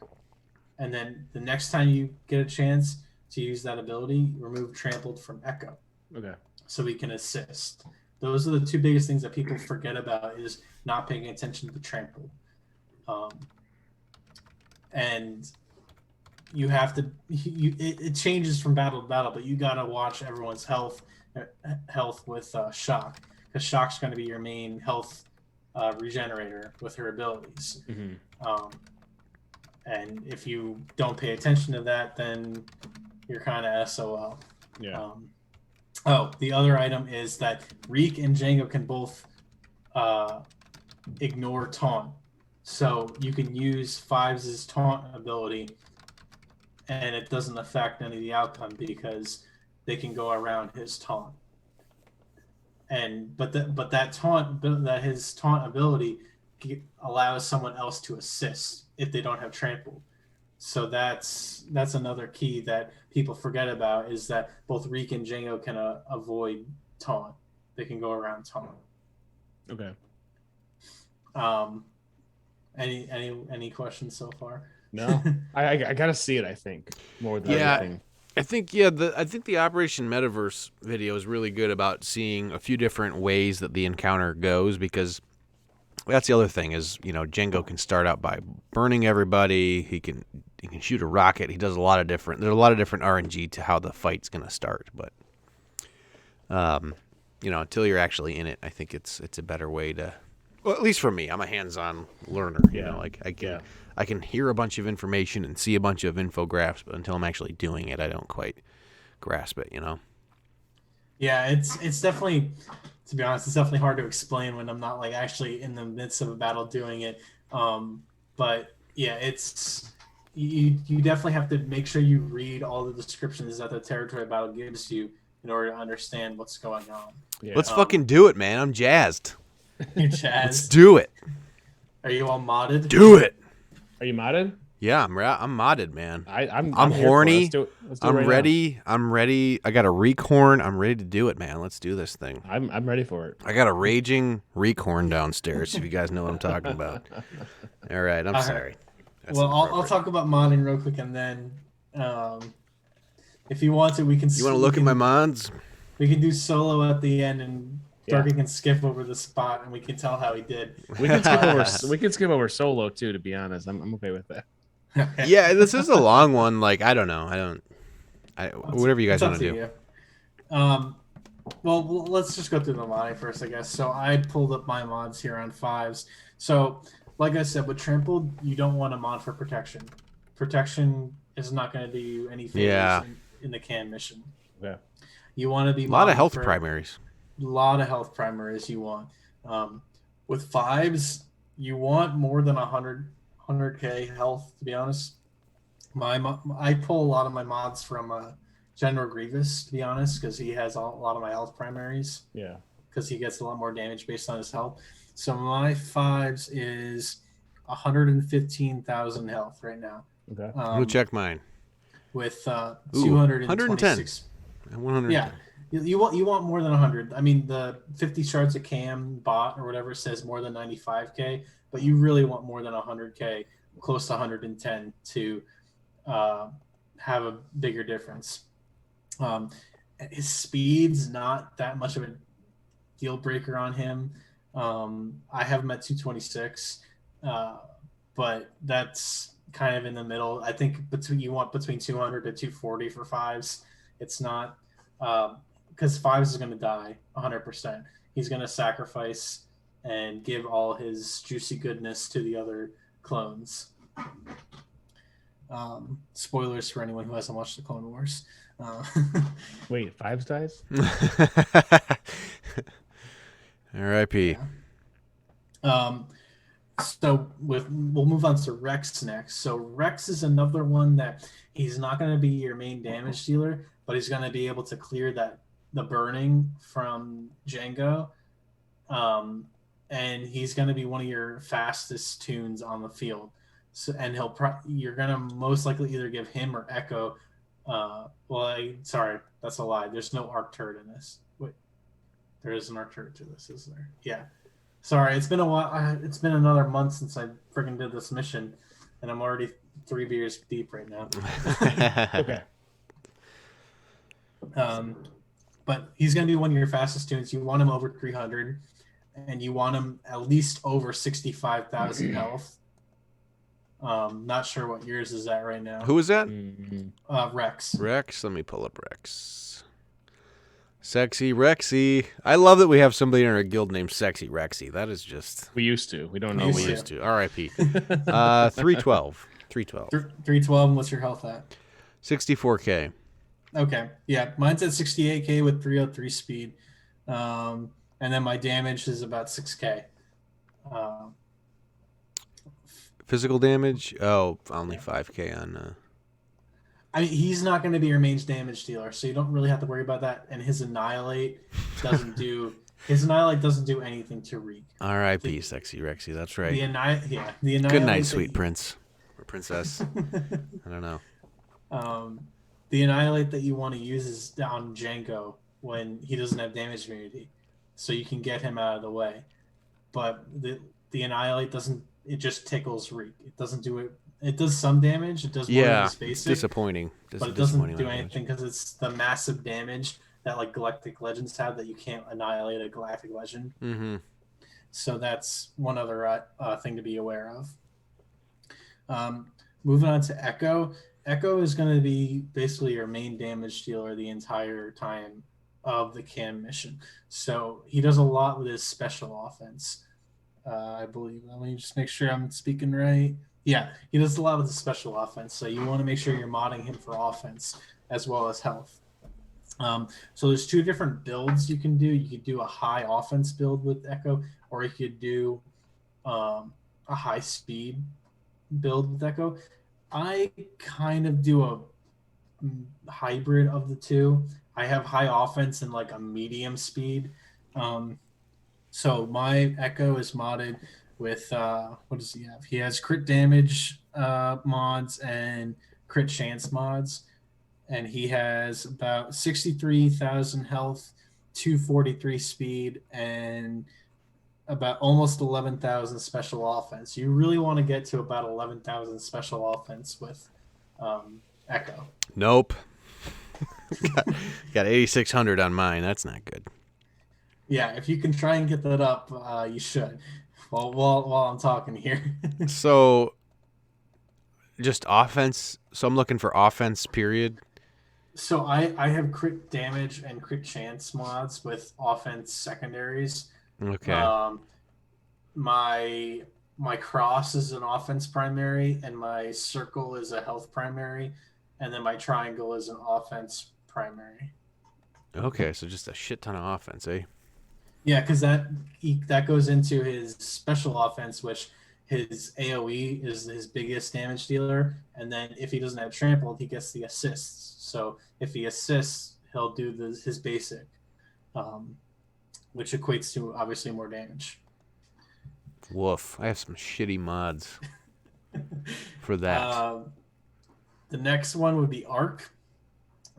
And then the next time you get a chance to use that ability, remove trampled from Echo. Okay. So we can assist. Those are the two biggest things that people forget about, is not paying attention to trampled. And you have to, it changes from battle to battle, but you got to watch everyone's health with Shock, because Shock's going to be your main health regenerator with her abilities. Mm-hmm. And if you don't pay attention to that, then you're kind of SOL. Yeah. The other item is that Reek and Django can both ignore taunt. So you can use Fives' taunt ability, and it doesn't affect any of the outcome because they can go around his taunt. But that his taunt ability allows someone else to assist if they don't have trampled. So that's another key that people forget about, is that both Reek and Django can avoid taunt. They can go around taunt. Okay. Any questions so far? No, I gotta see it. I think more than anything. I think the Operation Metaverse video is really good about seeing a few different ways that the encounter goes, because that's the other thing is, Django can start out by burning everybody. He can shoot a rocket. He does there's a lot of different RNG to how the fight's gonna start. But until you're actually in it, I think it's a better way to. Well, at least for me, I'm a hands-on learner. I can hear a bunch of information and see a bunch of infographics, but until I'm actually doing it, I don't quite grasp it. Yeah, it's definitely, to be honest, it's definitely hard to explain when I'm not like actually in the midst of a battle doing it. But yeah, it's you definitely have to make sure you read all the descriptions that the territory battle gives you in order to understand what's going on. Yeah. Let's fucking do it, man. I'm jazzed. You're Chaz. Let's do it. Are you all modded? Do it. Are you modded? Yeah, I'm modded, man. I'm here for it. horny. Let's do it I'm right ready. now. I'm ready. I got a Reekhorn. I'm ready to do it, man. Let's do this thing. I'm ready for it. I got a raging Reekhorn downstairs, if you guys know what I'm talking about. All right, I'm sorry. That's Well, I'll inappropriate. talk about modding real quick, and then If you want to, we can. You want to look at my mods? We can do solo at the end, and Yeah. Darky can skip over the spot, and we can tell how he did. We can skip over. We can skip over solo too. To be honest, I'm okay with that. Yeah, this is a long one. Like, I don't know. Whatever you guys want to do. You. Well, let's just go through the modding first, I guess. So I pulled up my mods here on 5s. So, like I said, with Trampled, you don't want to mod for protection. Protection is not going to do you any favors in the can mission. Yeah. You want to be A lot of health primaries. A lot of health primaries you want. With 5s, you want more than 100k health, to be honest. I pull a lot of my mods from General Grievous, to be honest, because he has a lot of my health primaries. Yeah. Because he gets a lot more damage based on his health. So my 5s is 115,000 health right now. Okay. Let me check mine. With 226. 110. 100. Yeah. You want more than 100. I mean, the 50 shards of cam bot or whatever says more than 95k, but you really want more than 100k, close to 110 to have a bigger difference. His speed's not that much of a deal breaker on him. I have him at 226, but that's kind of in the middle. I think you want between 200 to 240 for 5s. It's not because 5s is going to die 100%. He's going to sacrifice and give all his juicy goodness to the other clones. Spoilers for anyone who hasn't watched the Clone Wars. Wait, 5s dies? R.I.P. Yeah. So we'll move on to Rex next. So Rex is another one that he's not going to be your main damage dealer, but he's going to be able to clear the burning from Django, and he's going to be one of your fastest tunes on the field. So, and you're going to most likely either give him or Echo. Sorry, that's a lie. There's no arc turret in this. Wait, there is an arc turret to this, is there? Yeah. Sorry, it's been a while. It's been another month since I freaking did this mission, and I'm already 3 beers deep right now. Okay. But he's going to be one of your fastest tunes. You want him over 300, and you want him at least over 65,000 health. Not sure what yours is at right now. Who is that? Rex. Rex. Let me pull up Rex. Sexy Rexy. I love that we have somebody in our guild named Sexy Rexy. That is just... We used to. We don't know. We used to. R.I.P. 312. 312, and what's your health at? 64k. Okay. Yeah, mine's at 68k with 303 speed. And then my damage is about 6k. Physical damage? Oh, only 5k on... I mean, he's not going to be your main damage dealer, so you don't really have to worry about that. And his Annihilate doesn't do anything to Reek. R.I.P. Sexy Rexy. That's right. The Annihilate. Good night, sweet prince or princess. I don't know. The Annihilate that you want to use is on Django when he doesn't have damage immunity, so you can get him out of the way. But the Annihilate doesn't. It just tickles Reek. It doesn't do it. It does some damage. It does more than basic. Disappointing. But it doesn't do anything because it's the massive damage that like Galactic Legends have that you can't annihilate a Galactic Legend. Mm-hmm. So that's one other thing to be aware of. Moving on to Echo. Echo is going to be basically your main damage dealer the entire time of the cam mission. So he does a lot with his special offense. I believe. Let me just make sure I'm speaking right. Yeah, he does a lot with the special offense. So you want to make sure you're modding him for offense as well as health. So there's 2 different builds you can do. You could do a high offense build with Echo, or you could do a high speed build with Echo. I kind of do a hybrid of the 2. I have high offense and like a medium speed. So my Echo is modded with what does he have? He has crit damage mods and crit chance mods, and he has about 63,000 health, 243 speed, and about almost 11,000 special offense. You really want to get to about 11,000 special offense with Echo. Nope. Got 8,600 on mine. That's not good. Yeah, if you can try and get that up, you should. While I'm talking here. So, just offense. So I'm looking for offense. Period. So I have crit damage and crit chance mods with offense secondaries. Okay. Um, my cross is an offense primary, and my circle is a health primary, and then my triangle is an offense primary. Okay. So just a shit ton of offense, eh? Yeah, because that goes into his special offense, which his AOE is his biggest damage dealer, and then if he doesn't have trampled, he gets the assists. So if he assists, he'll do his basic, um, which equates to obviously more damage. Woof. I have some shitty mods for that. The next one would be Arc.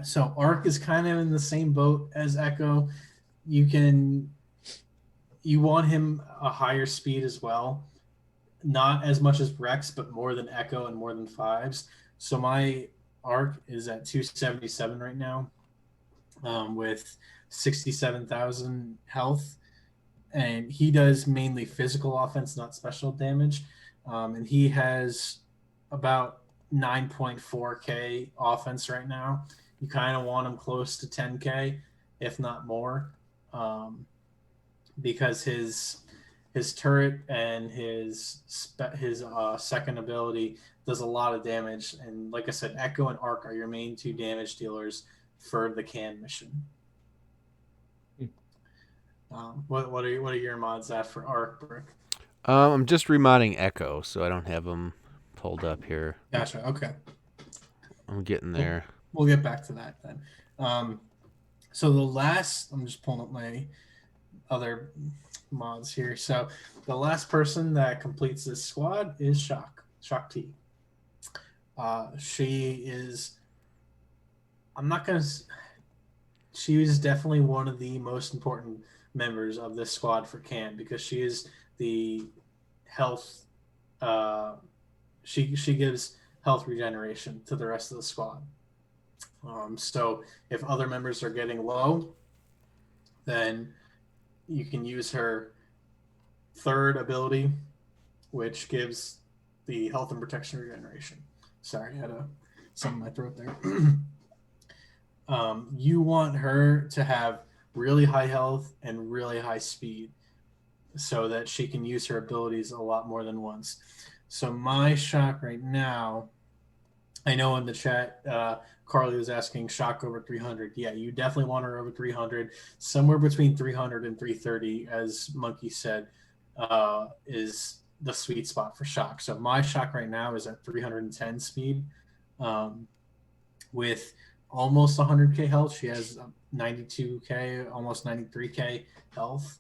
So Arc is kind of in the same boat as Echo. You want him a higher speed as well. Not as much as Rex, but more than Echo and more than Fives. So my Arc is at 277 right now, with 67,000 health. And he does mainly physical offense, not special damage. And he has about 9.4k offense right now. You kind of want him close to 10k, if not more, because his turret and his second ability does a lot of damage. And like I said, Echo and Arc are your main two damage dealers for the can mission. What are your mods at for Arc, Brick? I'm just remodding Echo, so I don't have them pulled up here. Gotcha. Okay. I'm getting there. We'll get back to that then. So I'm just pulling up my other mods here. So the last person that completes this squad is Shock T. She is. She is definitely one of the most important members of this squad for Can, because she is the health. She gives health regeneration to the rest of the squad. So if other members are getting low, then you can use her third ability, which gives the health and protection regeneration. Sorry, I had something in my throat there. You want her to have really high health and really high speed so that she can use her abilities a lot more than once. So my Shock right now, I know in the chat, Carly was asking Shock over 300. Yeah, you definitely want her over 300. Somewhere between 300 and 330, as Monkey said, is the sweet spot for Shock. So my Shock right now is at 310 speed, with almost 100k health. She has 92k, almost 93k health.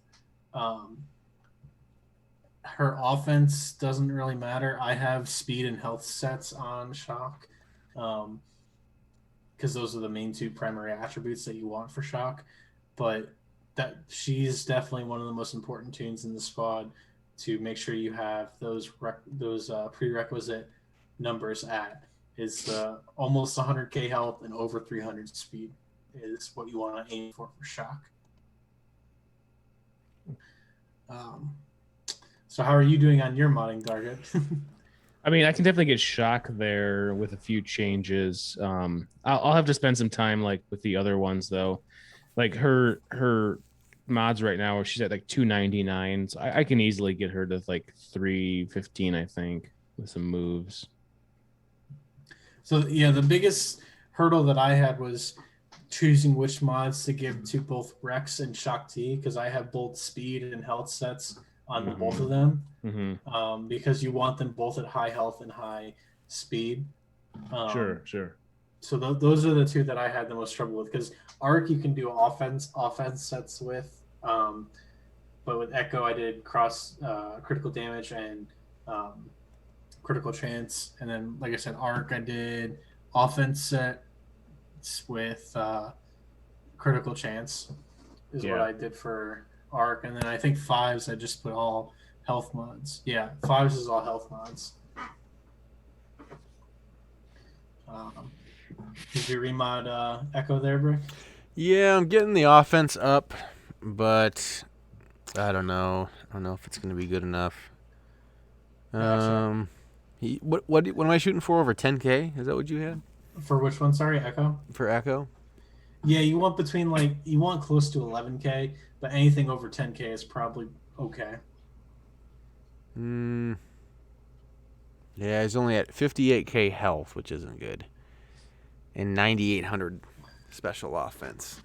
Her offense doesn't really matter. I have speed and health sets on Shock, because those are the main two primary attributes that you want for Shock. But that she's definitely one of the most important tunes in the squad to make sure you have those prerequisite numbers at. Is the almost 100k health and over 300 speed is what you want to aim for Shock. So how are you doing on your modding, Darget? I mean, I can definitely get Shock there with a few changes. I'll have to spend some time like with the other ones though. Like her mods right now, she's at like 299. So I can easily get her to like 315, I think, with some moves. So yeah, the biggest hurdle that I had was choosing which mods to give to both Rex and Shock T, because I have both speed and health sets on both of them, because you want them both at high health and high speed. Sure. So those are the two that I had the most trouble with, because Arc you can do offense sets with, but with Echo I did cross critical damage and critical chance, and then like I said, Arc I did offense sets with critical chance is what I did for Arc. And then I think Fives I just put all health mods. Yeah, Fives is all health mods. Did you remod Echo there, Brick? Yeah, I'm getting the offense up, but I don't know. I don't know if it's going to be good enough. Gotcha. What am I shooting for? Over 10K? Is that what you had For which one? Sorry, Echo. for Echo? Yeah, you want you want close to 11K, but anything over 10K is probably okay. Yeah, he's only at 58K health, which isn't good, and 9,800 special offense.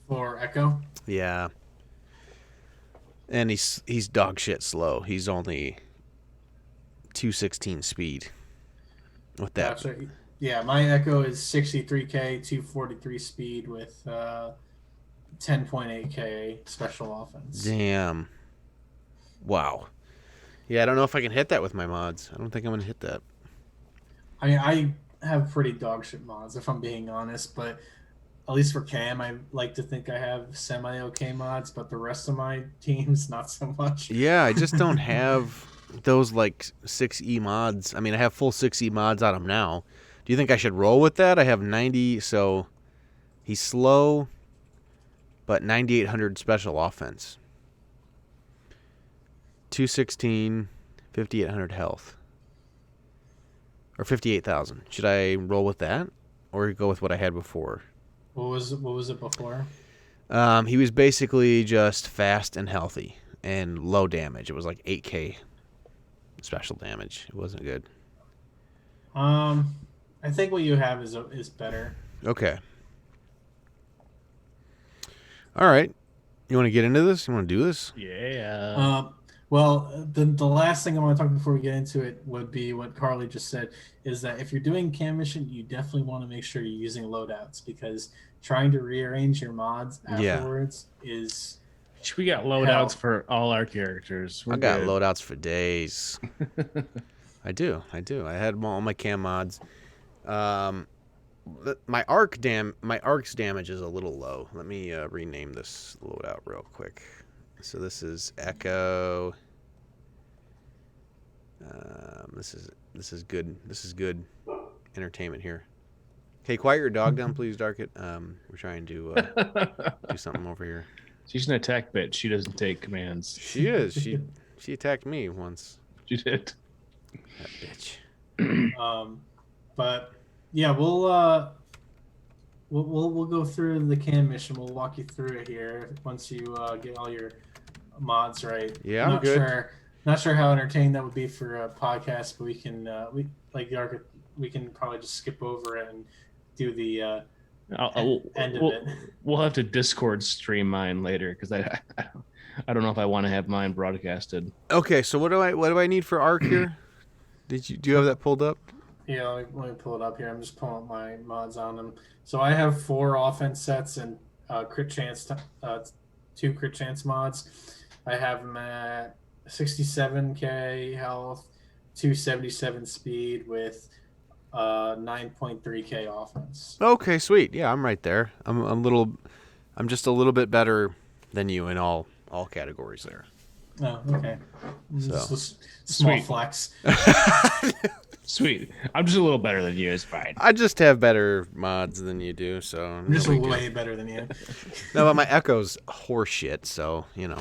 For Echo. Yeah, and he's dog shit slow. He's only 216 speed. With that, Gotcha. Yeah, my Echo is 63K, 243 speed with 10.8K special offense. damn, wow. Yeah, I don't know if I can hit that with my mods. I don't think I'm gonna hit that. I mean, I have pretty dog shit mods, if I'm being honest, but at least for Cam, I like to think I have semi-okay mods, but the rest of my teams, not so much. Yeah, I just don't have those like 6E mods. I mean, I have full 6E mods on him now. Do you think I should roll with that? I have 90, so he's slow, but 9,800 special offense. 216, 5,800 health. Or 58,000. Should I roll with that? Or go with what I had before? What was it before? He was basically just fast and healthy and low damage. It was like 8K special damage. It wasn't good. I think what you have is better. Okay. All right. You want to get into this? You want to do this? Yeah. Well, the last thing I want to talk before we get into it would be what Carly just said, is that if you're doing cam mission, you definitely want to make sure you're using loadouts, because trying to rearrange your mods afterwards is... We got loadouts for all our characters. I got loadouts for days. I do. I had all my cam mods. My arc's damage is a little low. Let me rename this loadout real quick. So this is Echo. This is good. This is good entertainment here. Hey, quiet your dog down, please, Darkit. We're trying to do something over here. She's an attack bitch. She doesn't take commands. She is. She attacked me once. She did. That bitch. But yeah, we'll go through the cam mission. We'll walk you through it here once you get all your mods right. Yeah, I'm good. Not sure how entertaining that would be for a podcast, but we can we can probably just skip over it and do the end of it. We'll have to Discord stream mine later, because I don't know if I want to have mine broadcasted. Okay, so what do I need for arc here? Do you have that pulled up? Yeah, let me pull it up here. I'm just pulling up my mods on them. So I have 4 offense sets and crit chance, 2 crit chance mods. I have them at 67K health, 277 speed with 9.3K offense. Okay, sweet. Yeah, I'm right there. I'm just a little bit better than you in all categories there. Oh, okay. So. Just a small Sweet. flex. Sweet. I'm just a little better than you. It's fine. I just have better mods than you do, so I'm just way better than you. No, but my Echo's horseshit, so you know.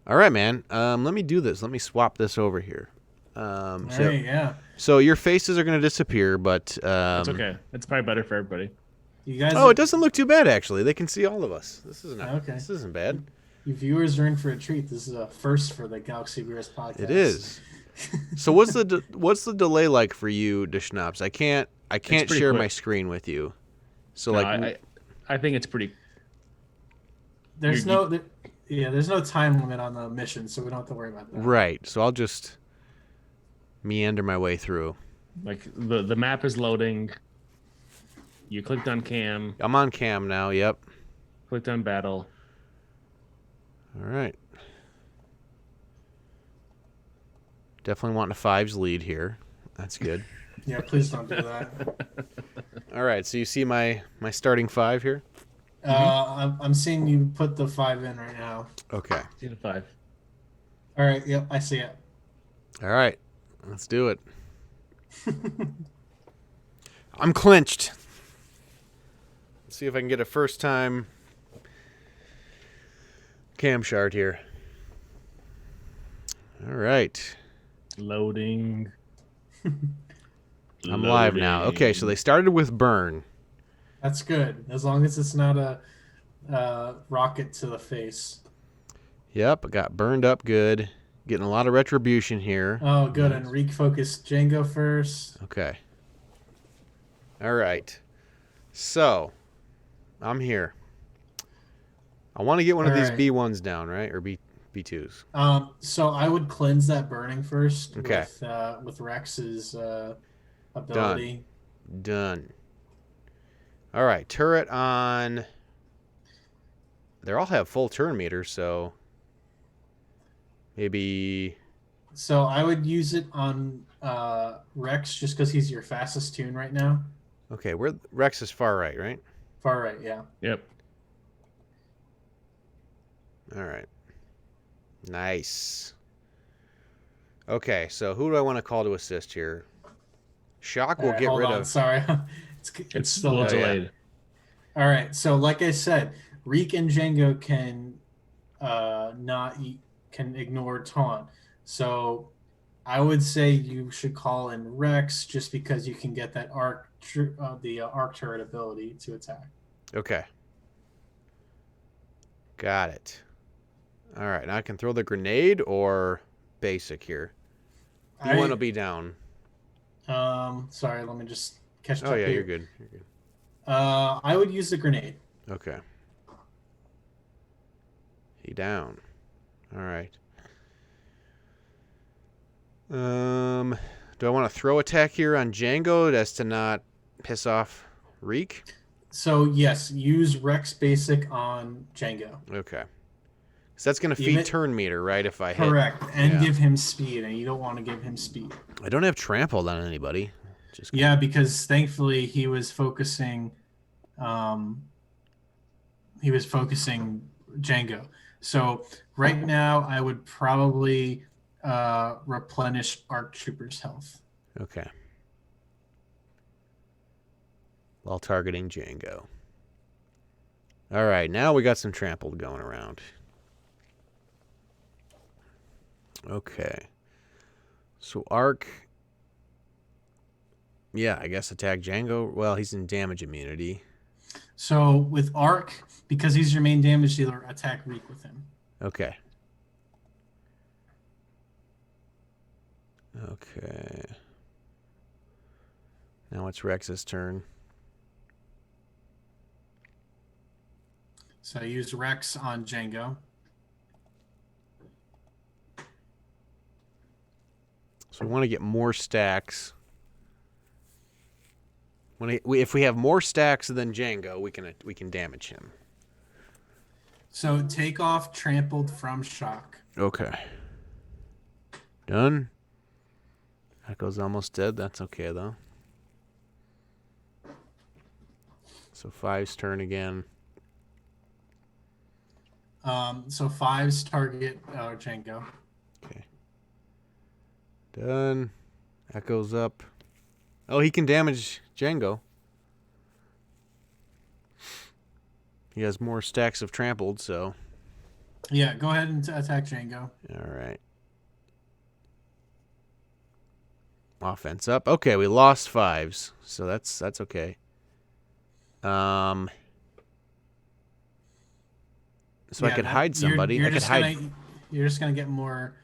All right, man. Let me do this. Let me swap this over here. Right, yeah. So your faces are going to disappear, but It's okay. It's probably better for everybody. You guys. it doesn't look too bad actually. They can see all of us. This isn't Okay. This isn't bad. You viewers are in for a treat. This is a first for the Galaxy Beers podcast. It is. So what's the delay like for you, Deschnapps? I can't share quick. my screen with you. So No, like I think it's pretty. There's no time limit on the mission, so we don't have to worry about that. right. So I'll just meander my way through. Like the map is loading. You clicked on cam, I'm on cam now. Yep. clicked on battle. All right. Definitely wanting a 5's lead here. That's good. Yeah, please don't do that. All right. So you see my starting 5 here. I'm seeing you put the 5 in right now. Okay. See the 5. All right. Yep, I see it. All right. Let's do it. I'm clinched. Let's see if I can get a first time cam shard here. All right. Loading. I'm live now. Okay, so they started with burn. That's good, as long as it's not a rocket to the face. Yep, I got burned up good. Getting a lot of retribution here. Oh, good. And refocus Django first. Okay. All right. So, I'm here. I want to get one of All these right. B1s down, right? Or B2s. So I would cleanse that burning first Okay. with Rex's ability. Done. All right, turret on. They all have full turn meters, so maybe. So I would use it on Rex just because he's your fastest tune right now. Okay, Rex is far right, right? Far right, yeah. Yep. All right. Nice. Okay, so who do I want to call to assist here? Shock will All right, get hold rid on. of. Sorry, It's still a little Oh, yeah. delayed. All right. So like I said, Reek and Django can can ignore taunt. So I would say you should call in Rex just because you can get that arc turret ability to attack. Okay. Got it. All right, now I can throw the grenade or basic here. B1 will be down. Sorry, let me just catch up Oh, yeah, here. you're good. You're good. I would use the grenade. Okay. He down. All right. Do I want to throw attack here on Django as to not piss off Reek? So yes, use Rex basic on Django. Okay. So that's going to feed turn meter, right? If I hit. Correct, and Yeah. give him speed, and you don't want to give him speed. I don't have trampled on anybody. Just Yeah, because thankfully he was focusing Django. So right now I would probably replenish Arc Trooper's health. Okay. While targeting Django. All right, now we got some trampled going around. Okay. So Arc. Yeah, I guess attack Django. Well, he's in damage immunity. So with Arc, because he's your main damage dealer, attack Reek with him. Okay. Okay. Now it's Rex's turn. So use Rex on Django. So we want to get more stacks. If we have more stacks than Django, we can damage him. So take off Trampled from Shock. Okay. Done. Echo's almost dead. That's okay, though. So 5's turn again. So 5's target Django. Okay. Done. Echo's up. Oh, he can damage Django. He has more stacks of trampled, so. Yeah, go ahead and attack Django. All right. Offense up. Okay, we lost 5s, so that's okay. So I could hide somebody. You're I could hide. You're just gonna get more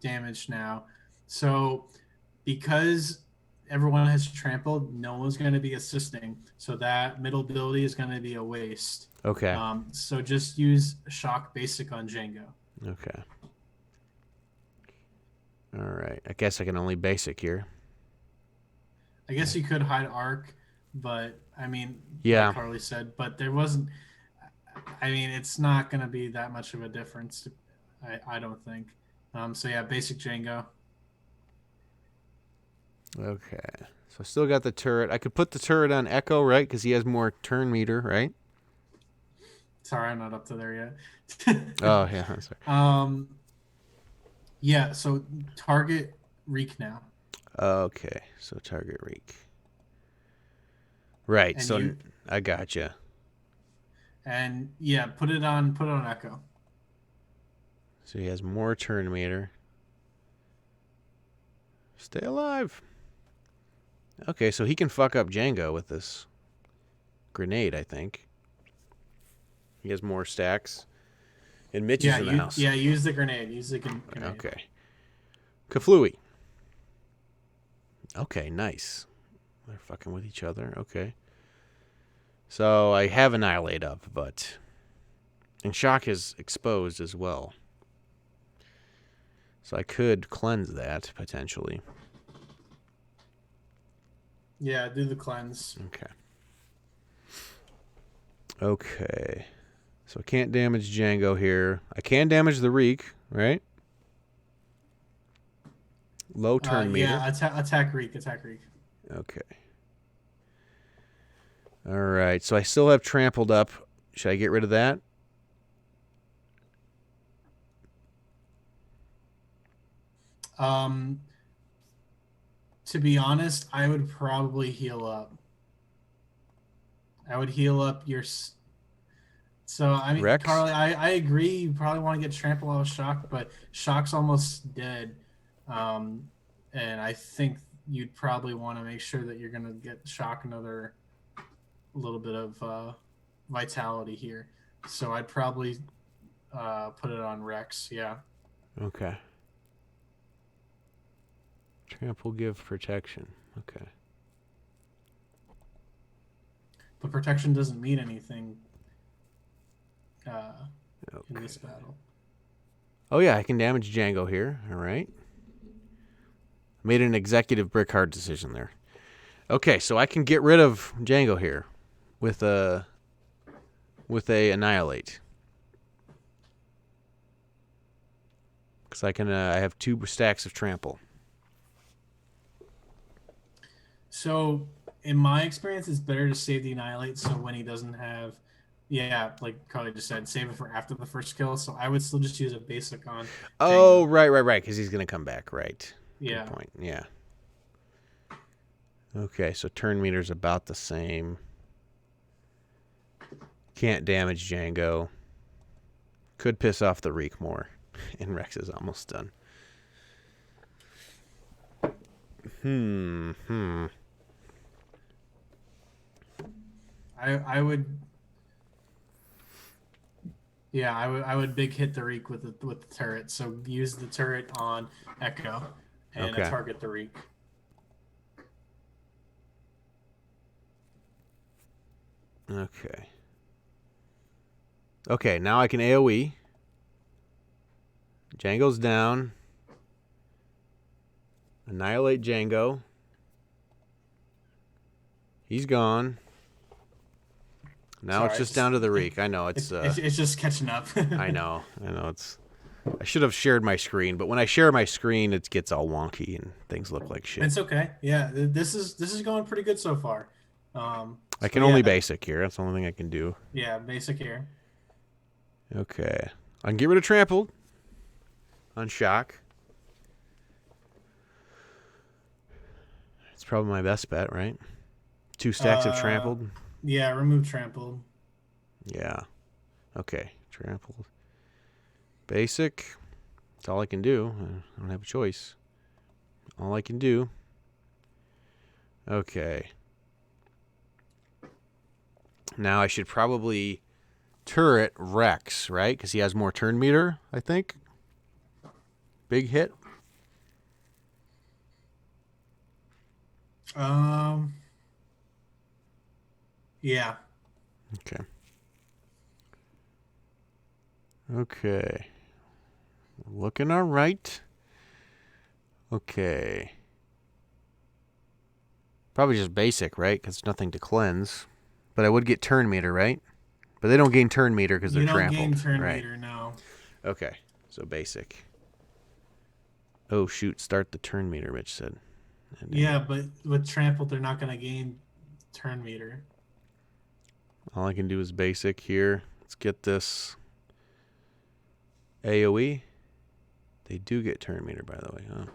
damage now. So because everyone has trampled, no one's gonna be assisting. So that middle ability is gonna be a waste. Okay. So just use Shock Basic on Django. Okay. All right. I guess I can only basic here. I guess you could hide Arc, but I mean, Yeah. like Carly said, but there wasn't. I mean, it's not going to be that much of a difference. I don't think. So yeah, basic Django. Okay. So I still got the turret. I could put the turret on Echo, right? Because he has more turn meter, right? Sorry, I'm not up to there yet. Oh, yeah. I'm sorry. Yeah. So target Reek now. Okay. So target Reek. Right. And So you- I gotcha. And yeah, put it on echo. So he has more turn meter. Stay alive. Okay, so he can fuck up Django with this grenade, I think. He has more stacks. And Mitch is in the house. Use the grenade. Use the grenade. Okay. Kaflooey. Okay, nice. They're fucking with each other. Okay. So I have Annihilate up, but... And Shock is exposed as well. So I could cleanse that, potentially. Yeah, do the cleanse. Okay. Okay. So I can't damage Django here. I can damage the Reek, right? Low turn meter. Yeah, attack Reek. Okay. All right. So I still have trampled up. Should I get rid of that? To be honest, I would probably heal up. I would heal up your. So I mean, Rex? Carly, I agree. You probably want to get trampled out of Shock, but Shock's almost dead, and I think you'd probably want to make sure that you're gonna get Shock another little bit of vitality here. So I'd probably put it on Rex. Yeah. Okay. Trample give protection. Okay. But protection doesn't mean anything in Okay. this battle. Oh, yeah, I can damage Django here. All right. Made an executive brick hard decision there. Okay, so I can get rid of Django here with a Annihilate. Because I can I have 2 stacks of trample. So, in my experience, it's better to save the Annihilate so when he doesn't have, like Carly just said, save it for after the first kill. So I would still just use a basic on. Oh, Django. right, because he's going to come back, right. Yeah. Good point, yeah. Okay, so turn meter's about the same. Can't damage Django. Could piss off the Reek more. And Rex is almost done. I would. Yeah, I would big hit the Reek with the turret. So use the turret on Echo and Okay. target the Reek. Okay. Okay, now I can AoE. Django's down. Annihilate Django. He's gone. Now Sorry, it's just down to the Reek. I know it's It's just catching up. I know it's I should have shared my screen, but when I share my screen it gets all wonky and things look like shit. It's okay. Yeah, this is going pretty good so far. I can only basic here. That's the only thing I can do. Yeah, basic here. Okay. I can get rid of trampled on shock. It's probably my best bet, right? 2 stacks of trampled. Yeah, remove trampled. Yeah. Okay. Trampled. Basic. That's all I can do. I don't have a choice. All I can do. Okay. Now I should probably turret Rex, right? Because he has more turn meter, I think. Big hit. Yeah. Okay. Okay. Looking all right. Okay. Probably just basic, right? Because nothing to cleanse. But I would get turn meter, right? But they don't gain turn meter because they're trampled. You don't gain turn right. meter, no. Okay. So basic. Oh, shoot. Start the turn meter, Mitch said. Yeah, but with trampled, they're not going to gain turn meter. All I can do is basic here. Let's get this AoE. They do get turn meter, by the way, huh?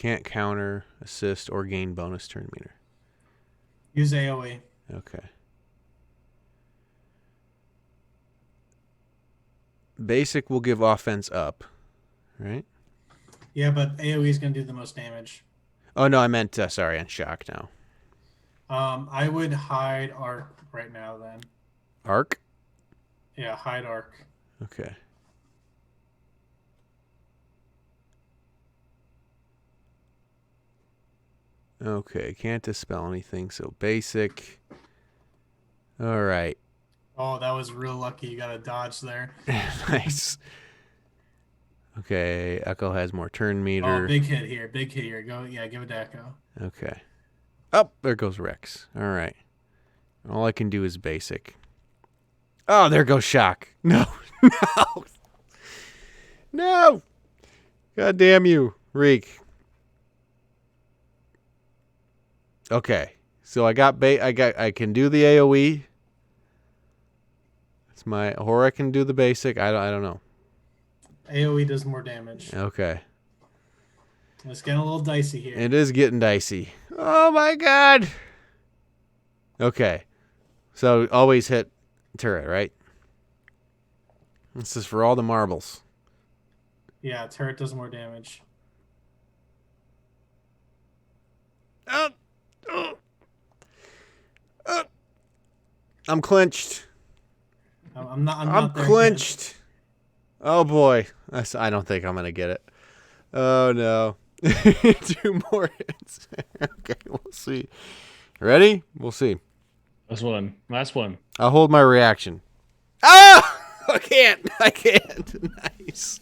Can't counter, assist, or gain bonus turn meter. Use AoE. Okay. Basic will give offense up, right? Yeah, but AoE is going to do the most damage. Oh, no, I meant, sorry, on shock now. I would hide Arc right now then. Arc? Yeah, hide Arc. Okay. Okay, can't dispel anything, so basic. All right. Oh, that was real lucky. You got a dodge there. Nice. Okay, Echo has more turn meter. Oh, big hit here. Big hit here. Go, yeah, give it to Echo. Okay. Oh, there goes Rex. All right. All I can do is basic. Oh, there goes shock. No. No. No. God damn you, Reek. Okay. So I can do the AoE. It's my or I can do the basic. I don't know. AoE does more damage. Okay. It's getting a little dicey here. It is getting dicey. Oh my god. Okay. So always hit turret, right? This is for all the marbles. Yeah, turret does more damage. I'm clinched. I'm not I'm there clinched. Oh boy. I don't think I'm going to get it. Oh no. 2 more hits. Okay, we'll see. Ready? We'll see. Last one. I'll hold my reaction. Ah! I can't. Nice.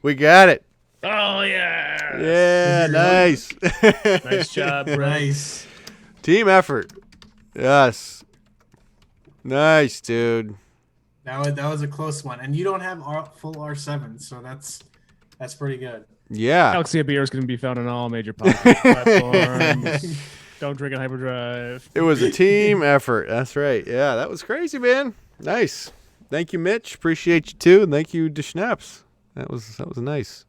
We got it. Oh yeah. Yeah, nice. Nice job, yet. Brett. Nice. Team effort. Yes. Nice, dude. That was a close one, and you don't have full R7, so that's pretty good. Yeah. Galaxy of Beer is going to be found on all major podcast platforms. Don't drink in hyperdrive. It was a team effort. That's right. Yeah, that was crazy, man. Nice. Thank you, Mitch. Appreciate you too. And thank you, Deschnapps. That was nice.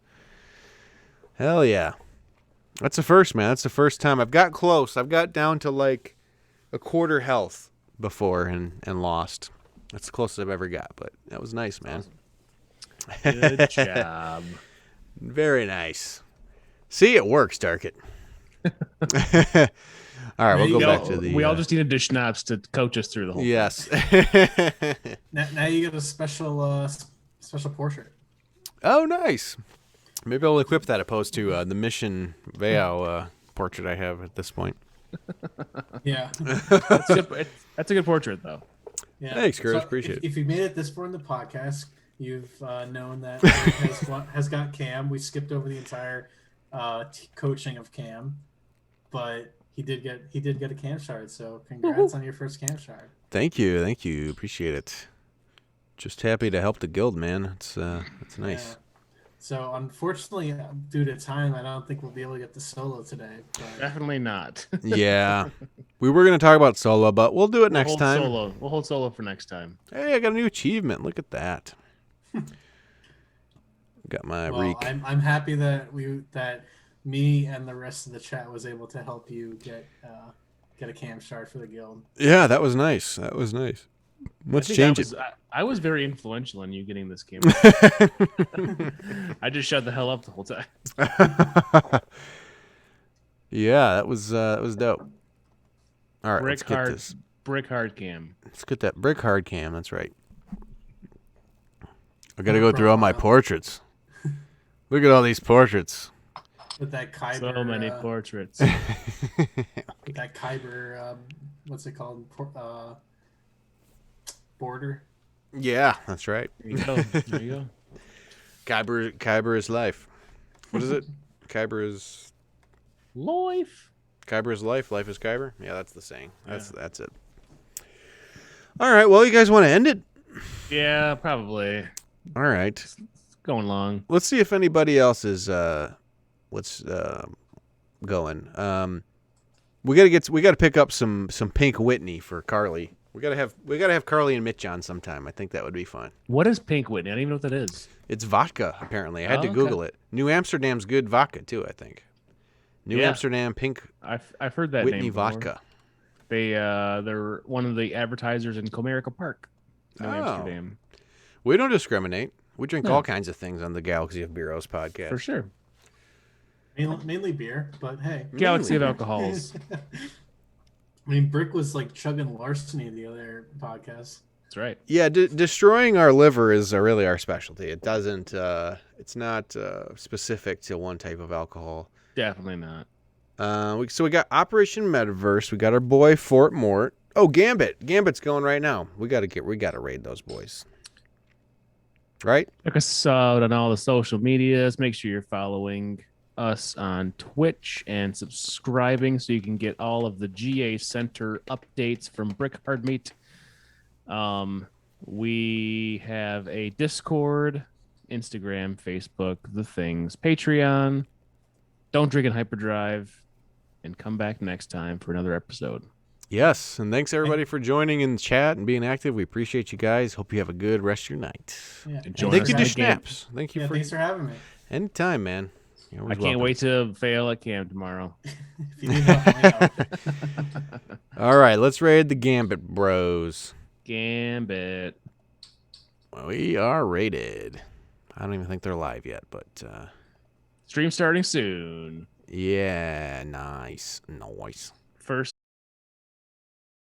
Hell yeah. That's the first, man. That's the first time. I've got close. I've got down to like a quarter health before and lost. That's the closest I've ever got, but that was nice, man. Good job. Very nice. See, it works, Darkit. All right, we'll go back to the... We all just needed Deschnapps to coach us through the whole Yes. Now you get a special portrait. Oh, nice. Maybe I'll equip that opposed to the Mission Veo portrait I have at this point. Yeah. That's a good portrait, though. Yeah. Thanks, Chris. Appreciate it. If you made it this far in the podcast, you've known that Eric has got Cam. We skipped over the entire coaching of Cam, but he did get a Cam shard. So congrats on your first Cam shard. Thank you. Appreciate it. Just happy to help the guild, man. It's nice. Yeah. So unfortunately, due to time, I don't think we'll be able to get the solo today. But... Definitely not. Yeah. We were going to talk about solo, but we'll do it next time. We'll hold solo for next time. Hey, I got a new achievement. Look at that. Got my well, reek. I'm happy that me and the rest of the chat was able to help you get a Cam shard for the guild. Yeah, that was nice. Let's change it. I was very influential in you getting this game. I just shut the hell up the whole time. Yeah, that was dope. All right, let's get this. Brick hard cam. Let's get that brick hard cam. That's right. I got to go through all my portraits. Look at all these portraits. With that Kyber, So many portraits. with that Kyber, what's it called? Border. Yeah, that's right. There you go. Kyber is life. What is it? Kyber is Life. Kyber is life. Life is Kyber. Yeah, that's the saying. That's it. All right. Well, you guys want to end it? Yeah, probably. All right. It's going long. Let's see if anybody else is going. We gotta pick up some Pink Whitney for Carly. We gotta have Carly and Mitch on sometime. I think that would be fun. What is Pink Whitney? I don't even know what that is. It's vodka, apparently. I had to okay. Google it. New Amsterdam's good vodka too, I think. New Yeah. Amsterdam Pink I've heard that Whitney name before. vodka. They're one of the advertisers in Comerica Park, New Oh. Amsterdam. We don't discriminate. We drink No. all kinds of things on the Galaxy of Beeroes podcast. For sure. Mainly beer, but hey. Galaxy of Alcohols. I mean, Brick was like chugging Larceny the other podcast. That's right. Yeah, destroying our liver is really our specialty. It doesn't. It's not specific to one type of alcohol. Definitely not. So we got Operation Metaverse. We got our boy Fort Mort. Oh, Gambit. Gambit's going right now. We gotta raid those boys. Right? Check us out on all the social medias. Make sure you're following us on Twitch and subscribing so you can get all of the GA Center updates from Brick Hard Meat. We have a Discord, Instagram, Facebook, the things, Patreon. Don't drink in hyperdrive, and come back next time for another episode. Yes, and thanks everybody for joining in the chat and being active. We appreciate you guys. Hope you have a good rest of your night. Yeah. And And thank you to us again. Deschnapps. Thank you Yeah, for thanks for having me. anytime, man. You're I always can't welcome. wait to fail at camp tomorrow. If you need help, let me know. All right, let's raid the Gambit Bros. Gambit. We are rated. I don't even think they're live yet, but Stream starting soon. yeah, nice. First